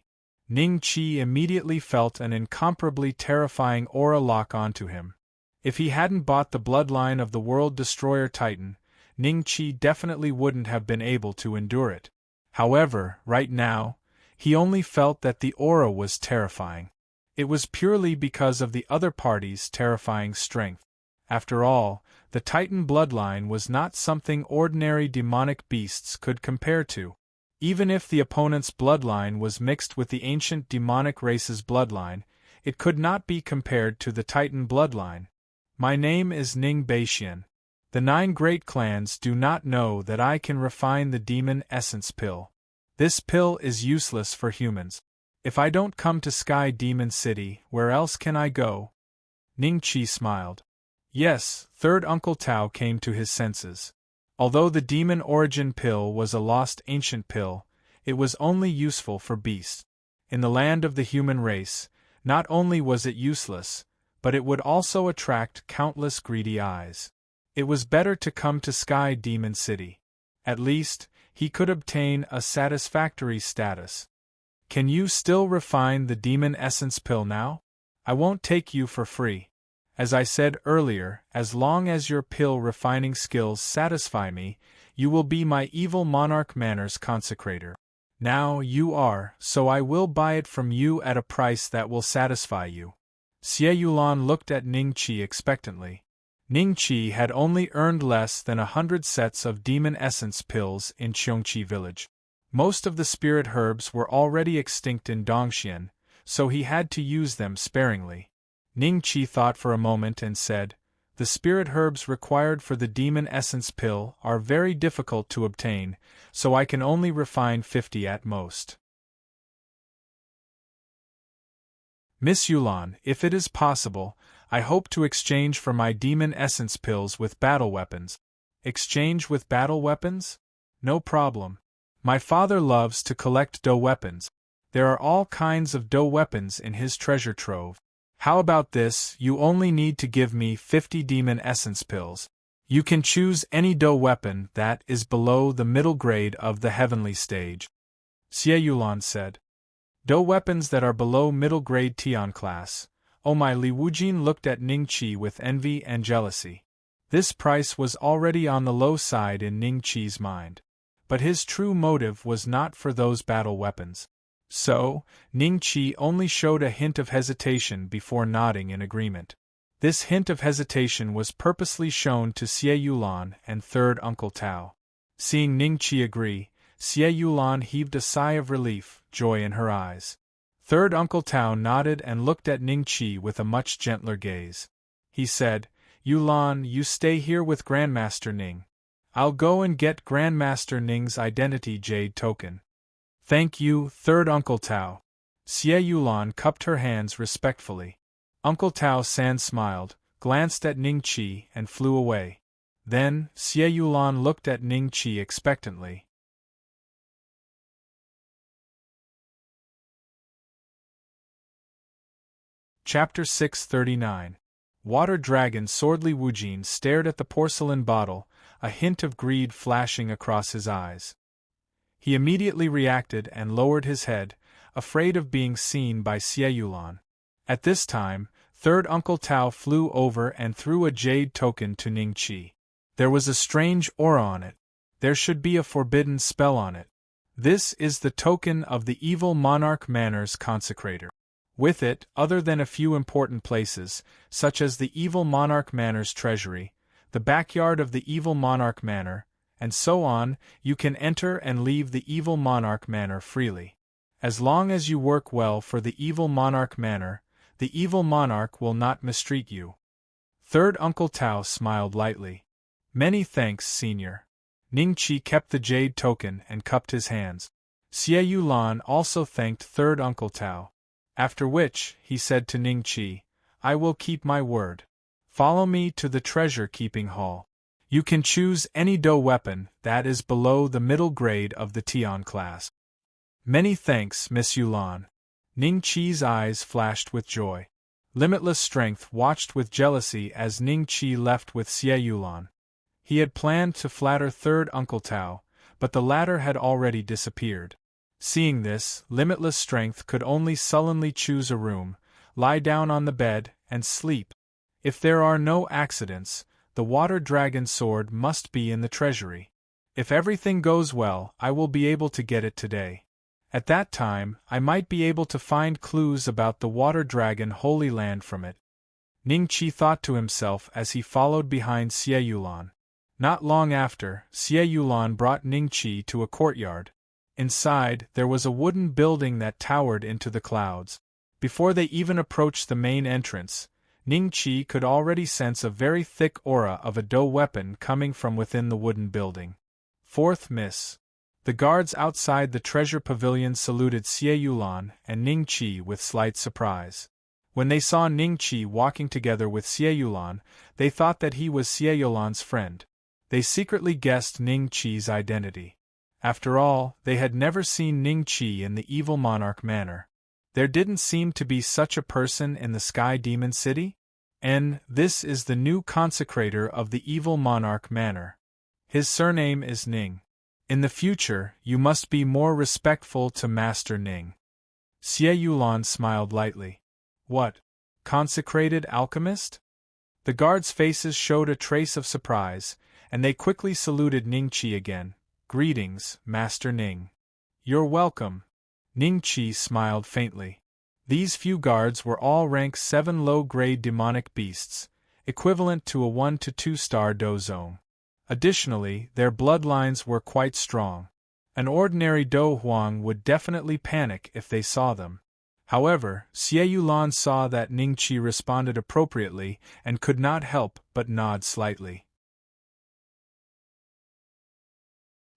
Ningqi immediately felt an incomparably terrifying aura lock onto him. If he hadn't bought the bloodline of the World Destroyer Titan, Ningqi definitely wouldn't have been able to endure it. However, right now, he only felt that the aura was terrifying. It was purely because of the other party's terrifying strength. After all, the Titan bloodline was not something ordinary demonic beasts could compare to. Even if the opponent's bloodline was mixed with the ancient demonic race's bloodline, it could not be compared to the Titan bloodline. My name is Ning Beixian. The 9 great clans do not know that I can refine the demon essence pill. This pill is useless for humans. If I don't come to Sky Demon City, where else can I go? Ningqi smiled. Yes, third Uncle Tao came to his senses. Although the demon origin pill was a lost ancient pill, it was only useful for beasts. In the land of the human race, not only was it useless, but it would also attract countless greedy eyes. It was better to come to Sky Demon City. At least, he could obtain a satisfactory status. Can you still refine the demon essence pill now? I won't take you for free. As I said earlier, as long as your pill refining skills satisfy me, you will be my evil monarch Manor's consecrator. Now you are, so I will buy it from you at a price that will satisfy you. Xie Yulan looked at Ningqi expectantly. Ningqi had only earned less than 100 sets of demon essence pills in Qiongqi village. Most of the spirit herbs were already extinct in Dongxian, so he had to use them sparingly. Ningqi thought for a moment and said, "The spirit herbs required for the demon essence pill are very difficult to obtain, so I can only refine 50 at most." Miss Yulan, if it is possible, I hope to exchange for my demon essence pills with battle weapons. Exchange with battle weapons? No problem. My father loves to collect dough weapons. There are all kinds of dough weapons in his treasure trove. How about this? You only need to give me 50 demon essence pills. You can choose any dough weapon that is below the middle grade of the heavenly stage. Xie Yulan said. Dough weapons that are below middle grade Tian class. Oh my! Li Wujin looked at Ning Qi with envy and jealousy. This price was already on the low side in Ning Qi's mind. But his true motive was not for those battle weapons. So, Ning Qi only showed a hint of hesitation before nodding in agreement. This hint of hesitation was purposely shown to Xie Yulan and third Uncle Tao. Seeing Ning Qi agree, Xie Yulan heaved a sigh of relief, joy in her eyes. Third Uncle Tao nodded and looked at Ning Qi with a much gentler gaze. He said, Yulan, you stay here with Grandmaster Ning. I'll go and get Grandmaster Ning's identity jade token. Thank you, third Uncle Tao. Xie Yulan cupped her hands respectfully. Uncle Tao San smiled, glanced at Ning Qi and flew away. Then, Xie Yulan looked at Ning Qi expectantly. Chapter 639. Water Dragon Sword. Li Wujin stared at the porcelain bottle, a hint of greed flashing across his eyes. He immediately reacted and lowered his head, afraid of being seen by Xie Yulan. At this time, third Uncle Tao flew over and threw a jade token to Ning Qi. There was a strange aura on it. There should be a forbidden spell on it. This is the token of the evil monarch Manor's consecrator. With it, other than a few important places, such as the evil monarch Manor's treasury, the backyard of the evil monarch Manor, and so on, you can enter and leave the evil monarch Manor freely. As long as you work well for the evil monarch Manor, the evil monarch will not mistreat you. Third Uncle Tao smiled lightly. Many thanks, Senior. Ning Qi kept the jade token and cupped his hands. Xie Yulan also thanked third Uncle Tao. After which, he said to Ning Qi, I will keep my word. Follow me to the treasure-keeping hall. You can choose any dough weapon that is below the middle grade of the Tian class. Many thanks, Miss Yulan. Ning Qi's eyes flashed with joy. Limitless Strength watched with jealousy as Ning Qi left with Xie Yulan. He had planned to flatter third Uncle Tao, but the latter had already disappeared. Seeing this, Limitless Strength could only sullenly choose a room, lie down on the bed, and sleep. If there are no accidents, the Water Dragon Sword must be in the treasury. If everything goes well, I will be able to get it today. At that time, I might be able to find clues about the Water Dragon Holy Land from it. Ning Qi thought to himself as he followed behind Xie Yulan. Not long after, Xie Yulan brought Ning Qi to a courtyard. Inside, there was a wooden building that towered into the clouds. Before they even approached the main entrance, Ning Qi could already sense a very thick aura of a dough weapon coming from within the wooden building. Fourth Miss. The guards outside the treasure pavilion saluted Xie Yulan and Ning Qi with slight surprise. When they saw Ning Qi walking together with Xie Yulan, they thought that he was Xie Yulan's friend. They secretly guessed Ning Qi's identity. After all, they had never seen Ning Qi in the evil monarch Manor. There didn't seem to be such a person in the Sky Demon City? This is the new consecrator of the evil monarch Manor. His surname is Ning. In the future, you must be more respectful to Master Ning. Xie Yulan smiled lightly. What? Consecrated alchemist? The guards' faces showed a trace of surprise, and they quickly saluted Ning Qi again. Greetings, Master Ning. You're welcome. Ning Qi smiled faintly. These few guards were all rank 7 low-grade demonic beasts, equivalent to a 1 to 2-star dozong. Additionally, their bloodlines were quite strong. An ordinary Do Huang would definitely panic if they saw them. However, Xie Yulan saw that Ning Qi responded appropriately and could not help but nod slightly.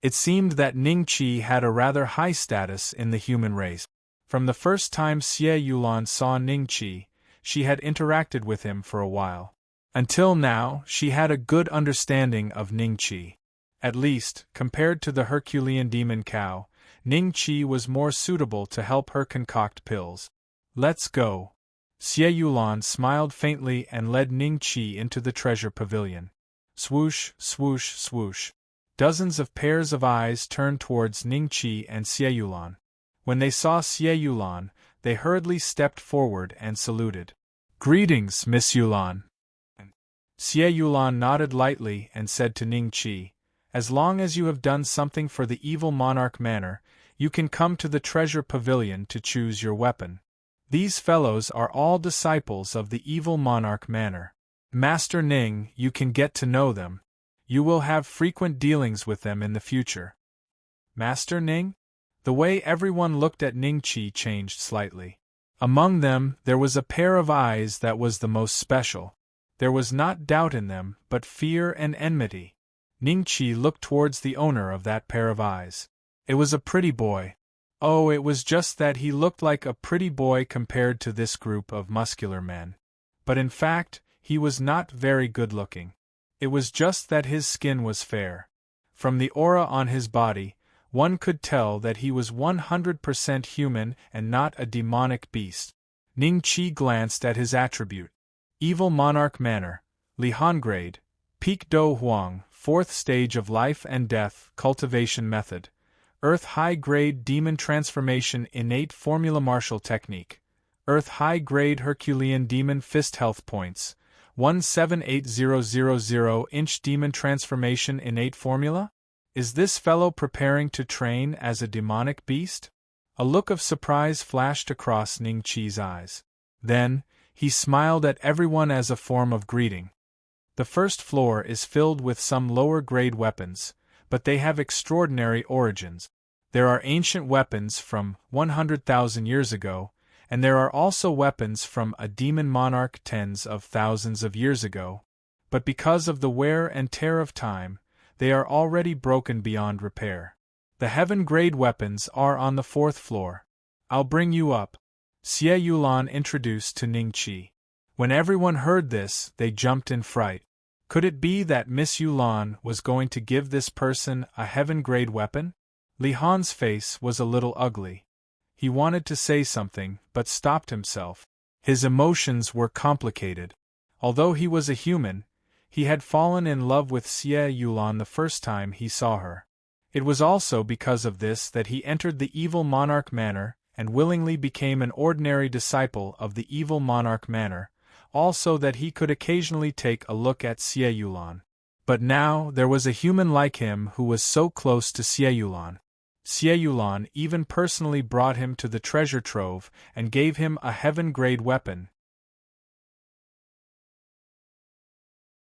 It seemed that Ning Qi had a rather high status in the human race. From the first time Xie Yulan saw Ning Qi, she had interacted with him for a while. Until now, she had a good understanding of Ning Qi. At least, compared to the Herculean demon cow, Ning Qi was more suitable to help her concoct pills. Let's go. Xie Yulan smiled faintly and led Ning Qi into the treasure pavilion. Swoosh, swoosh, swoosh. Dozens of pairs of eyes turned towards Ning Qi and Xie Yulan. When they saw Xie Yulan, they hurriedly stepped forward and saluted. Greetings, Miss Yulan. Xie Yulan nodded lightly and said to Ning Qi, as long as you have done something for the evil monarch manor, you can come to the treasure pavilion to choose your weapon. These fellows are all disciples of the evil monarch manor. Master Ning, you can get to know them. You will have frequent dealings with them in the future. Master Ning? The way everyone looked at Ning Qi changed slightly. Among them, there was a pair of eyes that was the most special. There was not doubt in them, but fear and enmity. Ning Qi looked towards the owner of that pair of eyes. It was a pretty boy. Oh, it was just that he looked like a pretty boy compared to this group of muscular men. But in fact, he was not very good-looking. It was just that his skin was fair. From the aura on his body, one could tell that he was 100% human and not a demonic beast. Ning Qi glanced at his attribute. Evil Monarch Manor, Lihan Grade, Peak Do Huang, 4th Stage of Life and Death, Cultivation Method, Earth High Grade Demon Transformation Innate Formula Martial Technique, Earth High Grade Herculean Demon Fist Health Points, 178000-inch Demon Transformation Innate Formula? Is this fellow preparing to train as a demonic beast? A look of surprise flashed across Ning Qi's eyes. Then, he smiled at everyone as a form of greeting. The first floor is filled with some lower-grade weapons, but they have extraordinary origins. There are ancient weapons from 100,000 years ago, and there are also weapons from a demon monarch tens of thousands of years ago. But because of the wear and tear of time, they are already broken beyond repair. The heaven-grade weapons are on the 4th floor. I'll bring you up, Xie Yulan introduced to Ning Qi. When everyone heard this, they jumped in fright. Could it be that Miss Yulan was going to give this person a heaven-grade weapon? Li Han's face was a little ugly. He wanted to say something, but stopped himself. His emotions were complicated. Although he was a human, he had fallen in love with Xie Yulan the first time he saw her. It was also because of this that he entered the evil monarch manor and willingly became an ordinary disciple of the evil monarch manor, also that he could occasionally take a look at Xie Yulan. But now there was a human like him who was so close to Xie Yulan. Xie Yulan even personally brought him to the treasure trove and gave him a heaven-grade weapon.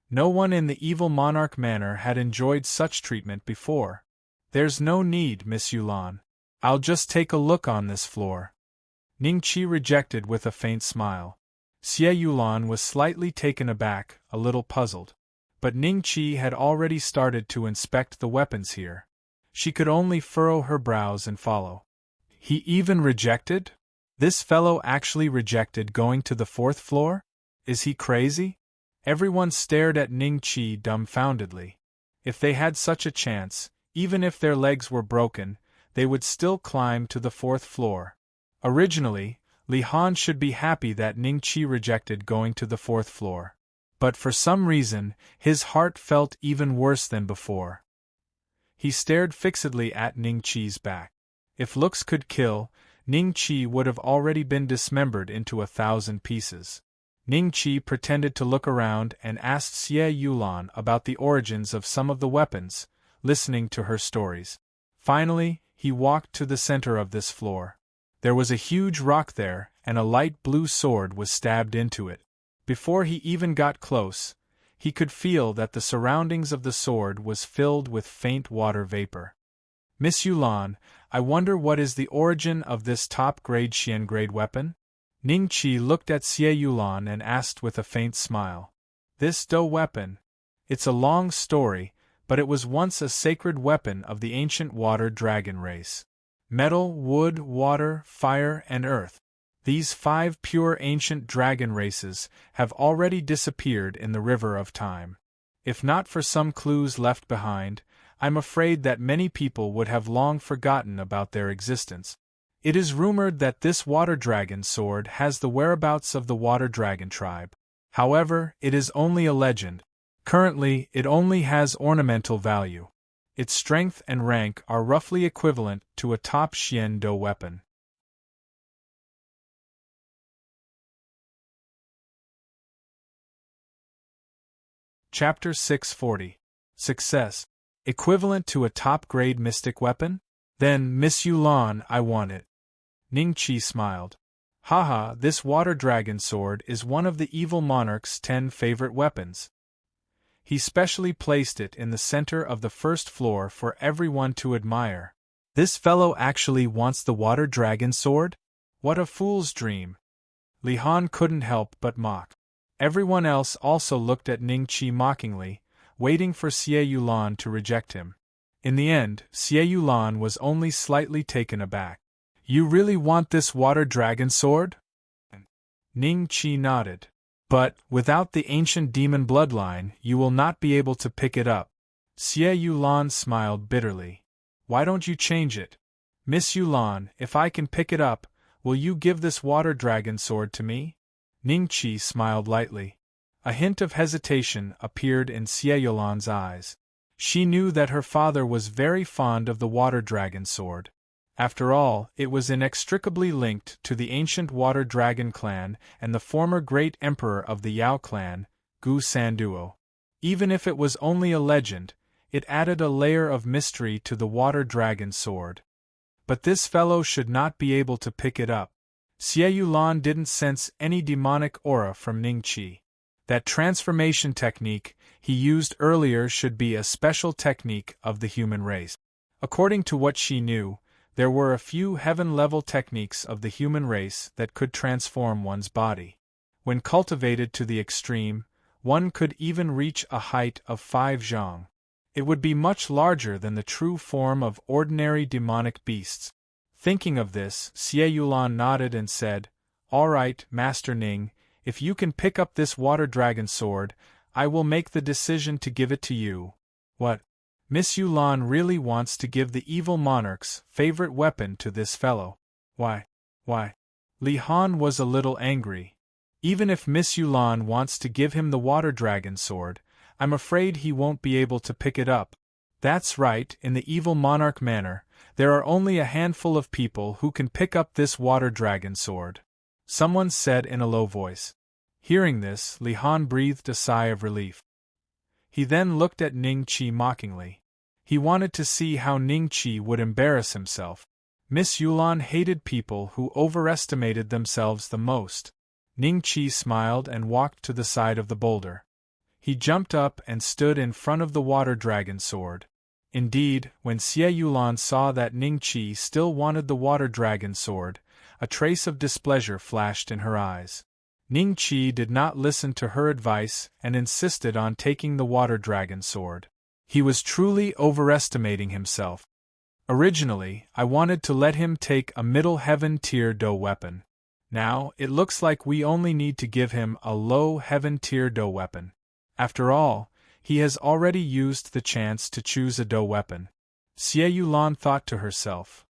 No one in the evil monarch manor had enjoyed such treatment before. There's no need, Miss Yulan. I'll just take a look on this floor. Ning Qi rejected with a faint smile. Xie Yulan was slightly taken aback, a little puzzled. But Ning Qi had already started to inspect the weapons here. She could only furrow her brows and follow. He even rejected? This fellow actually rejected going to the 4th floor? Is he crazy? Everyone stared at Ning Qi dumbfoundedly. If they had such a chance, even if their legs were broken, they would still climb to the 4th floor. Originally, Li Han should be happy that Ning Qi rejected going to the 4th floor. But for some reason, his heart felt even worse than before. He stared fixedly at Ning Qi's back. If looks could kill, Ning Qi would have already been dismembered into 1,000 pieces. Ning Qi pretended to look around and asked Xie Yulan about the origins of some of the weapons, listening to her stories. Finally, he walked to the center of this floor. There was a huge rock there, and a light blue sword was stabbed into it. Before he even got close, he could feel that the surroundings of the sword was filled with faint water vapor. Miss Yulan, I wonder what is the origin of this top-grade Xian-grade weapon? Ning Qi looked at Xie Yulan and asked with a faint smile. This Do weapon? It's a long story, but it was once a sacred weapon of the ancient water dragon race. Metal, wood, water, fire, and earth. These 5 pure ancient dragon races have already disappeared in the river of time. If not for some clues left behind, I'm afraid that many people would have long forgotten about their existence. It is rumored that this water dragon sword has the whereabouts of the water dragon tribe. However, it is only a legend. Currently, it only has ornamental value. Its strength and rank are roughly equivalent to a top Xian Do weapon. Chapter 640. Success. Equivalent to a top-grade mystic weapon? Then, Miss Yulan, I want it. Ning Qi smiled. Haha, this water dragon sword is one of the evil monarch's 10 favorite weapons. He specially placed it in the center of the first floor for everyone to admire. This fellow actually wants the water dragon sword? What a fool's dream. Li Han couldn't help but mock. Everyone else also looked at Ning Qi mockingly, waiting for Xie Yulan to reject him. In the end, Xie Yulan was only slightly taken aback. You really want this water dragon sword? Ning Qi nodded. But, without the ancient demon bloodline, you will not be able to pick it up. Xie Yulan smiled bitterly. Why don't you change it? Miss Yulan, if I can pick it up, will you give this water dragon sword to me? Ning Qi smiled lightly. A hint of hesitation appeared in Xie Yulan's eyes. She knew that her father was very fond of the water dragon sword. After all, it was inextricably linked to the ancient water dragon clan and the former great emperor of the Yao clan, Gu Sanduo. Even if it was only a legend, it added a layer of mystery to the water dragon sword. But this fellow should not be able to pick it up. Xie Yulan didn't sense any demonic aura from Ning Qi. That transformation technique he used earlier should be a special technique of the human race. According to what she knew, there were a few heaven-level techniques of the human race that could transform one's body. When cultivated to the extreme, one could even reach a height of 5 zhang. It would be much larger than the true form of ordinary demonic beasts. Thinking of this, Xie Yulan nodded and said, All right, Master Ning, if you can pick up this water dragon sword, I will make the decision to give it to you. What? Miss Yulan really wants to give the evil monarch's favorite weapon to this fellow. Why? Li Han was a little angry. Even if Miss Yulan wants to give him the water dragon sword, I'm afraid he won't be able to pick it up. That's right, in the evil monarch manner, there are only a handful of people who can pick up this water dragon sword. Someone said in a low voice. Hearing this, Li Han breathed a sigh of relief. He then looked at Ning Qi mockingly. He wanted to see how Ning Qi would embarrass himself. Miss Yulan hated people who overestimated themselves the most. Ning Qi smiled and walked to the side of the boulder. He jumped up and stood in front of the water dragon sword. Indeed, when Xie Yulan saw that Ning Qi still wanted the water dragon sword, a trace of displeasure flashed in her eyes. Ning Qi did not listen to her advice and insisted on taking the water dragon sword. He was truly overestimating himself. Originally, I wanted to let him take a middle heaven tier Do weapon. Now, it looks like we only need to give him a low heaven tier Do weapon. After all, he has already used the chance to choose a Do weapon. Xie Yulan thought to herself.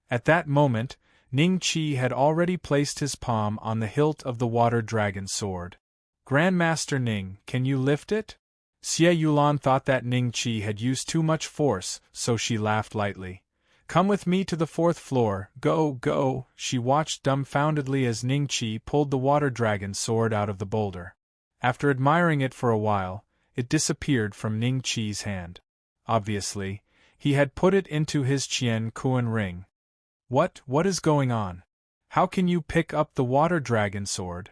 At that moment, Ning Qi had already placed his palm on the hilt of the water dragon sword. Grandmaster Ning, can you lift it? Xie Yulan thought that Ning Qi had used too much force, so she laughed lightly. Come with me to the 4th floor, go! She watched dumbfoundedly as Ning Qi pulled the water dragon sword out of the boulder. After admiring it for a while, it disappeared from Ning Qi's hand. Obviously, he had put it into his Qian Kuan ring. What is going on? How can you pick up the water dragon sword?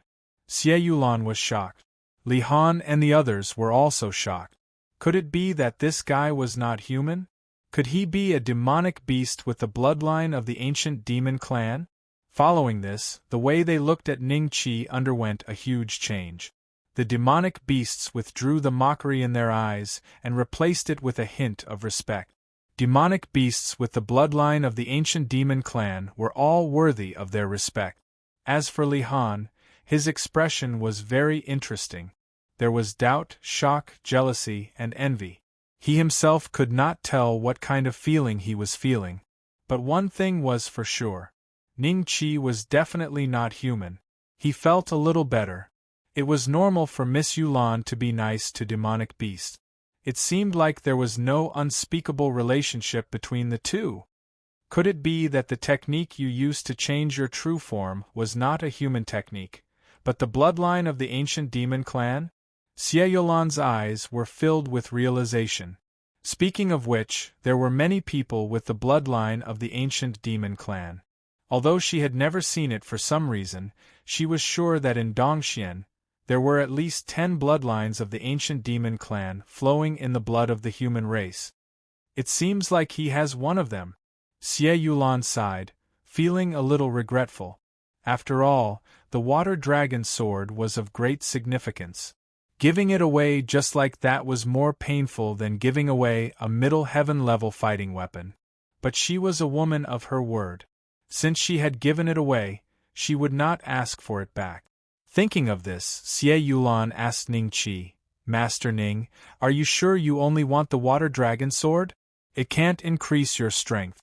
Xie Yulan was shocked. Li Han and the others were also shocked. Could it be that this guy was not human? Could he be a demonic beast with the bloodline of the ancient demon clan? Following this, the way they looked at Ning Qi underwent a huge change. The demonic beasts withdrew the mockery in their eyes and replaced it with a hint of respect. Demonic beasts with the bloodline of the ancient demon clan were all worthy of their respect. As for Li Han, his expression was very interesting. There was doubt, shock, jealousy, and envy. He himself could not tell what kind of feeling he was feeling. But one thing was for sure. Ning Qi was definitely not human. He felt a little better. It was normal for Miss Yulan to be nice to demonic beasts. It seemed like there was no unspeakable relationship between the two. Could it be that the technique you used to change your true form was not a human technique, but the bloodline of the ancient demon clan? Xie Yulan's eyes were filled with realization. Speaking of which, there were many people with the bloodline of the ancient demon clan. Although she had never seen it for some reason, she was sure that in Dongxian, there were at least 10 bloodlines of the ancient demon clan flowing in the blood of the human race. It seems like he has one of them. Xie Yulan sighed, feeling a little regretful. After all, the water dragon sword was of great significance. Giving it away just like that was more painful than giving away a middle heaven level fighting weapon. But she was a woman of her word. Since she had given it away, she would not ask for it back. Thinking of this, Xie Yulan asked Ning Qi, "Master Ning, are you sure you only want the water dragon sword? It can't increase your strength."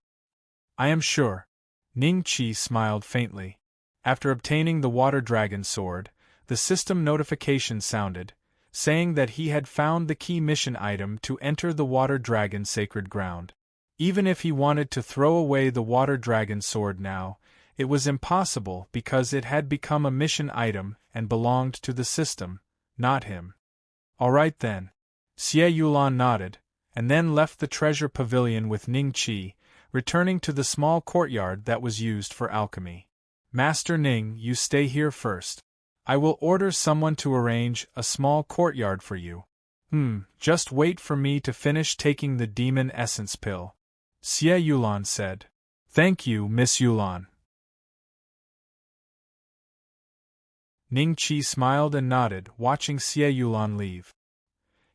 "I am sure." Ning Qi smiled faintly. After obtaining the water dragon sword, the system notification sounded, saying that he had found the key mission item to enter the water dragon sacred ground. Even if he wanted to throw away the water dragon sword now, it was impossible because it had become a mission item and belonged to the system, not him. "All right then." Xie Yulan nodded, and then left the treasure pavilion with Ning Qi, returning to the small courtyard that was used for alchemy. "Master Ning, you stay here first. I will order someone to arrange a small courtyard for you." Just wait for me to finish taking the demon essence pill," Xie Yulan said. "Thank you, Miss Yulan." Ning Qi smiled and nodded, watching Xie Yulan leave.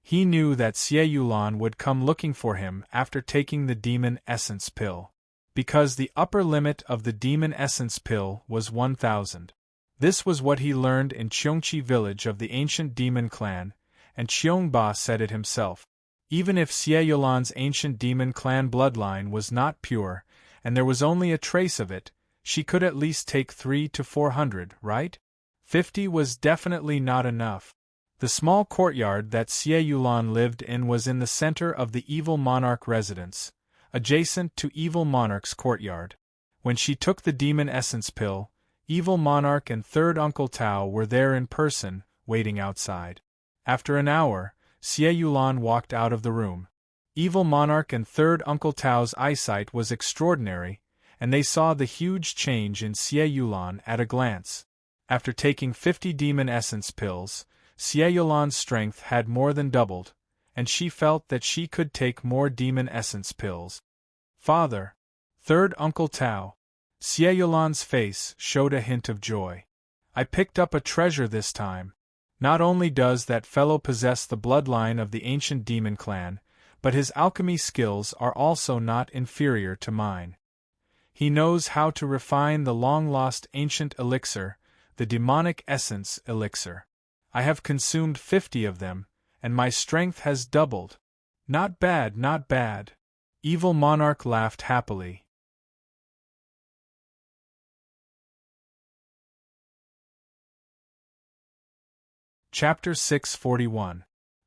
He knew that Xie Yulan would come looking for him after taking the demon essence pill. Because the upper limit of the demon essence pill was 1,000. This was what he learned in Qiongqi village of the ancient demon clan, and Qiongba said it himself. Even if Xie Yulan's ancient demon clan bloodline was not pure, and there was only a trace of it, she could at least take 300 to 400, right? 50 was definitely not enough. The small courtyard that Xie Yulan lived in was in the center of the evil monarch residence, adjacent to evil monarch's courtyard. When she took the demon essence pill, evil monarch and third uncle Tao were there in person, waiting outside. After an hour, Xie Yulan walked out of the room. Evil monarch and third uncle Tao's eyesight was extraordinary, and they saw the huge change in Xie Yulan at a glance. After taking 50 demon essence pills, Xie Yulan's strength had more than doubled, and she felt that she could take more demon essence pills. "Father!" Third Uncle Tao. Xie Yulan's face showed a hint of joy. "I picked up a treasure this time. Not only does that fellow possess the bloodline of the ancient demon clan, but his alchemy skills are also not inferior to mine. He knows how to refine the long-lost ancient elixir, the demonic essence elixir. I have consumed 50 of them, and my strength has doubled. Not bad, not bad." Evil monarch laughed happily. Chapter 641.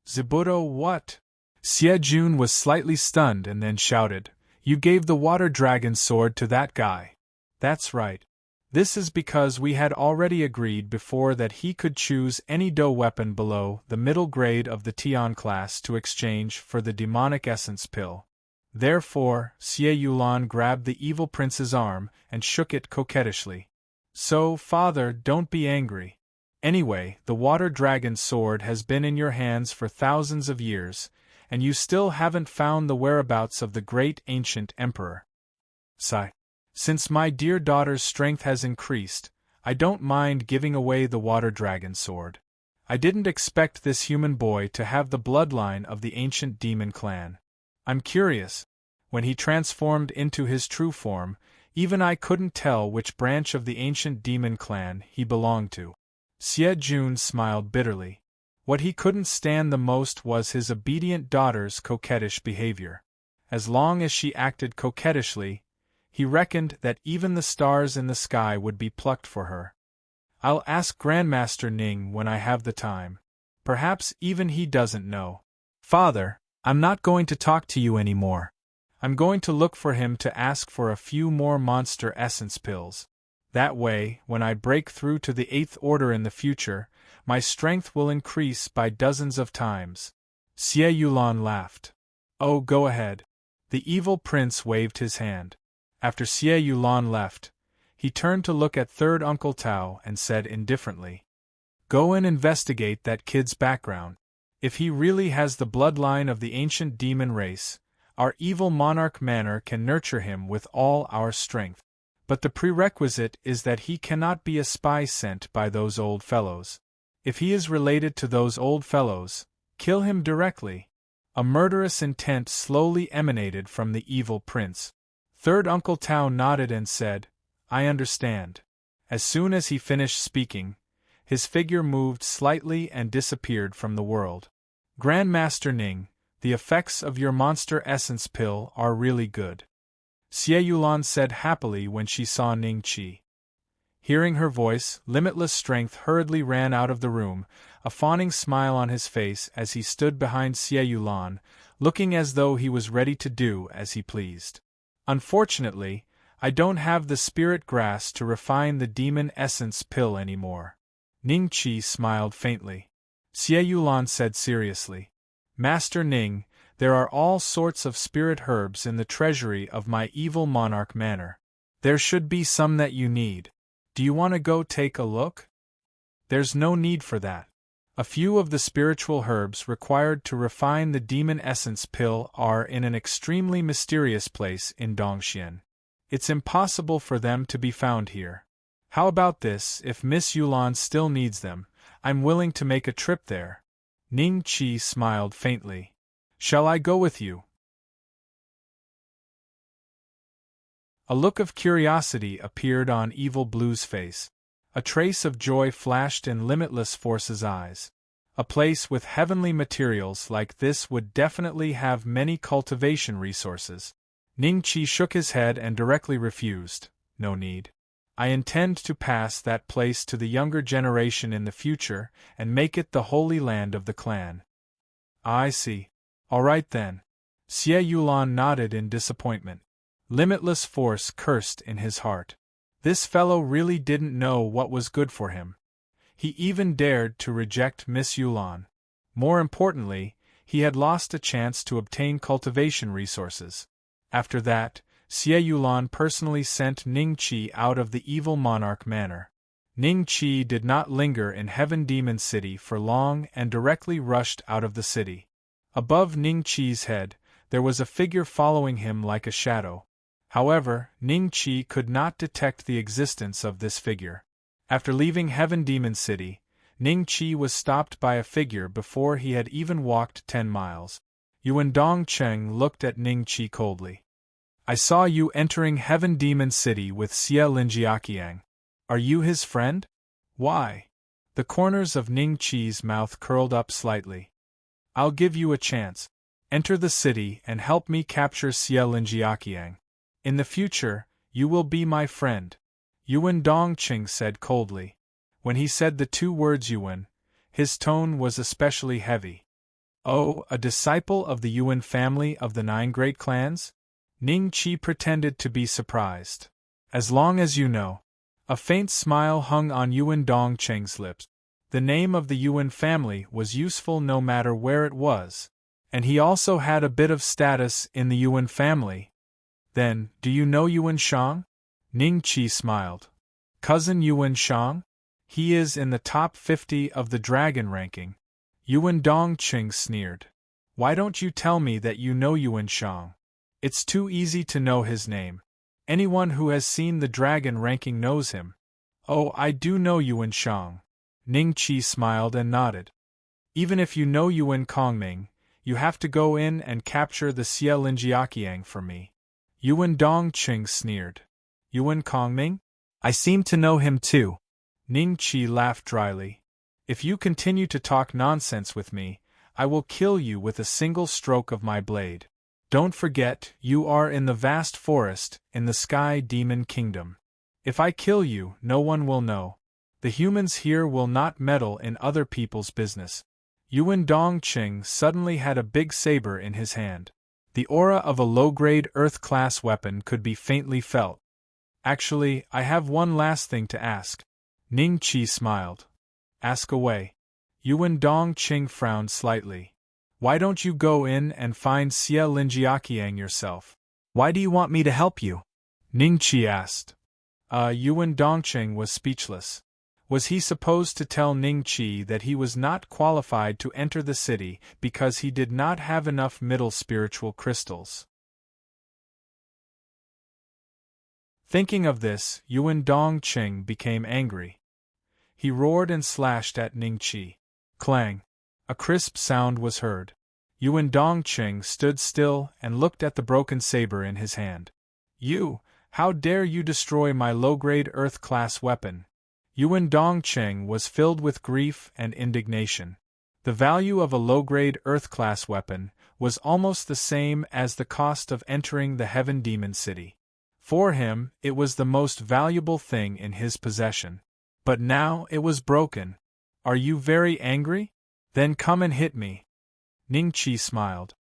Zibuto, what? Xie Jun was slightly stunned and then shouted, "You gave the water dragon sword to that guy." "That's right. This is because we had already agreed before that he could choose any Do weapon below the middle grade of the Tian class to exchange for the demonic essence pill. Therefore, Xie Yulan grabbed the evil prince's arm and shook it coquettishly. "So, father, don't be angry. Anyway, the water dragon sword has been in your hands for thousands of years, and you still haven't found the whereabouts of the great ancient emperor. Sigh. Since my dear daughter's strength has increased, I don't mind giving away the water dragon sword. I didn't expect this human boy to have the bloodline of the ancient demon clan. I'm curious. When he transformed into his true form, even I couldn't tell which branch of the ancient demon clan he belonged to." Xie Jun smiled bitterly. What he couldn't stand the most was his obedient daughter's coquettish behavior. As long as she acted coquettishly, he reckoned that even the stars in the sky would be plucked for her. I'll ask Grandmaster Ning when I have the time. Perhaps even he doesn't know. Father, I'm not going to talk to you anymore. I'm going to look for him to ask for a few more monster essence pills. That way, when I break through to the 8th order in the future, my strength will increase by dozens of times. Xie Yulan laughed. Oh, go ahead. The evil prince waved his hand. After Xie Yulan left, he turned to look at third Uncle Tao and said indifferently, Go and investigate that kid's background. If he really has the bloodline of the ancient demon race, our evil monarch manor can nurture him with all our strength. But the prerequisite is that he cannot be a spy sent by those old fellows. If he is related to those old fellows, kill him directly. A murderous intent slowly emanated from the evil prince. Third Uncle Tao nodded and said, I understand. As soon as he finished speaking, his figure moved slightly and disappeared from the world. Grandmaster Ning, the effects of your monster essence pill are really good. Xie Yulan said happily when she saw Ning Qi. Hearing her voice, Limitless Strength hurriedly ran out of the room, a fawning smile on his face as he stood behind Xie Yulan, looking as though he was ready to do as he pleased. Unfortunately, I don't have the spirit grass to refine the demon essence pill anymore. Ning Qi smiled faintly. Xie Yulan said seriously, Master Ning, there are all sorts of spirit herbs in the treasury of my evil monarch manor. There should be some that you need. Do you want to go take a look? There's no need for that. A few of the spiritual herbs required to refine the demon essence pill are in an extremely mysterious place in Dongxian. It's impossible for them to be found here. How about this, if Miss Yulan still needs them, I'm willing to make a trip there. Ning Qi smiled faintly. Shall I go with you? A look of curiosity appeared on Evil Blue's face. A trace of joy flashed in Limitless Force's eyes. A place with heavenly materials like this would definitely have many cultivation resources. Ning Qi shook his head and directly refused. No need. I intend to pass that place to the younger generation in the future and make it the holy land of the clan. I see. All right then. Xie Yulan nodded in disappointment. Limitless Force cursed in his heart. This fellow really didn't know what was good for him. He even dared to reject Miss Yulan. More importantly, he had lost a chance to obtain cultivation resources. After that, Xie Yulan personally sent Ning Qi out of the evil monarch manor. Ning Qi did not linger in Heaven Demon City for long and directly rushed out of the city. Above Ning Qi's head, there was a figure following him like a shadow. However, Ning Qi could not detect the existence of this figure. After leaving Heaven Demon City, Ning Qi was stopped by a figure before he had even walked 10 miles. Yuan Dongcheng looked at Ning Qi coldly. I saw you entering Heaven Demon City with Xie Linjiaqiang. Are you his friend? Why? The corners of Ning Qi's mouth curled up slightly. I'll give you a chance. Enter the city and help me capture Xie Linjiaqiang. In the future, you will be my friend. Yuan Dongqing said coldly. When he said the 2 words Yuan, his tone was especially heavy. Oh, a disciple of the Yuan family of the 9 great clans? Ning Qi pretended to be surprised. As long as you know. A faint smile hung on Yuan Dongqing's lips. The name of the Yuan family was useful no matter where it was, and he also had a bit of status in the Yuan family. Then, do you know Yuan Shang? Ning Qi smiled. Cousin Yuan Shang? He is in the top 50 of the dragon ranking. Yuan Dongqing sneered. Why don't you tell me that you know Yuan Shang? It's too easy to know his name. Anyone who has seen the dragon ranking knows him. Oh, I do know Yuan Shang. Ning Qi smiled and nodded. Even if you know Yuan Kongming, you have to go in and capture the Xie Linjiaqiang for me. Yuan Dongqing sneered. Yuan Kongming? I seem to know him too. Ning Qi laughed dryly. If you continue to talk nonsense with me, I will kill you with a single stroke of my blade. Don't forget, you are in the vast forest, in the Sky Demon Kingdom. If I kill you, no one will know. The humans here will not meddle in other people's business. Yuan Dongqing suddenly had a big saber in his hand. The aura of a low-grade Earth-class weapon could be faintly felt. Actually, I have one last thing to ask. Ning Qi smiled. Ask away. Yuan Dongqing frowned slightly. Why don't you go in and find Xie Linjiaqiang yourself? Why do you want me to help you? Ning Qi asked. Yuan Dongqing was speechless. Was he supposed to tell Ning Qi that he was not qualified to enter the city because he did not have enough middle spiritual crystals? Thinking of this, Yuan Dongqing became angry. He roared and slashed at Ning Qi. Clang! A crisp sound was heard. Yuan Dongqing stood still and looked at the broken saber in his hand. You! How dare you destroy my low-grade Earth-class weapon? Yuan Dongqing was filled with grief and indignation. The value of a low-grade Earth-class weapon was almost the same as the cost of entering the Heaven Demon City. For him, it was the most valuable thing in his possession. But now it was broken. Are you very angry? Then come and hit me. Ning Qi smiled.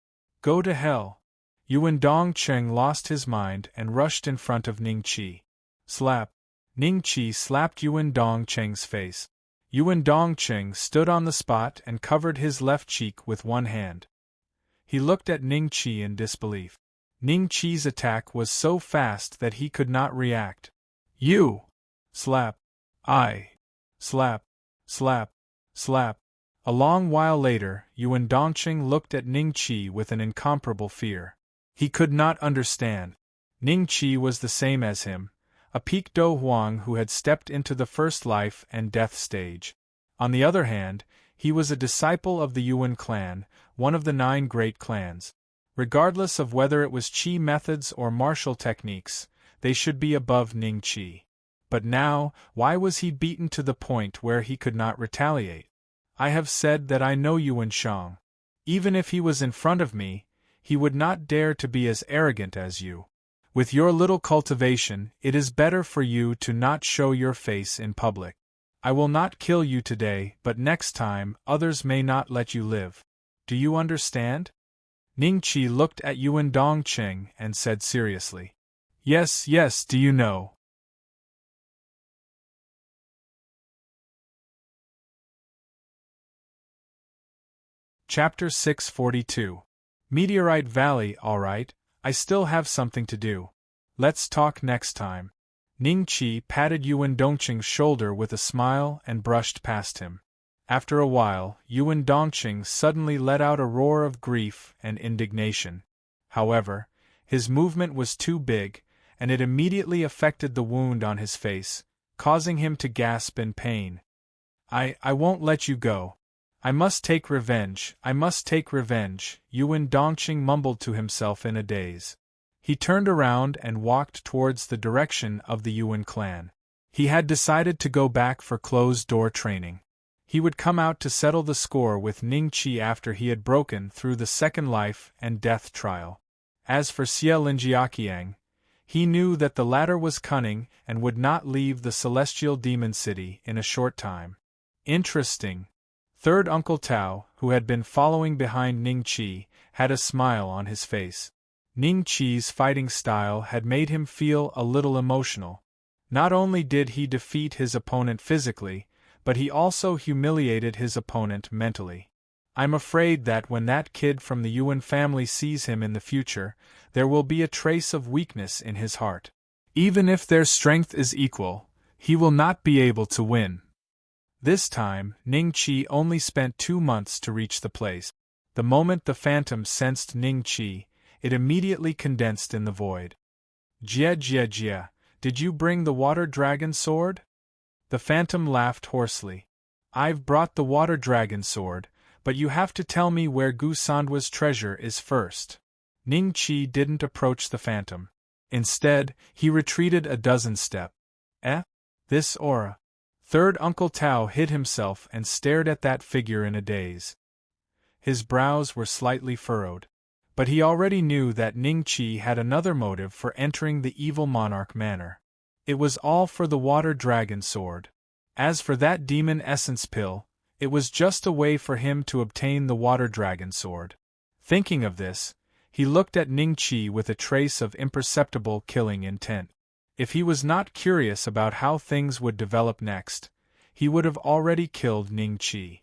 Go to hell. Yuan Dongqing lost his mind and rushed in front of Ning Qi. Slap. Ning Qi slapped Yuan Dongqing's face. Yuan Dongqing stood on the spot and covered his left cheek with one hand. He looked at Ning Qi in disbelief. Ning Qi's attack was so fast that he could not react. You! Slap. I. Slap. Slap. Slap. A long while later, Yuan Dongqing looked at Ning Qi with an incomparable fear. He could not understand. Ning Qi was the same as him, a peak Do Huang who had stepped into the first life and death stage. On the other hand, he was a disciple of the Yuan clan, one of the 9 great clans. Regardless of whether it was Qi methods or martial techniques, they should be above Ning Qi. But now, why was he beaten to the point where he could not retaliate? I have said that I know Yuan Shang. Even if he was in front of me, he would not dare to be as arrogant as you. With your little cultivation, it is better for you to not show your face in public. I will not kill you today, but next time, others may not let you live. Do you understand? Ning Qi looked at Yuan Dongqing and said seriously. Yes, yes, do you know? Chapter 642. Meteorite Valley. Alright, I still have something to do. Let's talk next time. Ning Qi patted Yuan Dongqing's shoulder with a smile and brushed past him. After a while, Yuan Dongqing suddenly let out a roar of grief and indignation. However, his movement was too big, and it immediately affected the wound on his face, causing him to gasp in pain. I won't let you go. I must take revenge, I must take revenge, Yuan Dongqing mumbled to himself in a daze. He turned around and walked towards the direction of the Yuan clan. He had decided to go back for closed-door training. He would come out to settle the score with Ning Qi after he had broken through the second life and death trial. As for Xie Linjiaqiang, he knew that the latter was cunning and would not leave the celestial demon city in a short time. Interesting. Third Uncle Tao, who had been following behind Ning Qi, had a smile on his face. Ning Qi's fighting style had made him feel a little emotional. Not only did he defeat his opponent physically, but he also humiliated his opponent mentally. I'm afraid that when that kid from the Yuan family sees him in the future, there will be a trace of weakness in his heart. Even if their strength is equal, he will not be able to win. This time, Ning Qi only spent 2 months to reach the place. The moment the phantom sensed Ning Qi, it immediately condensed in the void. Jia Jia Jia, did you bring the water dragon sword? The phantom laughed hoarsely. I've brought the water dragon sword, but you have to tell me where Gu Sandwa's treasure is first. Ning Qi didn't approach the phantom. Instead, he retreated a dozen steps. This aura. Third Uncle Tao hid himself and stared at that figure in a daze. His brows were slightly furrowed. But he already knew that Ning Chi had another motive for entering the evil monarch manor. It was all for the water dragon sword. As for that demon essence pill, it was just a way for him to obtain the water dragon sword. Thinking of this, he looked at Ning Chi with a trace of imperceptible killing intent. If he was not curious about how things would develop next, he would have already killed Ning Chi.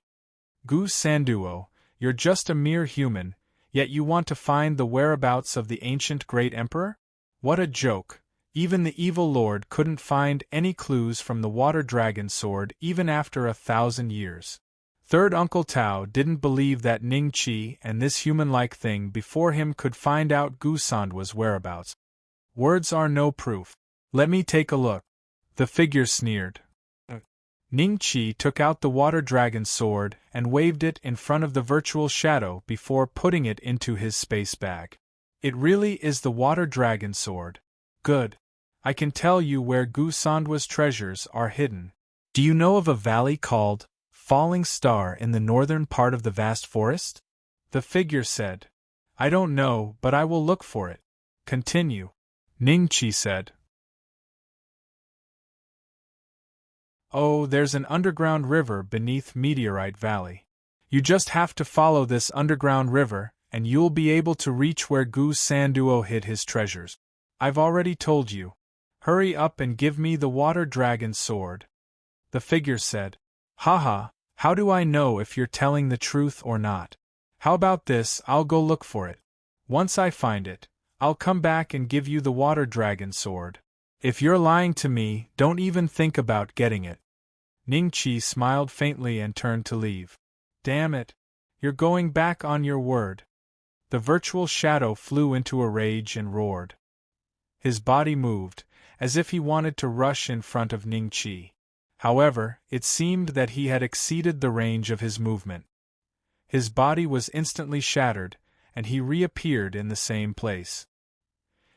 Gu Sanduo, you're just a mere human, yet you want to find the whereabouts of the ancient great emperor? What a joke! Even the evil lord couldn't find any clues from the water dragon sword even after 1,000 years. Third Uncle Tao didn't believe that Ning Chi and this human-like thing before him could find out Gu Sanduo's whereabouts. Words are no proof. Let me take a look. The figure sneered. Ning Chi took out the water dragon sword and waved it in front of the virtual shadow before putting it into his space bag. It really is the water dragon sword. Good. I can tell you where Gu Sanduo's treasures are hidden. Do you know of a valley called Falling Star in the northern part of the vast forest? The figure said. I don't know, but I will look for it. Continue. Ning Chi said. Oh, there's an underground river beneath Meteorite Valley. You just have to follow this underground river, and you'll be able to reach where Gu Sanduo hid his treasures. I've already told you. Hurry up and give me the water dragon sword. The figure said. Haha, how do I know if you're telling the truth or not? How about this, I'll go look for it. Once I find it, I'll come back and give you the water dragon sword. If you're lying to me, don't even think about getting it. Ning Chi smiled faintly and turned to leave. Damn it! You're going back on your word. The virtual shadow flew into a rage and roared. His body moved, as if he wanted to rush in front of Ning Chi. However, it seemed that he had exceeded the range of his movement. His body was instantly shattered, and he reappeared in the same place.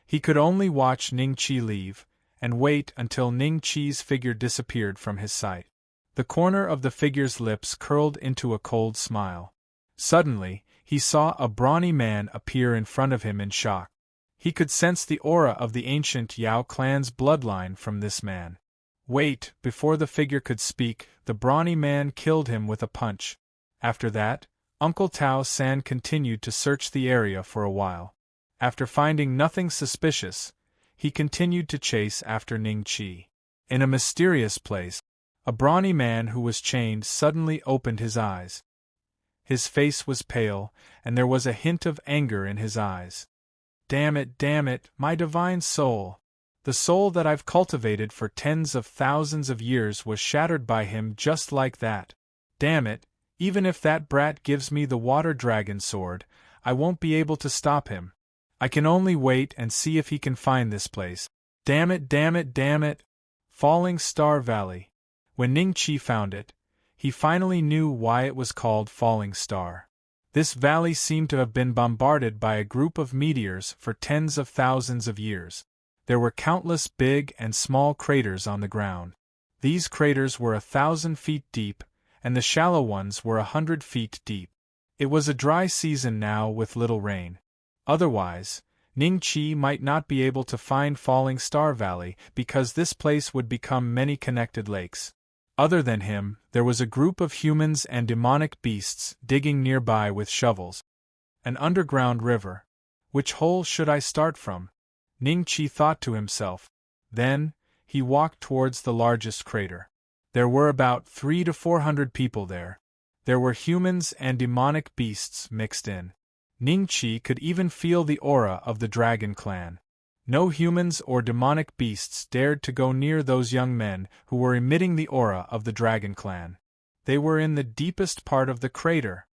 He could only watch Ning Chi leave, and wait until Ning Chi's figure disappeared from his sight. The corner of the figure's lips curled into a cold smile. Suddenly, he saw a brawny man appear in front of him in shock. He could sense the aura of the ancient Yao clan's bloodline from this man. Wait, before the figure could speak, the brawny man killed him with a punch. After that, Uncle Tao San continued to search the area for a while. After finding nothing suspicious, he continued to chase after Ning Chi. In a mysterious place, a brawny man who was chained suddenly opened his eyes. His face was pale, and there was a hint of anger in his eyes. Damn it, my divine soul! The soul that I've cultivated for tens of thousands of years was shattered by him just like that. Damn it, even if that brat gives me the water dragon sword, I won't be able to stop him. I can only wait and see if he can find this place. Damn it! Falling Star Valley. When Ning Chi found it, he finally knew why it was called Falling Star. This valley seemed to have been bombarded by a group of meteors for tens of thousands of years. There were countless big and small craters on the ground. These craters were 1,000 feet deep, and the shallow ones were 100 feet deep. It was a dry season now with little rain. Otherwise, Ning Chi might not be able to find Falling Star Valley because this place would become many connected lakes. Other than him, there was a group of humans and demonic beasts digging nearby with shovels. An underground river. Which hole should I start from? Ning Chi thought to himself. Then, he walked towards the largest crater. There were about 300 to 400 people there. There were humans and demonic beasts mixed in. Ning Chi could even feel the aura of the Dragon Clan. No humans or demonic beasts dared to go near those young men who were emitting the aura of the Dragon Clan. They were in the deepest part of the crater.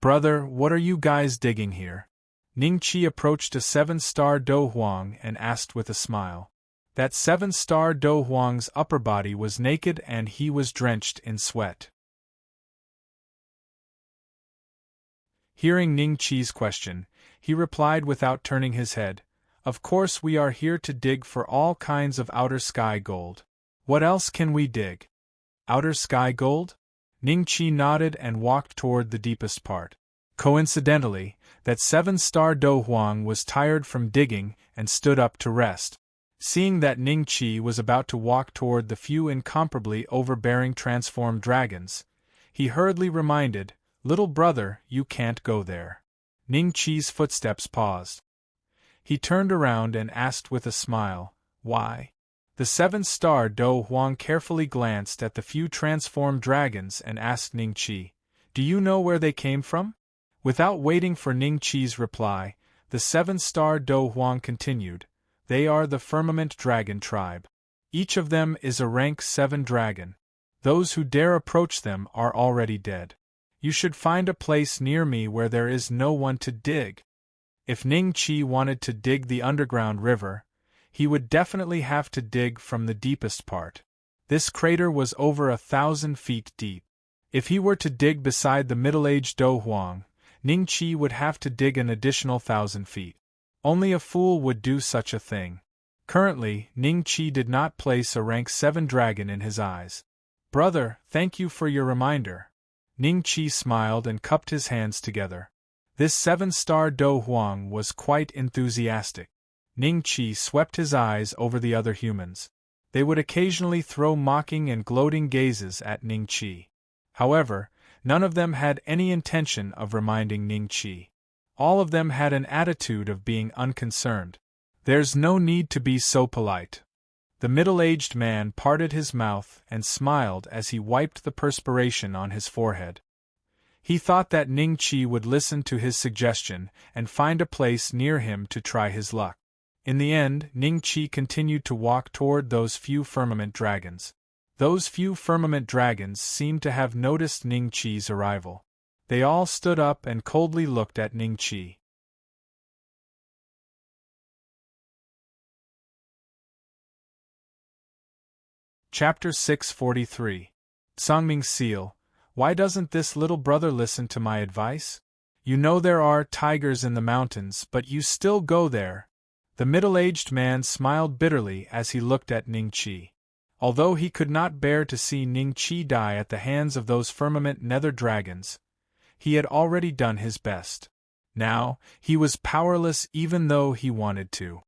Brother, what are you guys digging here? Ning Chi approached a 7-star Do Huang and asked with a smile. That 7-star Do Huang's upper body was naked and he was drenched in sweat. Hearing Ning Chi's question, he replied without turning his head, Of course we are here to dig for all kinds of outer sky gold. What else can we dig? Outer sky gold? Ning Qi nodded and walked toward the deepest part. Coincidentally, that 7-star Do Huang was tired from digging and stood up to rest. Seeing that Ning Qi was about to walk toward the few incomparably overbearing transformed dragons, he hurriedly reminded, "Little brother, you can't go there." Ning Qi's footsteps paused. He turned around and asked with a smile, "Why?" The 7-star Do Huang carefully glanced at the few transformed dragons and asked Ning Qi, "Do you know where they came from?" Without waiting for Ning Qi's reply, the 7-star Do Huang continued, "They are the Firmament Dragon tribe. Each of them is a rank 7 dragon. Those who dare approach them are already dead. You should find a place near me where there is no one to dig." If Ning Qi wanted to dig the underground river, he would definitely have to dig from the deepest part. This crater was over 1,000 feet deep. If he were to dig beside the middle-aged Do Huang, Ning Qi would have to dig an additional 1,000 feet. Only a fool would do such a thing. Currently, Ning Qi did not place a rank 7 dragon in his eyes. "Brother, thank you for your reminder." Ning Qi smiled and cupped his hands together. This 7-star Do Huang was quite enthusiastic. Ning Qi swept his eyes over the other humans. They would occasionally throw mocking and gloating gazes at Ning Qi. However, none of them had any intention of reminding Ning Qi. All of them had an attitude of being unconcerned. "There's no need to be so polite." The middle-aged man parted his mouth and smiled as he wiped the perspiration on his forehead. He thought that Ning Qi would listen to his suggestion and find a place near him to try his luck. In the end, Ning Qi continued to walk toward those few firmament dragons. Those few firmament dragons seemed to have noticed Ning Qi's arrival. They all stood up and coldly looked at Ning Qi. Chapter 643. Songming's Seal. Why doesn't this little brother listen to my advice? You know there are tigers in the mountains, but you still go there. The middle-aged man smiled bitterly as he looked at Ning Qi. Although he could not bear to see Ning Qi die at the hands of those firmament nether dragons, he had already done his best. Now, he was powerless even though he wanted to.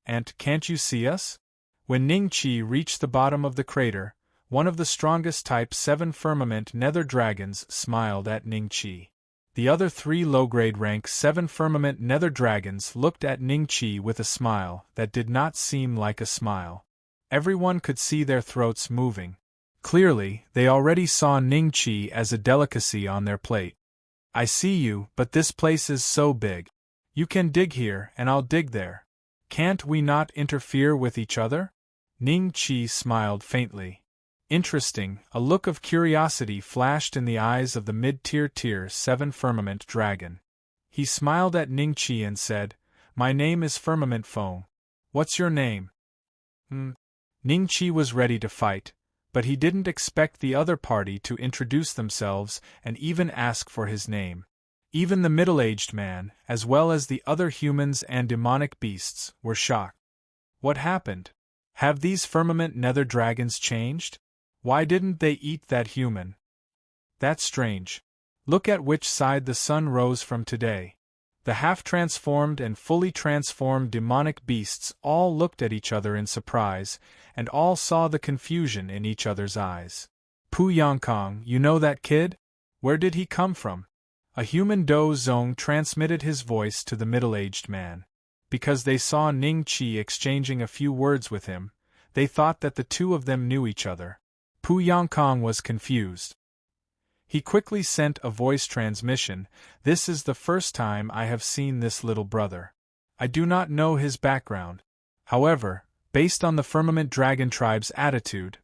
"And can't you see us?" When Ning Qi reached the bottom of the crater, one of the strongest Type 7 firmament nether dragons smiled at Ning Qi. The other 3 low-grade rank 7 firmament nether dragons looked at Ning Qi with a smile that did not seem like a smile. Everyone could see their throats moving. Clearly, they already saw Ning Qi as a delicacy on their plate. "I see you, but this place is so big. You can dig here and I'll dig there. Can't we not interfere with each other?" Ning Qi smiled faintly. Interesting, a look of curiosity flashed in the eyes of the mid-tier 7 firmament dragon. He smiled at Ning Qi and said, "My name is Firmament Feng. What's your name?" Ning Qi was ready to fight, but he didn't expect the other party to introduce themselves and even ask for his name. Even the middle-aged man, as well as the other humans and demonic beasts, were shocked. What happened? Have these firmament nether dragons changed? Why didn't they eat that human? That's strange. Look at which side the sun rose from today. The half-transformed and fully transformed demonic beasts all looked at each other in surprise, and all saw the confusion in each other's eyes. "Pu Yongkong, you know that kid? Where did he come from?" A human Do Zong transmitted his voice to the middle-aged man. Because they saw Ning Qi exchanging a few words with him, they thought that the two of them knew each other. Pu Yongkong was confused. He quickly sent a voice transmission. "This is the first time I have seen this little brother. I do not know his background. However, based on the Firmament Dragon Tribe's attitude,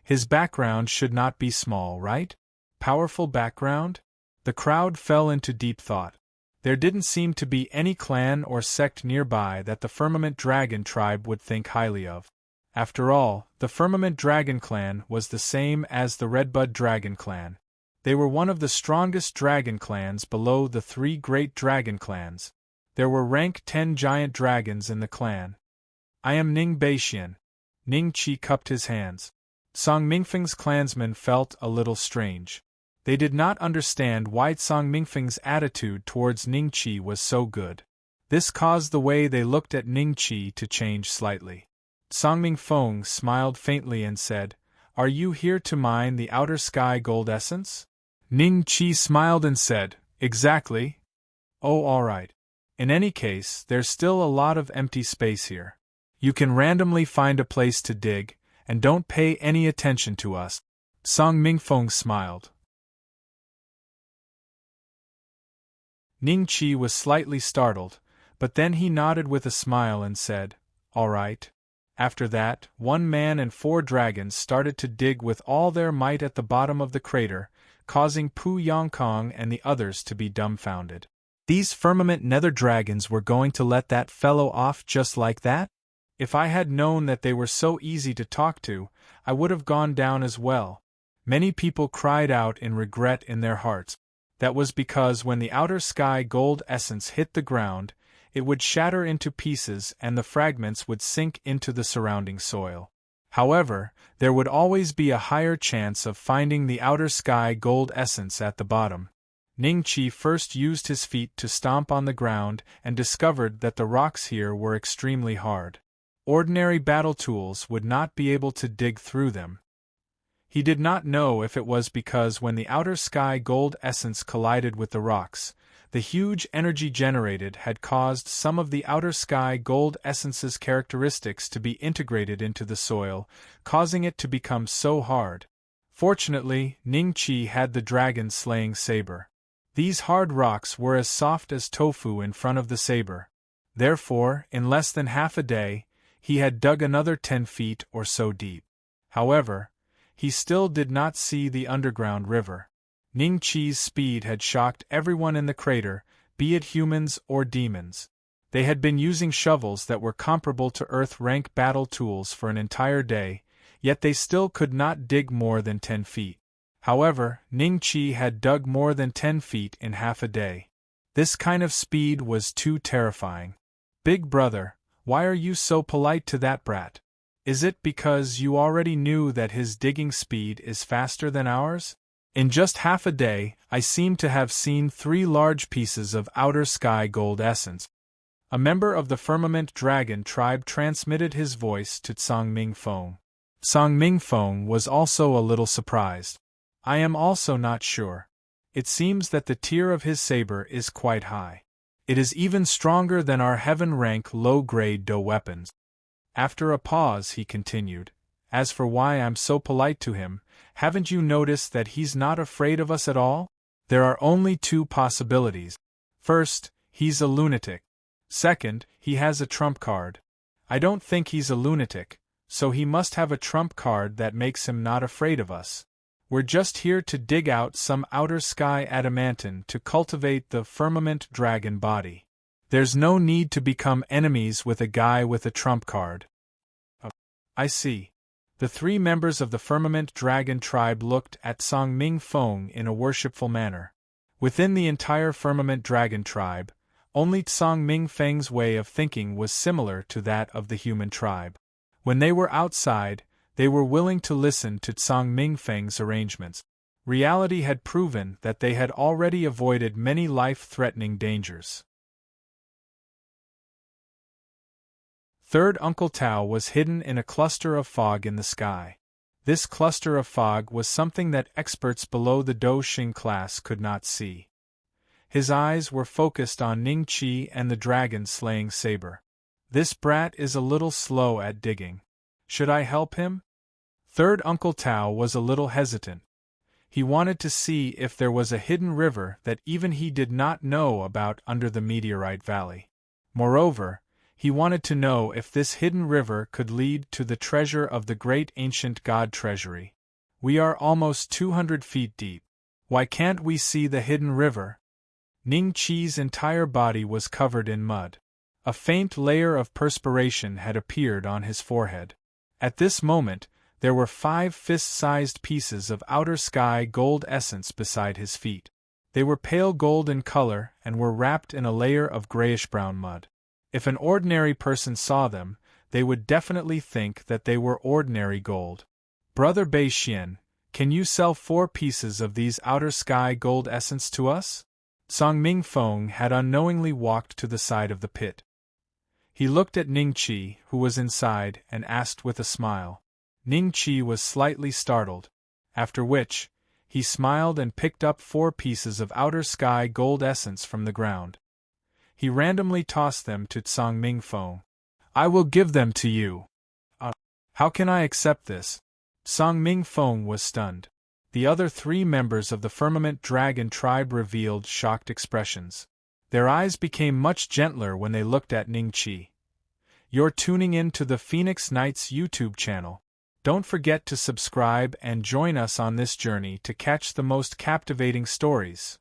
his background should not be small, right? Powerful background?" The crowd fell into deep thought. There didn't seem to be any clan or sect nearby that the Firmament Dragon Tribe would think highly of. After all, the Firmament Dragon Clan was the same as the Redbud Dragon Clan. They were one of the strongest dragon clans below the 3 great dragon clans. There were rank 10 giant dragons in the clan. "I am Ning Beixian." Ning Qi cupped his hands. Song Mingfeng's clansmen felt a little strange. They did not understand why Song Mingfeng's attitude towards Ning Qi was so good. This caused the way they looked at Ning Qi to change slightly. Song Mingfeng smiled faintly and said, "Are you here to mine the outer sky gold essence?" Ning Qi smiled and said, "Exactly." "Oh, all right. In any case, there's still a lot of empty space here. You can randomly find a place to dig, and don't pay any attention to us." Song Mingfeng smiled. Ning Qi was slightly startled, but then he nodded with a smile and said, "All right." After that, one man and 4 dragons started to dig with all their might at the bottom of the crater, causing Pu Yongkong and the others to be dumbfounded. These firmament nether dragons were going to let that fellow off just like that? If I had known that they were so easy to talk to, I would have gone down as well. Many people cried out in regret in their hearts. That was because when the outer sky gold essence hit the ground, it would shatter into pieces and the fragments would sink into the surrounding soil. However, there would always be a higher chance of finding the outer sky gold essence at the bottom. Ning Qi first used his feet to stomp on the ground and discovered that the rocks here were extremely hard. Ordinary battle tools would not be able to dig through them. He did not know if it was because when the outer sky gold essence collided with the rocks, the huge energy generated had caused some of the outer sky gold essence's characteristics to be integrated into the soil, causing it to become so hard. Fortunately, Ning Qi had the dragon-slaying saber. These hard rocks were as soft as tofu in front of the saber. Therefore, in less than half a day, he had dug another 10 feet or so deep. However, he still did not see the underground river. Ning Qi's speed had shocked everyone in the crater, be it humans or demons. They had been using shovels that were comparable to Earth-rank battle tools for an entire day, yet they still could not dig more than 10 feet. However, Ning Qi had dug more than 10 feet in half a day. This kind of speed was too terrifying. "Big brother, why are you so polite to that brat? Is it because you already knew that his digging speed is faster than ours? In just half a day, I seem to have seen 3 large pieces of outer sky gold essence." A member of the Firmament Dragon tribe transmitted his voice to Song Mingfeng. Song Mingfeng was also a little surprised. "I am also not sure. It seems that the tier of his saber is quite high. It is even stronger than our heaven-rank low-grade Do weapons." After a pause he continued, "As for why I'm so polite to him, haven't you noticed that he's not afraid of us at all? There are only 2 possibilities. First, he's a lunatic. Second, he has a trump card. I don't think he's a lunatic, so he must have a trump card that makes him not afraid of us. We're just here to dig out some outer sky adamantine to cultivate the firmament dragon body. There's no need to become enemies with a guy with a trump card." "I see." The 3 members of the Firmament Dragon tribe looked at Song Mingfeng in a worshipful manner. Within the entire Firmament Dragon tribe, only Song Mingfeng's way of thinking was similar to that of the human tribe. When they were outside, they were willing to listen to Song Mingfeng's arrangements. Reality had proven that they had already avoided many life-threatening dangers. Third Uncle Tao was hidden in a cluster of fog in the sky. This cluster of fog was something that experts below the Do Xing class could not see. His eyes were focused on Ning Qi and the dragon-slaying saber. "This brat is a little slow at digging. Should I help him?" Third Uncle Tao was a little hesitant. He wanted to see if there was a hidden river that even he did not know about under the Meteorite Valley. Moreover, he wanted to know if this hidden river could lead to the treasure of the great ancient god treasury. "We are almost 200 feet deep. Why can't we see the hidden river?" Ning Qi's entire body was covered in mud. A faint layer of perspiration had appeared on his forehead. At this moment, there were 5 fist-sized pieces of outer sky gold essence beside his feet. They were pale gold in color and were wrapped in a layer of grayish-brown mud. If an ordinary person saw them, they would definitely think that they were ordinary gold. Brother Bei-Xian, can you sell 4 pieces of these outer sky gold essence to us? Song Ming Feng had unknowingly walked to the side of the pit. He looked at Ning Qi, who was inside, and asked with a smile. Ning Qi was slightly startled, after which, he smiled and picked up 4 pieces of outer sky gold essence from the ground. He randomly tossed them to Song Ming Feng. I will give them to you. How can I accept this? Song Ming Feng was stunned. The other 3 members of the Firmament Dragon tribe revealed shocked expressions. Their eyes became much gentler when they looked at Ning Qi. You're tuning in to the Phoenix Knights YouTube channel. Don't forget to subscribe and join us on this journey to catch the most captivating stories.